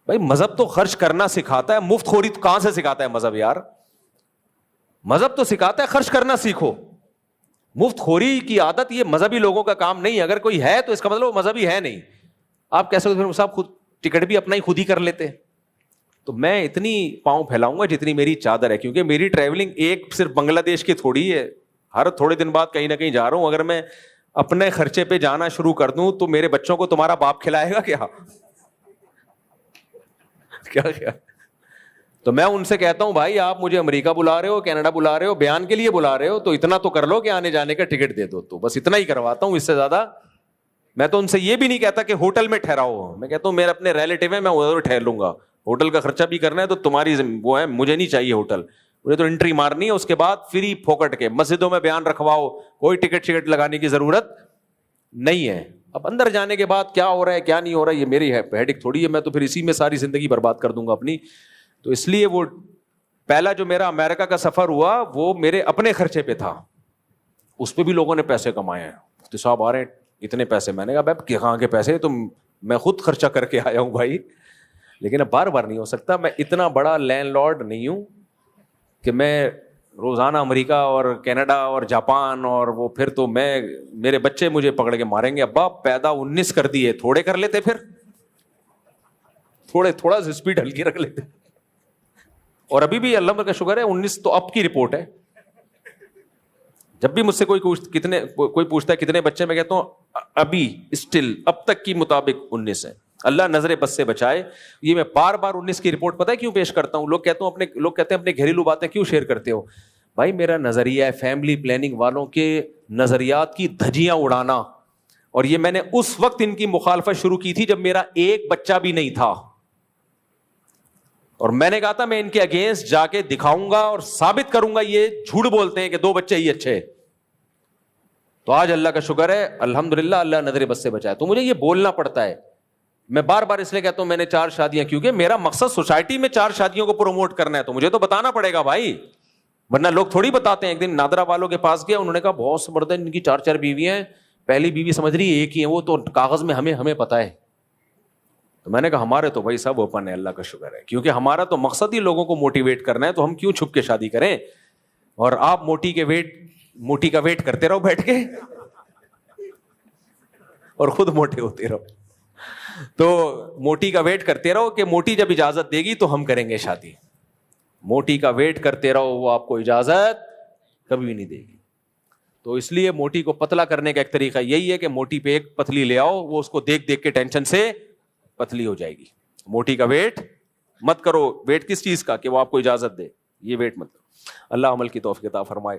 بھائی مذہب تو خرچ کرنا سکھاتا ہے, مفت خوری تو کہاں سے سکھاتا ہے مذہب یار. مذہب تو سکھاتا ہے خرچ کرنا سیکھو. مفت خوری کی عادت یہ مذہبی لوگوں کا کام نہیں ہے. اگر کوئی ہے تو اس کا مطلب وہ مذہبی ہے نہیں. آپ کیسے صاحب خود ٹکٹ بھی اپنا ہی خود ہی کر لیتے. تو میں اتنی پاؤں پھیلاؤں گا جتنی میری چادر ہے, کیونکہ میری ٹریولنگ ایک صرف بنگلہ دیش کی تھوڑی ہے, ہر تھوڑے دن بعد کہیں نہ کہیں جا رہا ہوں. اگر میں اپنے خرچے پہ جانا شروع کر دوں تو میرے بچوں کو تمہارا باپ کھلائے گا کیا؟ کیا تو میں ان سے کہتا ہوں بھائی آپ مجھے امریکہ بلا رہے ہو, کینیڈا بلا رہے ہو, بیان کے لیے بلا رہے ہو, تو اتنا تو کر لو کہ آنے جانے کا ٹکٹ دے دو. تو بس اتنا ہی کرواتا ہوں, اس سے زیادہ میں تو ان سے یہ بھی نہیں کہتا کہ ہوٹل میں ٹھہراؤ. میں کہتا ہوں میرے اپنے ریلیٹیو ہے, میں ادھر ٹھہر لوں گا. ہوٹل کا خرچہ بھی کرنا ہے تو تمہاری وہ ہے, مجھے نہیں چاہیے ہوٹل. مجھے تو انٹری مارنی ہے, اس کے بعد فری پھوکٹ کے مسجدوں میں بیان رکھواؤ, کوئی ٹکٹ شکٹ لگانے کی ضرورت نہیں ہے. اب اندر جانے کے بعد کیا ہو رہا ہے کیا نہیں ہو رہا ہے یہ میری ہیڈک تھوڑی ہے, میں تو پھر اسی میں ساری زندگی برباد کر دوں گا اپنی. تو اس لیے وہ پہلا جو میرا امریکہ کا سفر ہوا وہ میرے اپنے خرچے پہ تھا, اس پہ بھی لوگوں نے پیسے کمائے ہیں. مفتی صاحب آ رہے ہیں اتنے پیسے, میں نے کہا بھائی کہاں کے پیسے, تو میں خود خرچہ کر کے آیا ہوں بھائی, لیکن اب بار بار نہیں ہو سکتا. میں اتنا بڑا لینڈ لارڈ نہیں ہوں کہ میں روزانہ امریکہ اور کینیڈا اور جاپان, اور وہ پھر تو میرے بچے مجھے پکڑ کے ماریں گے, ابا پیدا 19 کر دیے, تھوڑے کر لیتے, پھر تھوڑا سا اسپیڈ ہلکی رکھ لیتے. اور ابھی بھی اللہ کا شکر ہے 19 تو اب کی رپورٹ ہے. جب بھی مجھ سے کوئی پوچھتا ہے کتنے بچے, میں کہتا ہوں ابھی اسٹل اب تک کی مطابق 19 ہے, اللہ نظر بد سے بچائے. یہ میں بار بار 19 کی رپورٹ پتہ ہے کیوں پیش کرتا ہوں؟ لوگ کہتے ہیں اپنے گھریلو باتیں کیوں شیئر کرتے ہو؟ بھائی میرا نظریہ ہے فیملی پلاننگ والوں کے نظریات کی دھجیاں اڑانا, اور یہ میں نے اس وقت ان کی مخالفت شروع کی تھی جب میرا ایک بچہ بھی نہیں تھا, اور میں نے کہا تھا میں ان کے اگینسٹ جا کے دکھاؤں گا اور ثابت کروں گا یہ جھوٹ بولتے ہیں کہ 2 بچے ہی اچھے. تو آج اللہ کا شکر ہے الحمدللہ اللہ نظر بد سے بچایا. تو مجھے یہ بولنا پڑتا ہے. میں بار بار اس لیے کہتا ہوں میں نے 4 شادیاں, کیونکہ میرا مقصد سوسائٹی میں 4 شادیوں کو پروموٹ کرنا ہے, تو مجھے تو بتانا پڑے گا بھائی, ورنہ لوگ تھوڑی بتاتے ہیں. ایک دن نادرا والوں کے پاس گیا, انہوں نے کہا بہت زبردست ان کی 4 بیویاں ہیں, پہلی بیوی سمجھ رہی ایک ہی ہے, وہ تو کاغذ میں ہمیں پتا ہے. تو میں نے کہا ہمارے تو بھائی سب اوپن ہے, اللہ کا شکر ہے, کیونکہ ہمارا تو مقصد ہی لوگوں کو موٹیویٹ کرنا ہے, تو ہم کیوں چھپ کے شادی کریں. اور آپ موٹی کا ویٹ کرتے رہو بیٹھ کے اور خود موٹے ہوتے رہو. تو موٹی کا ویٹ کرتے رہو کہ موٹی جب اجازت دے گی تو ہم کریں گے شادی. موٹی کا ویٹ کرتے رہو, وہ آپ کو اجازت کبھی بھی نہیں دے گی. تو اس لیے موٹی کو پتلا کرنے کا ایک طریقہ یہی ہے کہ موٹی پہ ایک پتلی لے آؤ, وہ اس کو دیکھ کے ٹینشن سے پتلی ہو جائے گی. موٹی کا ویٹ مت کرو. ویٹ کس چیز کا؟ کہ وہ آپ کو اجازت دے, یہ ویٹ مت کرو. اللہ عمل کی توفیق عطا فرمائے.